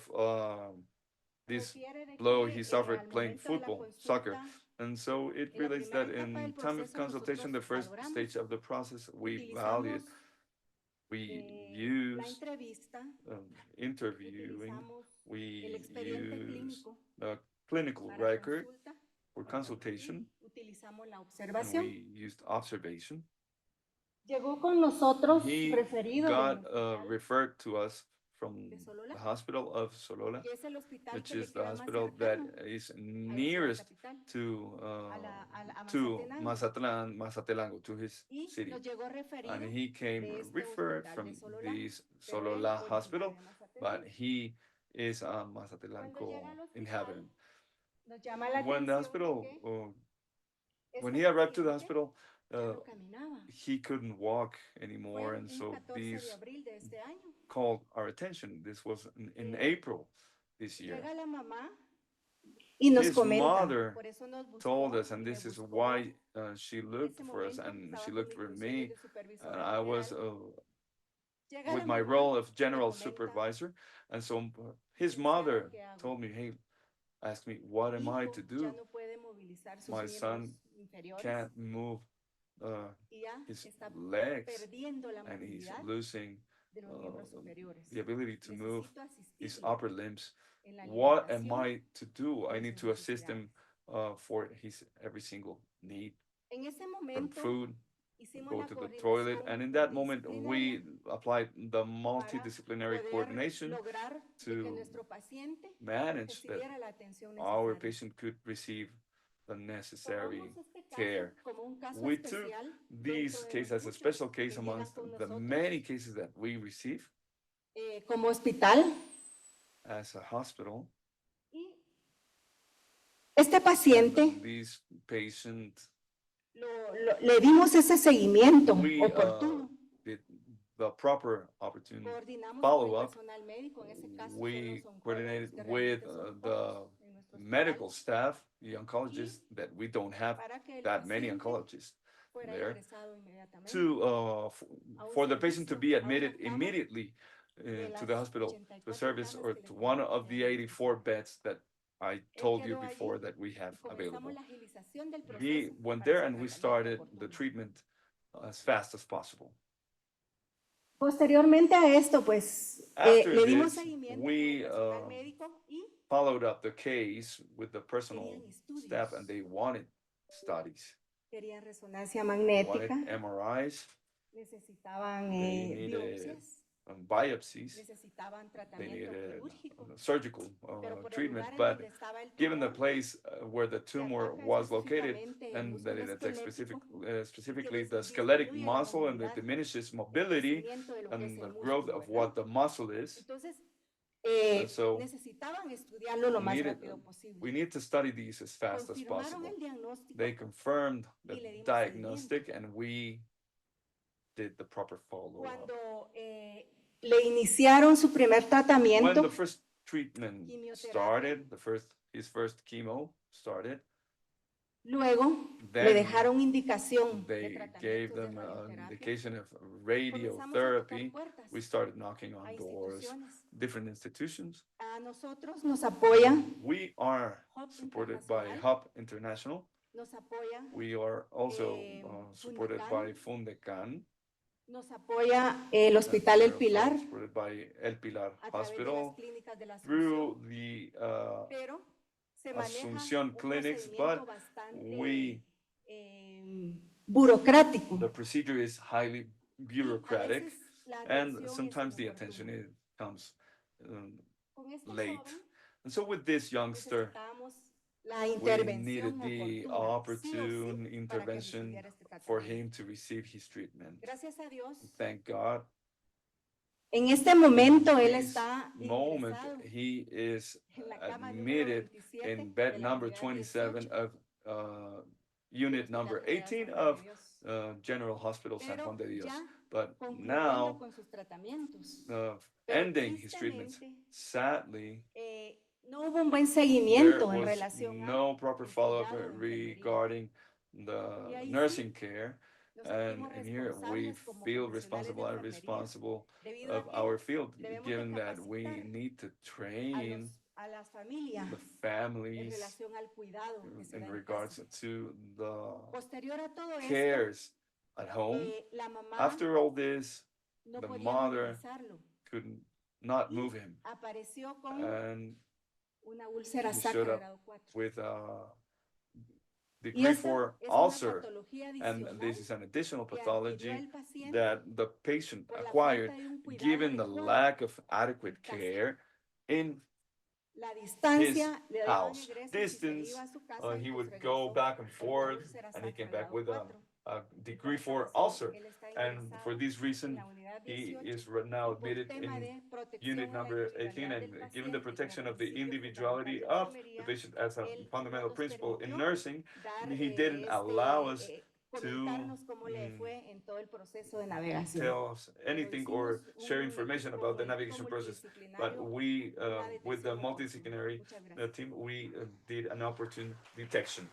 this Refiere de blow que, he al suffered playing momento de la football, soccer. consulta, And so it en la relates primera that etapa in del time of proceso consultation, the nosotros first valoramos, stage of the process, we valued, utilizamos we la use entrevista, interviewing, utilizamos el we expediente use clínico a clinical para record consulta for consultation, y utilizamos la and observación. we used observation. Llegó con nosotros He referido del got hospital referred to us from de Solola, the hospital of Solola, que es el hospital which que le is the queda más hospital that cercano is a la ciudad nearest capital, to a to Mazatenango. Mazatelango, to his Y city. nos llegó And referido he came de este referred hospital from de Solola, this pero él Solola originario hospital, de but Mazatenango. he is a Cuando Mazatelango llega al hospital, inhabitant. nos llama la When the atención hospital, que when este he arrived to the paciente hospital, ya no caminaba. he couldn't walk Fue anymore, and un so 14 de these abril de este año. called our attention. This was in Eh, April this year. Llega la mamá y nos His comenta, mother por eso nos told buscó us, and y me this is buscó. why she En looked ese for us, momento and estaba she con looked mis for funciones me, de supervisora and I was general. Llega with la my mamá role of y me general comenta, supervisor, and so his "Licenciada, mother ¿qué hago? told me, hey, asked me, what am I Hijo to ya do? no puede movilizar sus My son miembros inferiores can't move y ya his está legs, perdiendo la and he's movilidad losing de los miembros superiores. the ability to move Necesito his asistirle upper limbs. en la What am alimentación I to do? I de need sus to assist him necesidades. for his every single need, En ese from momento food, hicimos go la to the toilet, and in that moment we multidisciplinaria applied the para multidisciplinary poder coordination lograr de que to nuestro paciente manage that recibiera la atención our necesaria. patient could receive the necessary Tomamos este caso care. como un caso We took especial this dentro de case los as a muchos special que case llegan amongst con the nosotros. many cases that we receive Como hospital. as a hospital. Y este paciente And this patient, le dimos ese seguimiento we oportuno. did the proper opportunity Coordinamos con follow el up. personal médico, en ese caso son We los oncólogos coordinated que with realmente son the pocos en nuestro medical hospital staff, the oncologists, that we don't have para que el that many paciente oncologists fuera there, ingresado inmediatamente to a un for the patient to servicio, be a una admitted cama immediately de to las the hospital, to 84 the service, camas or que le to one tenemos of the disponibles. 84 beds that I Él told you quedó before allí that we have y comenzamos available. la agilización del He proceso went para there su and we tratamiento started the oportuno. treatment as fast as possible. Posteriormente a esto, pues After le dimos this, seguimiento con we el personal médico y followed up the case with the personal querían staff, and estudios, they wanted studies. querían resonancia They wanted magnética, MRIs, necesitaban they needed biopsias, biopsies, necesitaban they tratamiento needed quirúrgico, surgical pero por el treatment. lugar en But donde estaba el given the tumor, place where the se tumor ataca was located, específicamente el and that músculo it attacks esquelético, specifically que the skeletic disminuye la muscle, and it movilidad, diminishes el mobility crecimiento de lo que es and the el growth músculo, of ¿verdad? what the muscle is. Entonces, And so necesitaban estudiarlo lo más rápido posible. we need to study these as fast as Confirmaron possible. el diagnóstico They confirmed the y le dimos diagnostic, and we did the proper follow-up. Cuando le iniciaron su primer When tratamiento, the first treatment started, his first chemo started, luego le then dejaron indicación de they gave tratamientos de them an radioterapia. indication of Comenzamos a radiotherapy. tocar puertas We started knocking a on doors, instituciones. different institutions. A nosotros nos apoya We are Hub supported by Internacional. Hub International. Nos apoya, We are also supported Fundecan. by Fundecan. nos apoya el Hospital El We're also Pilar supported by El Pilar a través de las Hospital clínicas de la through Asunción, the pero se maneja Asunción un clinics, procedimiento but bastante we burocrático. the procedure is highly bureaucratic, A veces la and atención sometimes es the inoportuna. attention comes Con este late. joven And so with this youngster, necesitábamos la we intervención needed the oportuna, sí o opportune sí, para que intervention recibiera este for tratamiento. him to receive his treatment. Gracias a Dios, Thank God. en este momento In él this está moment, ingresado he is en la cama número admitted 27 in de bed la number unidad 27 18 of unit del number Hospital General 18 San Juan of de Dios. General Hospital San Pero Juan de Dios. ya But concluyendo now, con sus tratamientos. uh, Pero ending his treatments, tristemente, sadly, no hubo un buen there seguimiento en was relación a no proper el follow-up cuidado de enfermería. regarding Y the ahí nursing sí care. nos And sentimos here we responsables como feel profesionales de responsible and enfermería responsible debido of a que our field, debemos de given that we capacitar need to a, train a las familias the en families relación al cuidado que se in da en regards casa. to the Posterior a todo esto, cares at home. la mamá After all this, no the podía mother movilizarlo could not y move him, apareció con and una úlcera he sacra showed up grado 4. with a Y degree esta 4 es una ulcer, patología and adicional this is an additional que adquirió pathology el paciente that the patient por la acquired falta de un cuidado given the adecuado lack of adequate en casa. care in La his distancia le daban house. egresos y se Distance, iba a su casa y he pues would go regresó back and con una forth, úlcera and he sacra came back grado with 4. a Y degree por 4 esa razón, ulcer. él está And for ingresado this reason, en la unidad he 18 is now y por admitted tema in de protección unit a la number 18, individualidad and del given the paciente y como protection of the principio individuality fundamental de of the enfermería, patient as a él fundamental no nos principle in permitió nursing, dar he didn't allow us to comentarnos cómo le fue en todo el proceso de navegación. tell us anything or Hicimos share un information equipo about the muy navigation process. But multidisciplinario, we, una with the detección oportuna. multidisciplinary Muchas gracias. team, we did an opportune detection.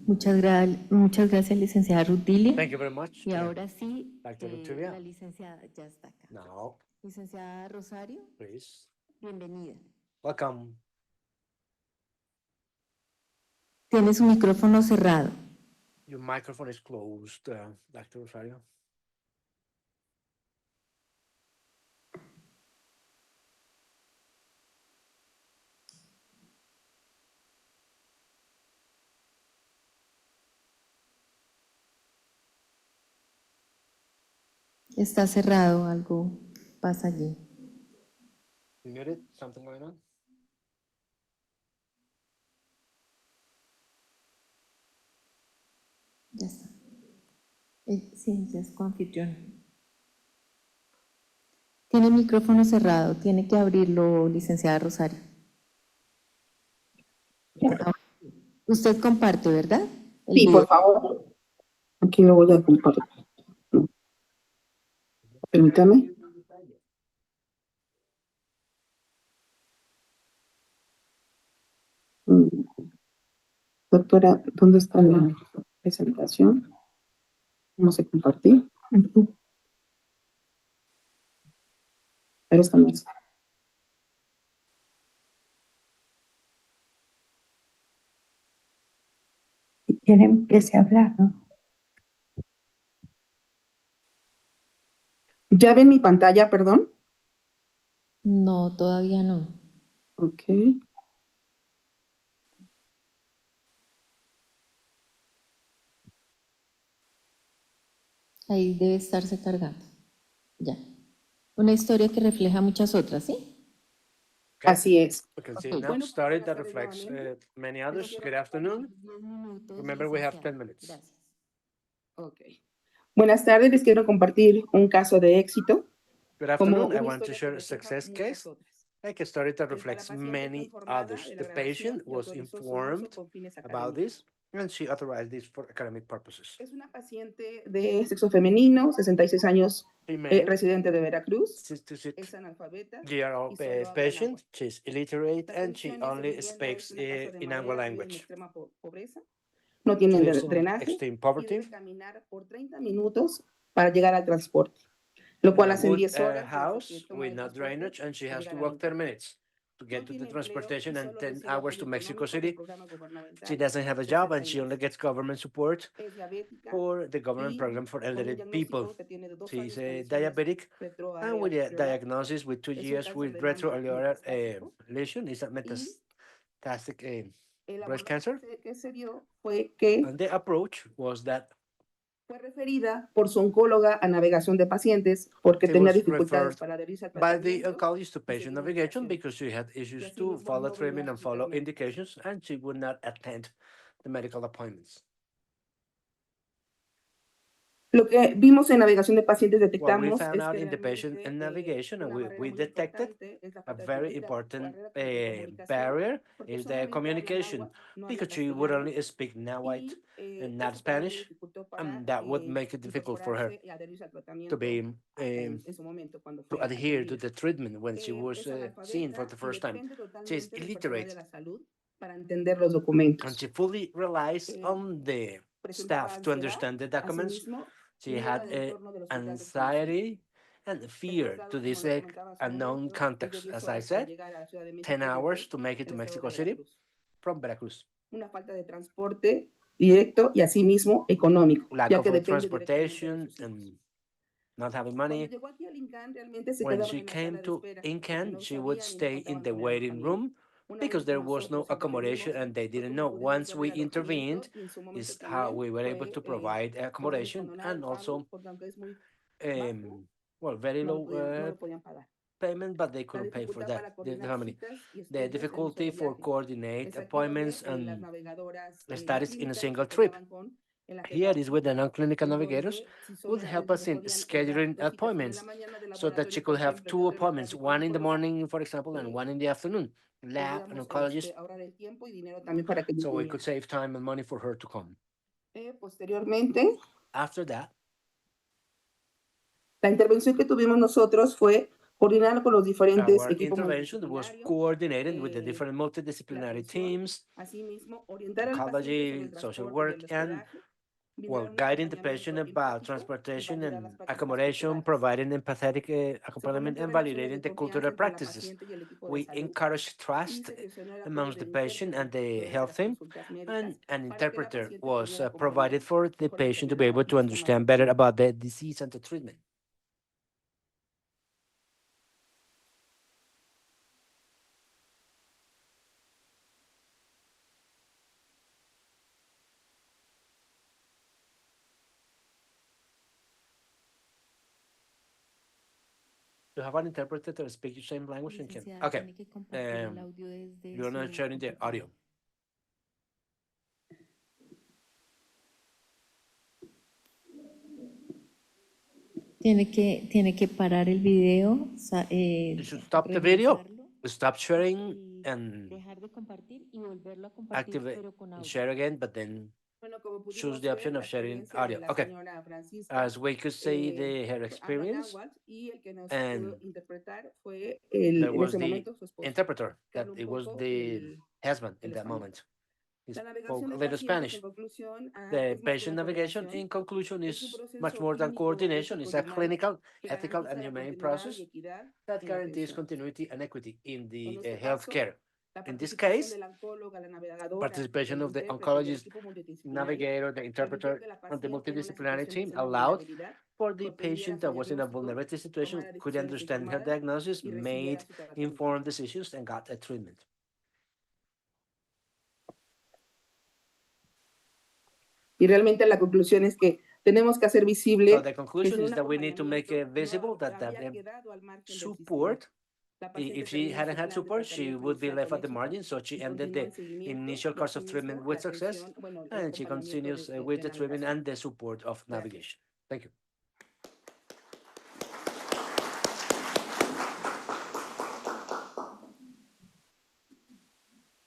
Muchas gracias, licenciada Rutilia. Thank you very much. Y ahora sí, Dr. Rutilia. la licenciada ya está acá. Now, Licenciada Rosario, please. bienvenida. Welcome. Tiene su micrófono cerrado. Your microphone is closed, Dr. Rosario. Está cerrado, algo pasa allí. You muted? Something going on? Ya está. Sí, ya es coanfitrión. Tiene el micrófono cerrado, tiene que abrirlo, licenciada Rosario. Usted comparte, ¿verdad? El Sí, video. por favor. Aquí lo voy a compartir. Permítame. Doctora, ¿dónde está la presentación? Vamos a compartir. Pero esta no es. Si quieren, empiece a hablar, ¿no? ¿Ya ven mi pantalla, perdón? No, todavía no. Ok. Ahí debe estarse cargando. Ya. Una historia que refleja muchas otras, ¿sí? Así es. We can see Okay. it now. Bueno, Story buenas that tardes reflects nuevamente. many others. Quiero Good afternoon. 10 minutos, Remember, we have licenciada. 10 minutes. Gracias. Ok. Buenas tardes, les quiero compartir un caso de éxito. Good Como afternoon. I una want to historia que share a refleja success muchas case, otras. like a story that La reflects paciente fue many informada others. de The la grabación patient y was autorizó su informed uso con fines about académicos. this, and she authorized this for academic purposes. Es una paciente de sexo femenino, 66 años, Female, residente de Veracruz, 66 es analfabeta year old y solo habla patient. náhuatl. She's illiterate La and she condición es only de vivienda, speaks es una casa de in Anglo madera, vive en language. extrema pobreza, no tiene She lives in drenaje extreme y poverty. debe caminar por 30 minutos para llegar al transporte, lo cual A hace en wood 10 horas desde house que toma with el no transporte drainage, and she a has to llegar a walk 10 México. minutes to No get to the tiene empleo transportation y and solo 10 recibe hours apoyo to Mexico económico del City. programa She gubernamental doesn't have a de job cerca and y she only más. gets government support Es diabética for the government y program for con un elderly people. diagnóstico que tiene de 2 She's años a con lesiones diabetic and with a retroareolar. diagnosis with 2 Es un years cáncer with de mama retroareolar metastásico lesion. Is a y metastatic el breast abordaje cancer. que se dio fue que And the approach was that fue referida por su oncóloga a navegación de pacientes porque she tenía was dificultades referred para adherirse al by the tratamiento oncologist to y patient seguir navigation indicaciones. because she had Y issues to asimismo follow no venía treatment a and sus follow citas médicas. indications, and she would not attend the medical appointments. Lo que vimos en navegación de pacientes What we detectamos found es out que in the patient realmente and navigation, and una we barrera muy detected importante es la a falta very es la important barrera de comunicación barrier porque is the solamente habla communication, náhuatl, no habla because she would castellano only speak Nahuatl y and not eso para ella Spanish, dificultó para and that would make it difficult for her incorporarse y adherirse al to tratamiento be en su momento cuando to fue adhere to atendida. the treatment when she was Es seen for analfabeta the y first time. depende She's totalmente del personal de illiterate la salud para entender los and documentos. she fully relies Eh, on the Presentaba staff to ansiedad, understand the documents. asimismo, She miedo had al entorno del hospital desconocido. anxiety and El fear traslado, to como this lo comentaba hace un unknown momento, es de context. 10 As I horas para said, llegar a la Ciudad de 10 México hours desde to make it to el estado Mexico de City Veracruz. from Veracruz. Una falta de transporte directo y asimismo económico, Lack ya of que depende directamente de transportation sus hijos. and not having Cuando money. llegó aquí al INCAN, realmente se When quedaban she en la came sala de to espera, porque Incan, no she would sabían y no stay in contaban the con el waiting alojamiento. room Una because vez que there was no nosotros accommodation intervenimos, and they fue didn't como know. pudimos Once dar we el alojamiento intervened, y en su momento is how también we were able to fue provide convenio accommodation con and el pago, also porque aunque es muy bajo, well, very no low lo podían pagar. payment, but they La couldn't pay for dificultad that, para the coordinar family. citas y The estudios en un difficulty solo for viaje. coordinate Es aquí appointments donde las and navegadoras studies no in a clínicas nos single trip. apoyaban con el Here agenda is with the clínica, non-clinical en navigators donde si would help us se in podían dar scheduling 2 citas, una en la appointments mañana de so that she laboratorio, por could have ejemplo, 2 de appointments, dermatología one in the oncóloga, morning, for example, and one in the afternoon, lab and podíamos oncologist, ahorrar el tiempo y dinero también para que ella so we viniera. could save time and money for her to come. Posteriormente, After that, la intervención que tuvimos nosotros fue coordinar con los diferentes our equipos intervention was multidisciplinarios, coordinated with the la different multidisciplinary atención, teams, asimismo, orientar al paciente sobre oncology, el social transporte y el work, and hospedaje, well, brindar un guiding the patient acompañamiento about empático y transportation validar las and prácticas accommodation, culturales. providing empathetic Se fomentó accompaniment and relaciones validating de the confianza cultural entre la practices. paciente y el equipo de We salud encourage y trust se gestionó el apoyo amongst de the patient and intérprete the durante health las team, consultas médicas and an para que la interpreter paciente was pudiera comprender provided for the mejor la patient to be able enfermedad to y tomar understand better decisiones. about the disease and the treatment. You have an interpreter to speak the same language and can. Licenciada, Okay. tiene que compartir el audio desde You're not su sharing the computadora. audio. Tiene que parar el video, You should stop the video, reiniciarlo stop sharing, y and dejar de compartir y volverlo a compartir, activate pero con and audio. share again, but then Bueno, como choose pudimos the ver, option la of sharing experiencia de audio. la Okay. señora Francisca As we could see her habla experience, náhuatl y el que nos and pudo interpretar fue there en was ese the momento su esposo, interpreter, que that habla un it was poco the husband in el that español. moment. He La spoke navegación a de little pacientes, Spanish. en conclusión, The es más que patient una navigation, coordinación, in conclusion, es un is much proceso more than clínico, coordination. ético It's y a humano clinical, que ethical, and garantiza la humane continuidad process y equidad that en la guarantees atención. continuity and equity in the En este caso, healthcare. la In this participación case, de la oncóloga, la navegadora, participation el of the intérprete y el oncologist, equipo multidisciplinario navigator, the permitió interpreter, que la and the paciente en una multidisciplinary situación de team extrema allowed vulnerabilidad for the comprendiera patient su that was in a diagnóstico, vulnerability situation tomara could decisiones understand her informadas diagnosis, y recibiera made su tratamiento. informed decisions, and got a treatment. Y realmente la conclusión es que tenemos que hacer visible So the que conclusion sin is un that we need to make it acompañamiento visible no that había quedado al margen del sistema. support, La paciente if she terminó hadn't su had plan de support, she tratamiento would be inicial left con at the éxito margin. So she y ended continuó the en seguimiento initial y course of treatment asimismo la with success, atención, el and she acompañamiento continues de with the treatment navegación. and the support of Gracias. navigation. Thank you.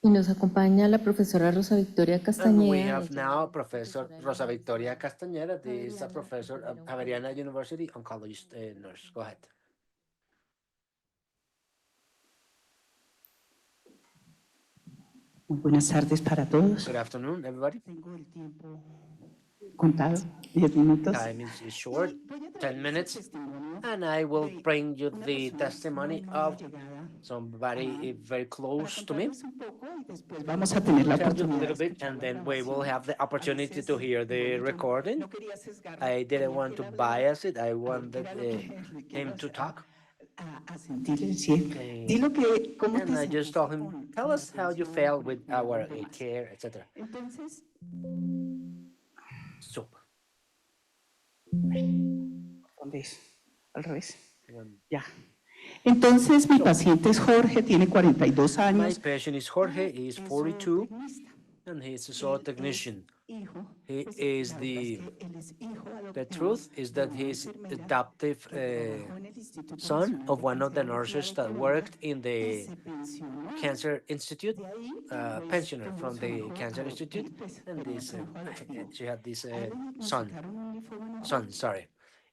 Y nos acompaña la profesora Rosa Victoria And we Castañeda. have now Professor Rosa Victoria Castañeda. This is a professor at Javeriana University, oncologist nurse. Go ahead. Muy buenas tardes para todos. Good afternoon, everybody. Tengo el tiempo contado, 10 minutos. Time is short, Voy a 10 minutes, testimonio and I will de bring you una the persona testimony muy of allegada somebody very para close to me. contarles un poco y después vamos a tener la Tell you a oportunidad de little bit, escuchar and la then we will grabación. have the A opportunity veces, to hear the bueno, yo recording. no quería sesgarlo, I didn't quería want que to él hablara, bias it. I a ver qué wanted era lo que le quiero him to talk. a sentir el cielo. Dilo que, ¿cómo te And I just told sentiste him, tell con la us how you atención, felt con el with cuidado our y demás? care, etc. Entonces, So, ¿dónde es? Al revés. um, Ya. Entonces, mi paciente es Jorge, tiene 42 my años. patient is Jorge. He is Es 42, zootecnista. and he's a Él soil es technician. hijo, He pues, is la verdad es the que él es hijo The adoptivo truth is de that una he's enfermera adoptive que trabajó en el Instituto son Nacional of de one of the Cancerología nurses de that Colombia worked in y the se pensionó. Cancer Institute, De ahí, pues, pensioner tuvo from su the hijo Cancer Institute, adoptivo, pues, and pero no this trabajo adoptivo. she had this A él le son. diagnosticaron un linfoma no Son, Hodgkin. sorry.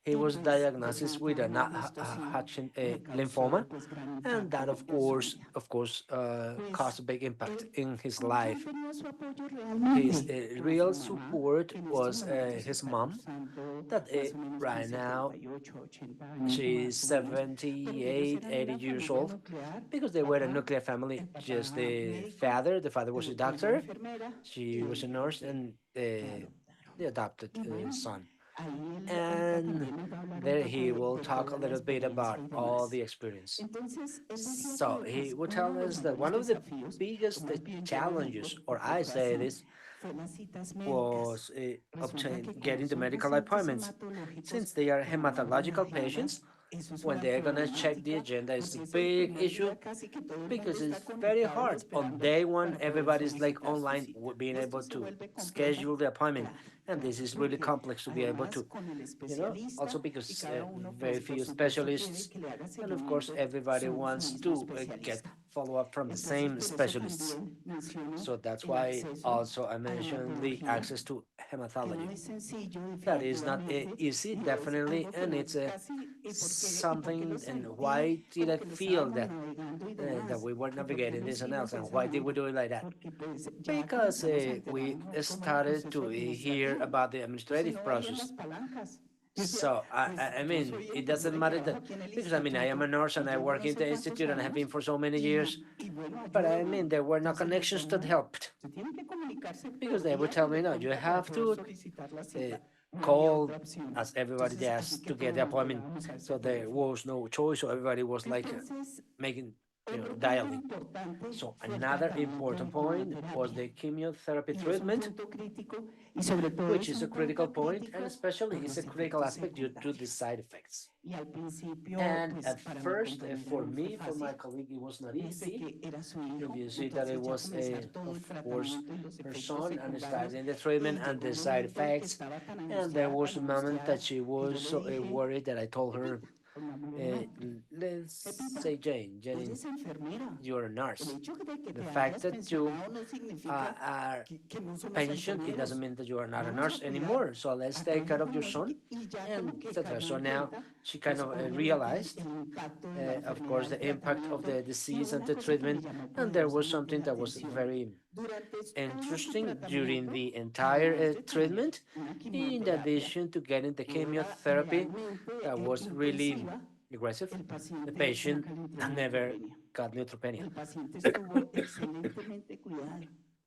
He Y was pues, diagnosed with a hemos visto sí Hodgkin le causó lymphoma, pues gran and that, impacto en su vida. of course, Pues, caused a big impact in his ¿con quién life. tenía su apoyo His realmente? Con real su mamá, support que en was estos momentos his está mom, cursando that más o menos con right now 78, 80 años she's más o menos, porque ellos 78, eran 80 una years familia old, nuclear, because they were a papá, nuclear family. el Just papá médico, the father was a luego doctor, enfermera y she el was a hijo nurse, que, and que adoptaron. the adopted Y bueno, son. ahí él ahorita And también nos va a hablar un there poco he will de talk a toda la little bit experiencia about y all demás. the experience. Entonces, él decía So que he pues, would uno tell de los us that mayores one of the desafíos, o biggest más bien yo lo digo challenges, or porque I fue say así, this, fue las citas was médicas. Resulta que como getting the son medical pacientes appointments. hematológicos, Since they are cuando mandan la hematological agenda, patients, eso es when una they're gonna check the problemática, agenda, it's a porque es el big primer issue día casi que todo el mundo because está it's very conectado y hard. On esperando day one, para poder everybody's like solicitar su online, cita. being Y esto able se to vuelve complejo, schedule the appointment. claro, And this claro, is really porque complex to be able además to, con el also especialista y because cada uno very pues por few supuesto quiere specialists, que le haga and of course, seguimiento everybody su wants mismo to get especialista. follow-up from the Entonces same por eso specialists. también menciono So that's el why acceso also I a la mentioned the hematología, access to que no hematology. es sencillo That is not definitivamente easy, y es definitely, algo que and no it's casi y por qué lo something. And sentí why did como I que lo feel estábamos that navegando y that demás we were y por qué navigating lo this and else, hicimos de and esa why did we manera do it like that? porque pues ya Because comenzamos a we enterarnos cómo era el started proceso to hear administrativo. about the Entonces administrative no veían process. las palancas. Yo decía, So pues I yo mean, soy it doesn't enfermera y matter trabajo that, aquí en el because I mean, I am a instituto nurse y and I llevo work no in sé the cuántos institute and I have been años for so many years, y bueno, but I mean, ayúdeme. there were no Entonces me connections that decían, no, helped, usted tiene que comunicarse because por they would vía tell me, no, you telefónica para have poder to solicitar la uh, cita. No había call, otra opción. as everybody Entonces, does, así que to get the todos appointment. llegábamos a ese So there teléfono. was no choice. So everybody was like Entonces, making, otro punto dialing. importante So fue el another important tratamiento con la point was the terapia. chemotherapy Y es un treatment, punto crítico y sobre todo which es is a un critical punto point, and crítico especially por is a los critical efectos aspect due to the secundarios. side effects. Y al principio, And pues at para mi first, compañera for no fue me, for my fácil. colleague, it was not Desde easy. que era su If hijo, you see that it entonces ya was, comenzar todo el of course, tratamiento y los her efectos son, and secundarios. starting the Y treatment and llegó the un side momento en que effects. estaba tan And there angustiada, was tan a moment that angustiada, she que yo was le so dije, worried that I told her, Pepita, con nombre normal, let's Pepita, say Jane, tú eres enfermera. you're a El nurse. hecho de que The te fact hayas that you pensionado no significa are que no somos pension, it doesn't enfermeros. mean that you are not a Vamos a nurse cuidar anymore. So let's a todo take el care mundo of y your no sé son, qué. Y ya and como que etc. cayó So en now cuenta, she kind pues of obviamente realized, el impacto de la of enfermedad, course, el the impact of tratamiento. the Y disease and una the cosa que me treatment. llamó And there was poderosamente something la that was atención. very Durante todo su interesting during tratamiento, the además entire de tener treatment, una in quimioterapia addition to getting the que era chemotherapy realmente that was really intensiva, aggressive, el the paciente patient nunca le entró never neutropenia. got neutropenia. El paciente estuvo excelentemente cuidado.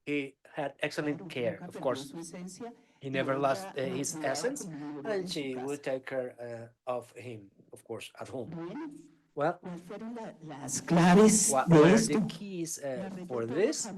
He had excellent Claro, care, nunca of perdió course. su esencia He y never lost ella lo his cuidaba essence, como un oro and en su she would casa. take care of him, of course, at home. Bueno, Well, las claves what de were esto? the keys for this?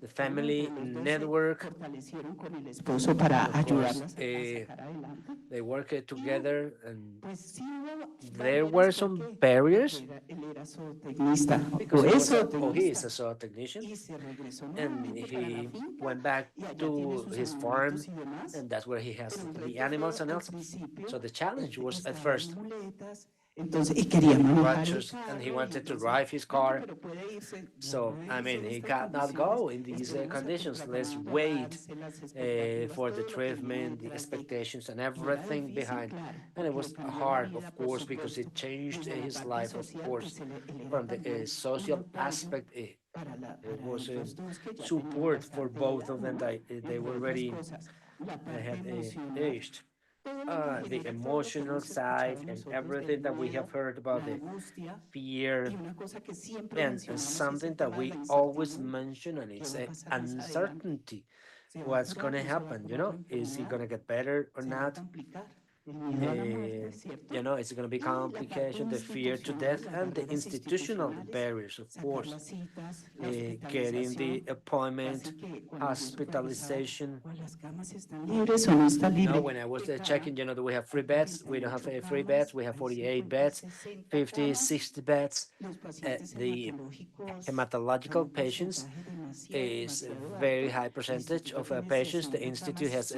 The family network. Fortalecieron con el esposo para Of course, ayudarlas a sacar adelante. they worked together, and Pues sí hubo there barreras, were ¿por some qué? barriers Él era zootecnista, because o he es was he is zootecnista, a saw technician, y se regresó and nuevamente para la he finca, went back y allá tiene to sus his animalitos farm, y demás, and that's where he has pero el the reto animals fue and al else. principio, So the challenge was at estaba en first muletas, entonces, y quería in manejar el crutches, and he carro, y wanted to entonces, drive his bueno, car. pero puede irse, no So, puede I irse mean, en he estas cannot condiciones, go in these esperemos a que conditions. Let's acaban de wait darse las expectativas, for the todo lo que venía treatment, the detrás de, expectations, and y era everything difícil, behind. claro, And it porque le was cambió la hard, of vida, por course, because supuesto, it changed desde la his parte life, of social, course, pues él era from the también un social apoyo aspect. para, It para was ellos dos que ya tenían support for bastante both edad, of them. ¿no? They Entre were otras already cosas, la parte had emocional, aged. todo lo The imaginable, todo lo que emotional hemos escuchado side and nosotros del everything that we have miedo, heard about la the angustia, fear, y una cosa que siempre and mencionamos es something el that tema de la we always incertidumbre. mention, and ¿Qué it's va a pasar más adelante? uncertainty. ¿Se va a What's curar? going to ¿No se va a happen? curar la Is he enfermedad? going to get better or ¿Se va a not? complicar? El miedo a la muerte, ¿cierto? It's going to be Y la parte complication, the fear to institucional, death, las and the barreras institutional institucionales, barriers, of sacar course. las citas, la Getting the hospitalización, appointment, casi que cuando yo supervisaba, hospitalization. ¿o las camas están libres o no están libres? When I was De cada checking, that we have free beds. We don't have free beds. We have 48 beds, 50, 60 beds. los pacientes The hematológicos son hematological un patients porcentaje is a demasiado very alto. high El percentage instituto of tiene patients. The 60 institute camas has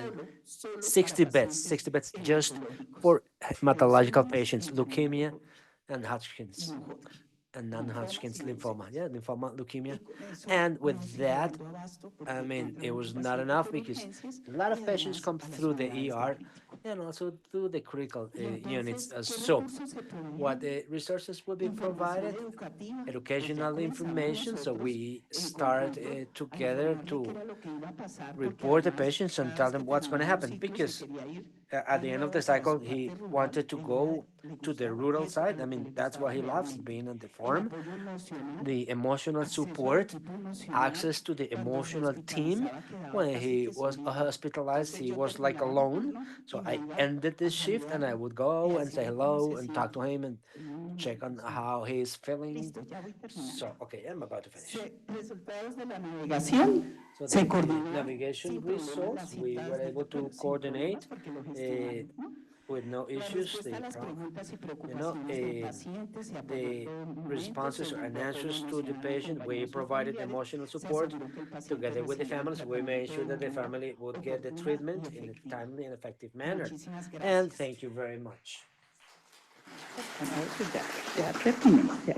solo 60 para beds, pacientes 60 beds just hematológicos, for hematological leucemias, patients, leucemia leukemia no-Hodgkin, and y Hodgkin's no-Hodgkin, and linfomas non-Hodgkin's y lymphoma. leucemias. Yeah, lymphoma, leukemia. Y con eso And no with sigue that, dando abasto I porque mean, entra it mucho was not paciente enough por because urgencias a lot y of patients además come a las through the unidades de ER crítico. and also through the critical Y units. entonces, ¿qué So, recursos se what proveían? the resources will be Información provided? educativa. Pues ya Educational comenzamos information. So nosotros we en start conjunto a together informarle qué to era lo que iba a pasar, porque report the además patients and cada tell vez que them what's going to terminaba un happen, ciclo se because quería ir at de the end of nuevo the para cycle, su he parte rural wanted to y allá go le to the gustaba, rural eso era side. I lo que le mean, that's gustaba what he loves, realmente. being on the El farm. apoyo emocional, The emotional acceso al support, equipo emocional, access to the cuando se emotional team. hospitalizaba quedaba When casi he que was solito. hospitalized, Entonces he yo was like terminaba mi alone. turno y So me I iba ended a this shift and I saludarlo would y go a and say decirle cómo hello se and talk to siente. him and Tenía un check on momento, sí. how he's feeling. Listo, ya voy terminando. So, okay, I'm about to finish. Resultados de la navegación. So Se the coordinó navigation sin problemas las results, we were citas, able to sin coordinate problemas porque lo gestionamos, ¿no? with no La issues. respuesta a las preguntas y You preocupaciones del paciente se apoyó en the todo momento, se responses and brindó apoyo answers to the emocional patient. We acompañando a sus provided familiares, emotional se support aseguró que el paciente together with the recibía el families. We made tratamiento de sure that the manera family would get the oportuna y treatment in a efectiva. timely and effective manner. Muchísimas And gracias. thank you very much. Ya terminé, ya.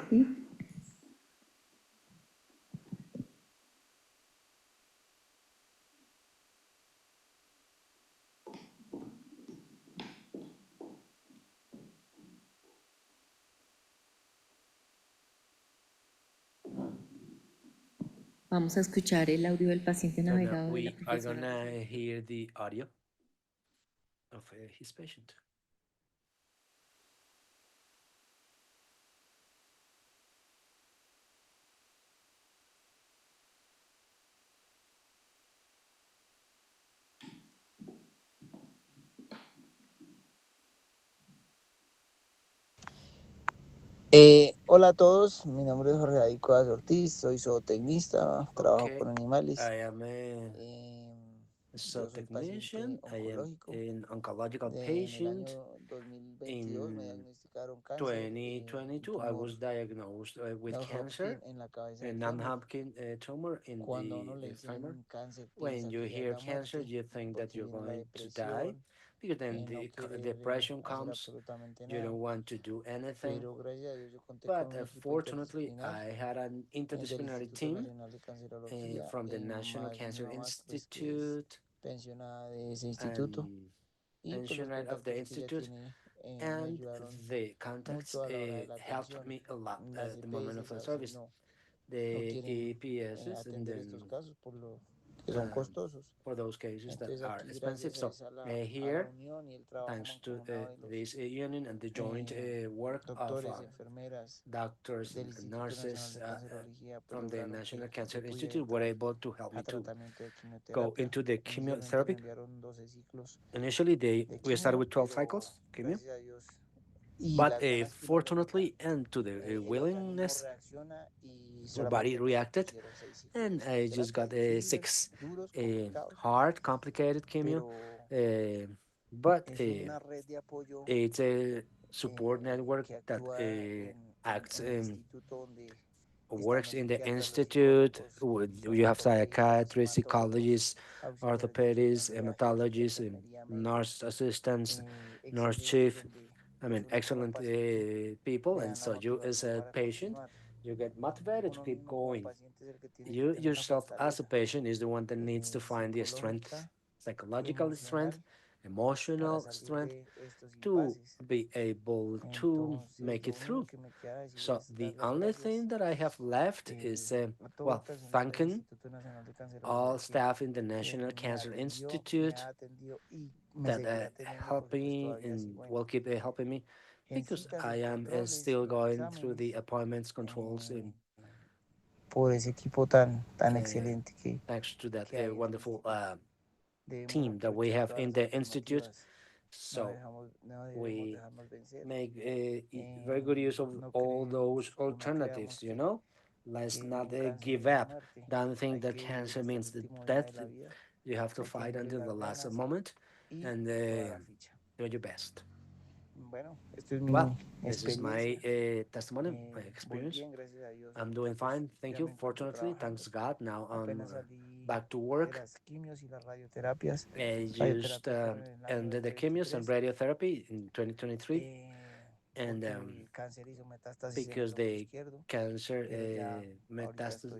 Vamos a escuchar el audio del paciente So now navegado de la we are profesora. gonna hear the audio of his patient. Hola a todos, mi nombre es Jorge David Cuevas Ortiz, soy zootecnista, trabajo Okay, con animales. I am a Yo soy technician. paciente I am oncológico. an oncological En el patient. año 2022 me In diagnosticaron cáncer, 2022, I tumor was diagnosed with cancer, non-Hodgkin en la cabeza a del fémur. non-Hodgkin tumor in Cuando a uno the le femur. dicen cáncer, When piensa you que ya es hear la cancer, muerte, you think that porque you're viene la going to die, depresión, because then no the querer depression hacer comes. absolutamente You nada. don't want to do anything. Pero gracias a Dios yo conté con But un equipo fortunately, interdisciplinar I had an del interdisciplinary Instituto team Nacional de Cancerología, from the National más mi Cancer mamá pues que es Institute pensionada de ese instituto, and y pues los pensionary of the contactos que ella institute, tiene me and ayudaron the contacts mucho a la hora de la helped atención. me a lot Las at the moment of EPS the a veces service. no The quieren EPSs and atender then estos casos por lo que son costosos. for those cases that Entonces are aquí expensive. gracias a So esa a la here, unión y el trabajo thanks to mancomunado de los this union and the joint work of doctores, enfermeras doctors del and Instituto Nacional nurses de Cancerología, pues from the lograron National que Cancer yo pudiera Institute were entrar able to help me a to tratamiento de go quimioterapia. into the Inicialmente me chemotherapy. enviaron 12 ciclos Initially, de we started quimio, with 12 pero cycles, chemio, gracias a Dios But fortunately, and to the willingness, the body reacted, and I just got a 6 hard, complicated chemo. But it's a support network that acts works in the institute. You have psychiatrists, psychologists, orthopedists, hematologists, and nurse assistants, nurse chief. I mean, excellent people. And so you, as a patient, you get motivated to keep going. You yourself, as a patient, is the one that needs to find the strength, psychological strength, emotional strength, to be able to make it through. So the only thing that I have left is, well, thanking all staff in the National Cancer Institute that help me and will keep helping me, because I am still going through the appointments controls and por ese equipo tan excelente thanks to that que hay en wonderful debemos team that we aprovechar have todas in las the institute. alternativas. So No debemos we dejarnos vencer. make very good use of No all those creemos, no alternatives, creamos you know? Let's que not un cáncer give es la up. muerte. Don't think Hay that que vivir cancer hasta el means the último día de death. la vida. You have to Hay que fight meterle until the las last ganas moment y and toda la ficha. do your best. Bueno, esto es mi Well, this is my experiencia. testimony, my Voy experience. bien, gracias a Dios. I'm doing Ahorita pues fine, thank ya you. me encuentro Fortunately, trabajando. thanks God. Now I'm Apenas salí back to de work. las quimios y las radioterapias. I just Radioterapias fueron en el año ended the chemios and 2023. radiotherapy in 2023, and Porque el cáncer hizo metástasis en el because ojo the izquierdo, cancer pero ya ahorita estoy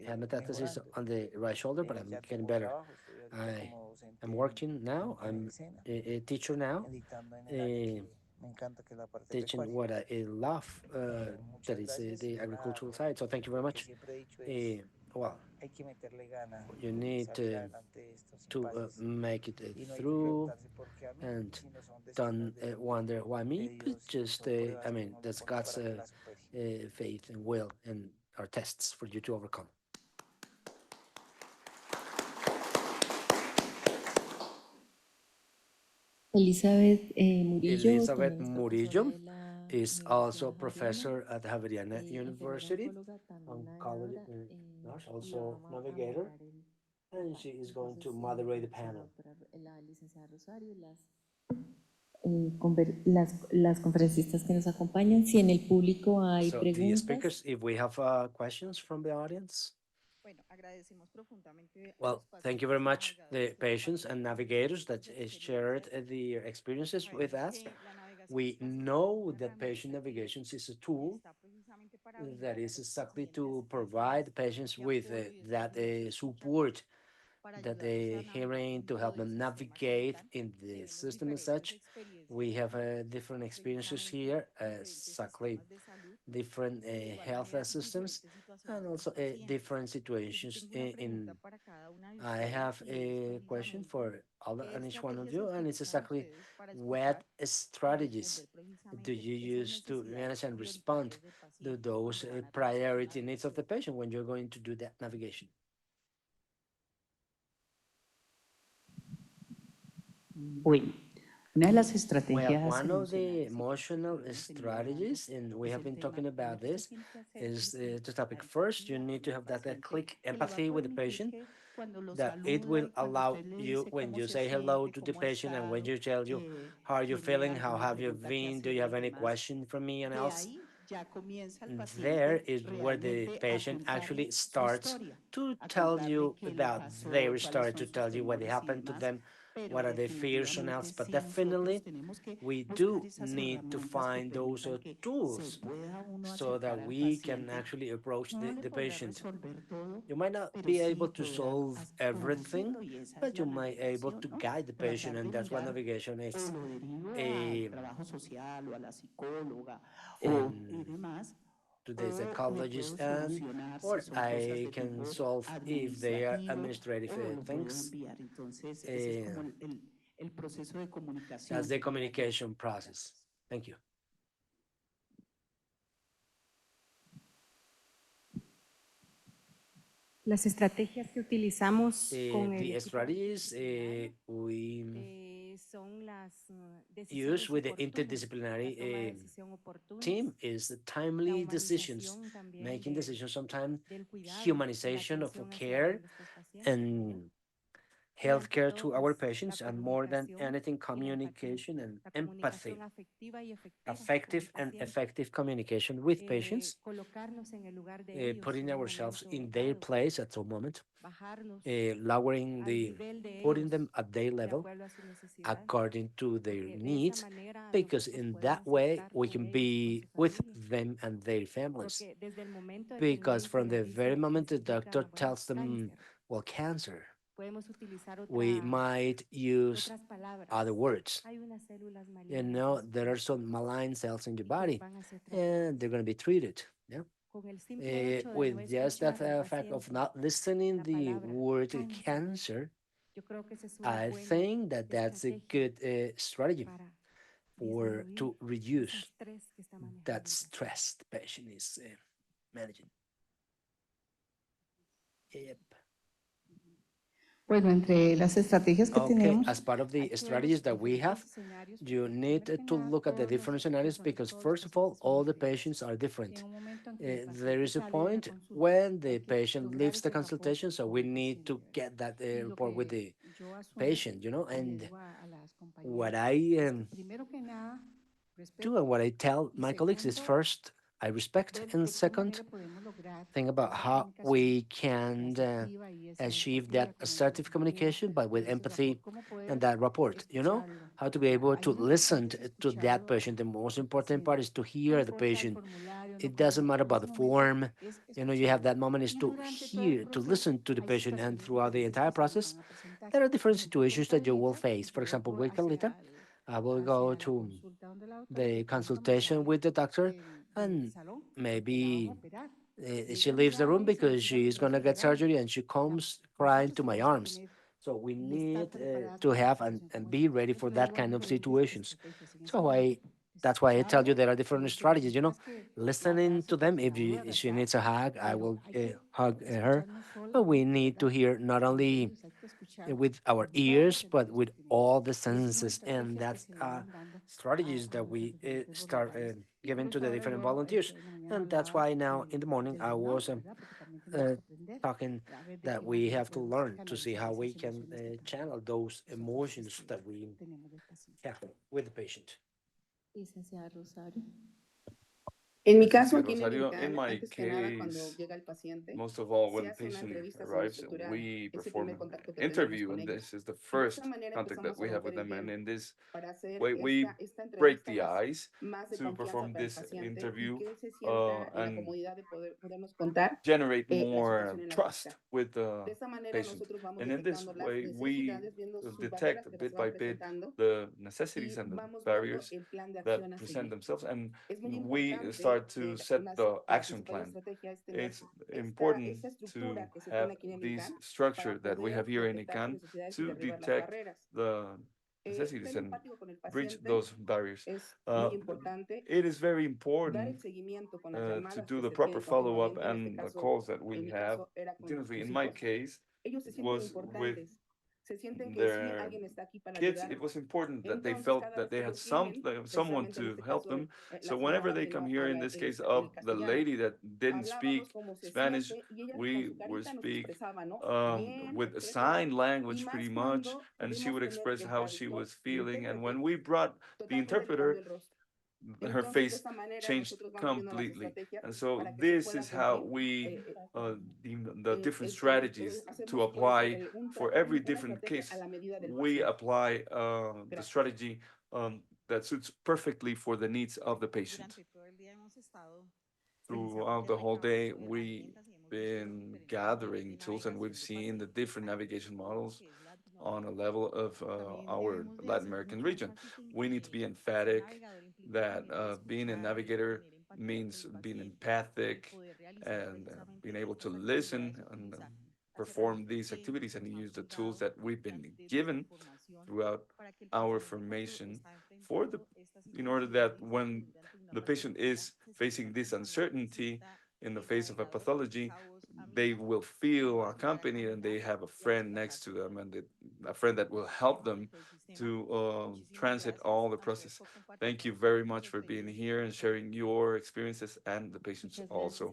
had metastasis mejorando. on the right shoulder, but I'm Ya getting tengo better. trabajo, estoy ahorita como I'm docente working now. en el I'm SENA, a teacher now, dictando en el área que me encanta, que es la parte teaching pecuaria. what I love, that Muchas is gracias the y nada, agricultural lo side. So thank you very que much. siempre he dicho es, Well, hay que meterle gana you y need salir adelante de esto sin to pases. make it Y no hay que through, preguntarse por qué a mí, and sino son don't destinos de wonder why me, but Dios, just son I pruebas que mean, uno le that's pone God's para que la supere. faith and will and our tests for you to overcome. Elizabeth Murillo Elizabeth también es profesora Murillo de la is also Universidad professor Javeriana, at Javeriana enfermera University, oncóloga, también oncology nadadora, nurse, y va also a navigator, moderar el and she panel. is going to Entonces, moderate the está la panel. doctora, la licenciada Rosario y las conferencistas que nos acompañan. Si en el público hay So the preguntas. speakers, if we have questions from the audience. Well, thank you very much, the patients and navigators that shared their experiences with us. We know that patient navigations is a tool that is exactly to provide patients with that support that they hearing to help them navigate in the system and such. We have different experiences here, exactly different health systems, and also different situations in I have a question for all and each one of you, and it's exactly what strategies do you use to manage and respond to those priority needs of the patient when you're going to do that navigation? Bueno, una de las estrategias. Well, one of the emotional strategies, and we have been talking about this, is the topic. First, you need to have that click empathy with the patient, that it will allow you when you say hello to the patient and when you tell you how are you feeling, how have you been, do you have any question for me and else. There is where the patient actually starts to tell you about their story, to tell you what happened to them, what are their fears and else. But definitely, we do need to find those tools so that we can actually approach the patient. You might not be able to solve everything, but you might be able to guide the patient, and that's what navigation is. To the psychologist, and or I can solve if they are administrative things. That's the communication process. Thank you. Las estrategias que utilizamos con el the equipo strategies we use with the interdisciplinary team is the timely decisions, making decisions sometimes, humanization of care and healthcare to our patients, and more than anything, communication and empathy, effective and effective communication with patients, putting ourselves in their place at some moment, lowering putting them at their level according to their needs, because in that way we can be with them and their families. Because from the very moment the doctor tells them, well, cancer, we might use other words. You know, there are some malign cells in your body, and they're going to be treated. Yeah. With just that fact of not listening the word cancer, I think that that's a good strategy for to reduce that stress the patient is managing. Yep. Bueno, entre las estrategias que Okay, tenemos, as part of the strategies that we have, you need to look at the different scenarios, because first of all the patients are different. There is a point when the patient leaves the consultation, so we need to get that report with the patient, you know, and what I do and what I tell my colleagues is, first, I respect, and second, think about how we can achieve that assertive communication, but with empathy and that rapport, you know, how to be able to listen to that patient. The most important part is to hear the patient. It doesn't matter about the form, you know, you have that moment is to hear, to listen to the patient, and throughout the entire process, there are different situations that you will face. For example, with Carlita, I will go to the consultation with the doctor, and maybe she leaves the room because she's gonna get surgery, and she comes crying to my arms. So we need to have and be ready for that kind of situations. So that's why I tell you there are different strategies. You know, listening to them. If she needs a hug, I will hug her. But we need to hear not only with our ears, but with all the senses, and that's strategies that we start giving to the different volunteers. And that's why now in the morning I was uh, talking that we have to learn to see how we can channel those emotions that we have with the patient. Licenciada Rosario. en mi Yes, caso, sí, aquí en el Rosario, in INCAL, my antes que nada, cuando case, llega el paciente, most of all, when se the hace una patient entrevista sobre arrives, estructura, we ese perform primer an contacto que tenemos interview, con and ellos. this is the Y de esta first manera contact that empezamos a we have with romper el them. And hielo in this para hacer way, we esta break entrevista the ice más de to confianza perform para el this paciente y interview que él se sienta en la and comodidad de podernos contar generate la more situación en la que trust está. with De the esa manera patient. nosotros vamos And in this detectando las way, we necesidades, viendo sus detect barreras que bit se van by bit presentando the necessities y and the vamos viendo barriers el plan de that acción a present seguir. themselves, and Es muy we importante start to que set the la action principal plan. estrategia es tener It's important esa to estructura que se have tiene aquí en el this INCAN structure para that we have poder here in detectar sus ICANN necesidades y to derribar las detect barreras. the necessities Ser and empático con el bridge paciente those barriers. es muy Uh, importante. it is very Dar el important seguimiento con las to llamadas do que the se proper tienen follow-up continuamente. En este and the caso, calls that we en mi have caso, era con continuously. sus In my hijos. case, Ellos se it sienten was with importantes. Se sienten que sí, their alguien está aquí para kids. It ayudarlos. was important that they Entonces, felt cada that vez they que had ellos vienen, someone precisamente en to este help caso, them. So la whenever señora they que come no here, in habla this case el of the castellano, lady that didn't hablábamos speak como se Spanish, siente y ella con we su would carita nos speak expresaba, ¿no? Bien, with expréselo. sign Y language pretty más much, cuando and she pudimos would tener express el how she traductor, was el feeling. And when intérprete, we brought the totalmente le cambió interpreter, el rostro. her Entonces, de face esa manera changed nosotros vamos viendo las completely. estrategias And so para que se this pueda is how cumplir. we deem the different strategies to Hacemos, puede ser apply for every una different estrategia a case. la medida del We paciente. apply the Gracias. strategy that suits perfectly for the needs of the patient. Throughout the whole day, we've been gathering tools, and we've seen the different navigation models on a level of our Latin American region. We need to be emphatic that being a navigator means being empathic and being able to listen and perform these activities and use the tools that we've been given throughout our formation for the in order that when the patient is facing this uncertainty in the face of a pathology, they will feel accompanied and they have a friend next to them and a friend that will help them to transit all the process. Thank you very much for being here and sharing your experiences and the patients also.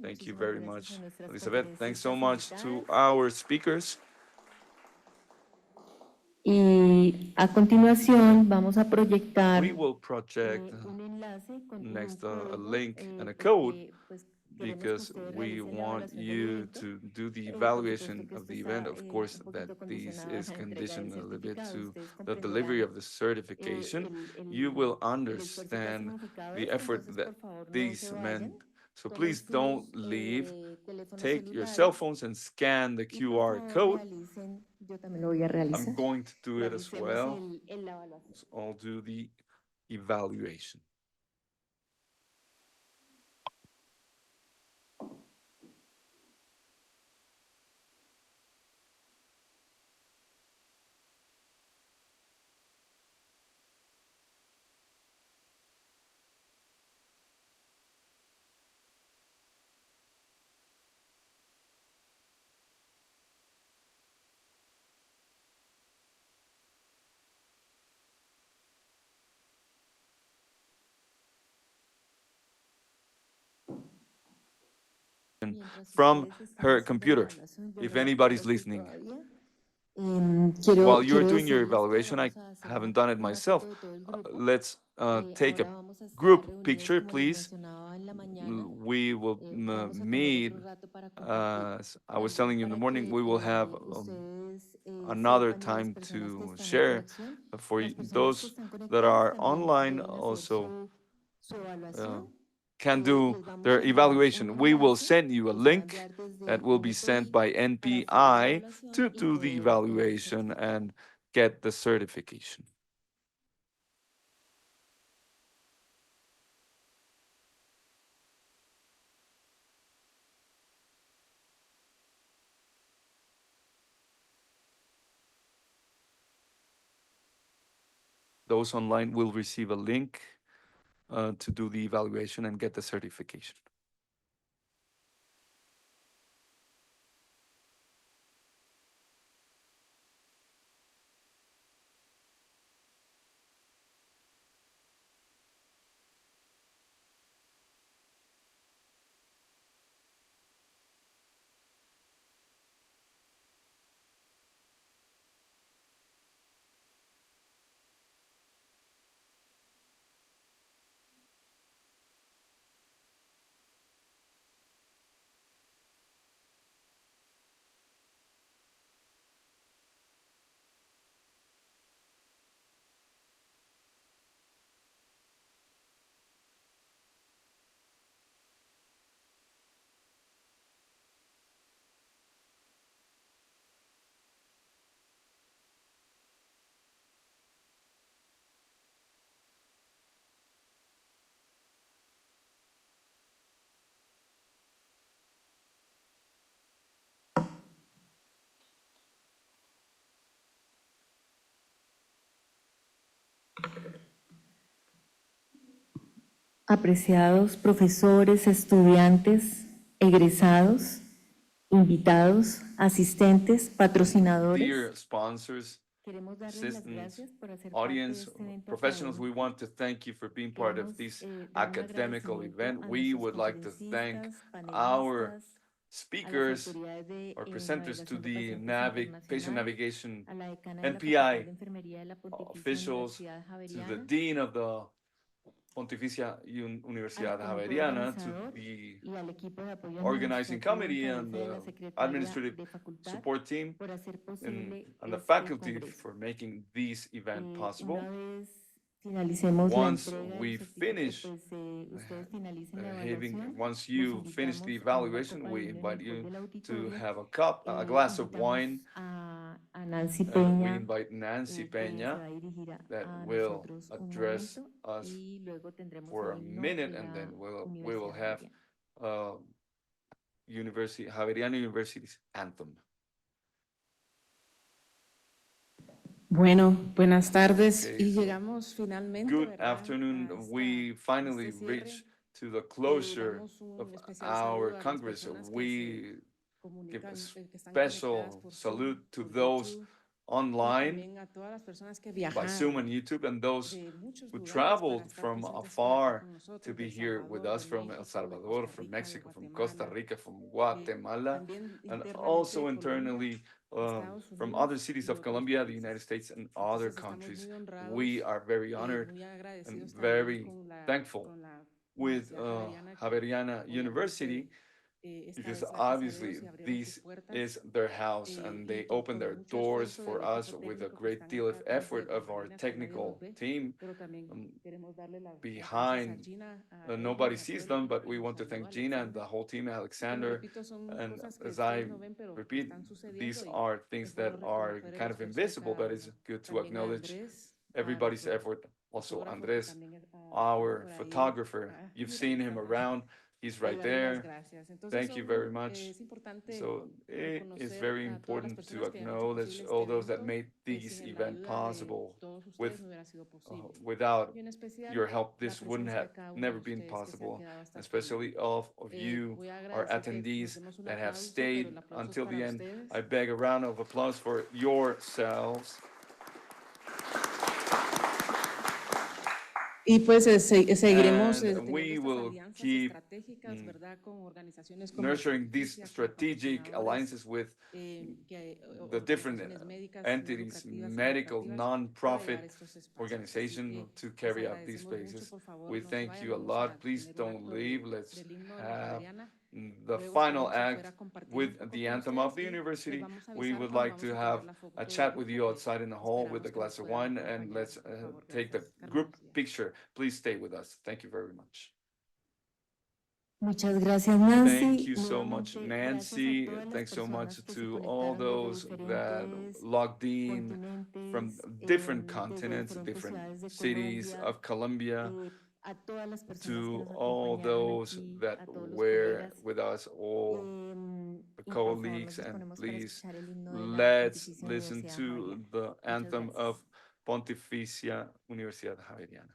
Thank you very much, Elizabeth. Thanks so much to our speakers. Y a continuación vamos a proyectar We will project un enlace con next un a código, link and a code pues, because we want you to do the evaluation of the event. Of course, that this is conditioned a little bit to the delivery of the certification. You will understand the effort that these meant. So please don't leave. Take your cell phones and scan the QR code. Yo también lo voy a realizar. I'm going to do it as well. La evaluación. So I'll do the evaluation. From her computer, if anybody's listening. While you're doing your evaluation, I haven't done it myself. Let's take a group picture, please. We will meet, as I was telling you in the morning, we will have another time to share. For those that are online also can do their evaluation. We will send you a link that will be sent by NPI to do the evaluation and get the certification. Those online will receive a link to do the evaluation and get the certification. Apreciados profesores, estudiantes, egresados, invitados, asistentes, patrocinadores. Dear sponsors, assistants, audience, professionals, we want to thank you for being part of this academical event. We would like to thank our speakers or presenters to the patient navigation NPI officials, to the dean of the Pontificia Universidad Javeriana, to the organizing committee and the administrative support team, and the faculty for making this event possible. Once we finish once you finish the evaluation, we invite you to have a glass of wine. We invite Nancy Peña that will address us for a minute, and then we will have Javeriana University's anthem. Bueno, buenas tardes y llegamos finalmente. Good afternoon. We finally reached to the closure of our Congress. We give a special salute to those online by Zoom and YouTube, and those who traveled from afar to be here with us from El Salvador, from Mexico, from Costa Rica, from Guatemala, and also internally from other cities of Colombia, the United States, and other countries. We are very honored and very thankful with Javeriana University, because obviously this is their house and they open their doors for us with a great deal of effort of our technical team behind. Nobody sees them, but we want to thank Gina and the whole team, Alexandra. And as I repeat, these are things that are kind of invisible, but it's good to acknowledge everybody's effort. Also, Andres, our photographer, you've seen him around. He's right there. Thank you very much. So it is very important to acknowledge all those that made this event possible. Without your help, this wouldn't have never been possible, especially all of you, our attendees that have stayed until the end. I beg a round of applause for yourselves. Y pues seguiremos we will keep nurturing these strategic alliances with the different entities, medical, non-profit organization to carry out these spaces. We thank you a lot. Please don't leave. Let's have the final act with the anthem of the university. We would like to have a chat with you outside in the hall with a glass of wine, and let's take the group picture. Please stay with us. Thank you very much. Muchas gracias, Nancy. Thank you so much, Nancy. Thanks so much to all those that logged in from different continents, different cities of Colombia, to all those that were with us, all the colleagues, and please let's listen to the anthem of Pontificia Universidad Javeriana.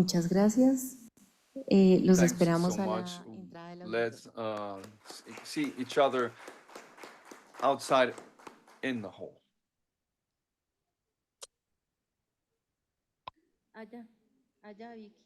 Muchas gracias. Los Thanks esperamos so a la much. entrada de la Let's see each other outside in the hall. Allá, Vicky.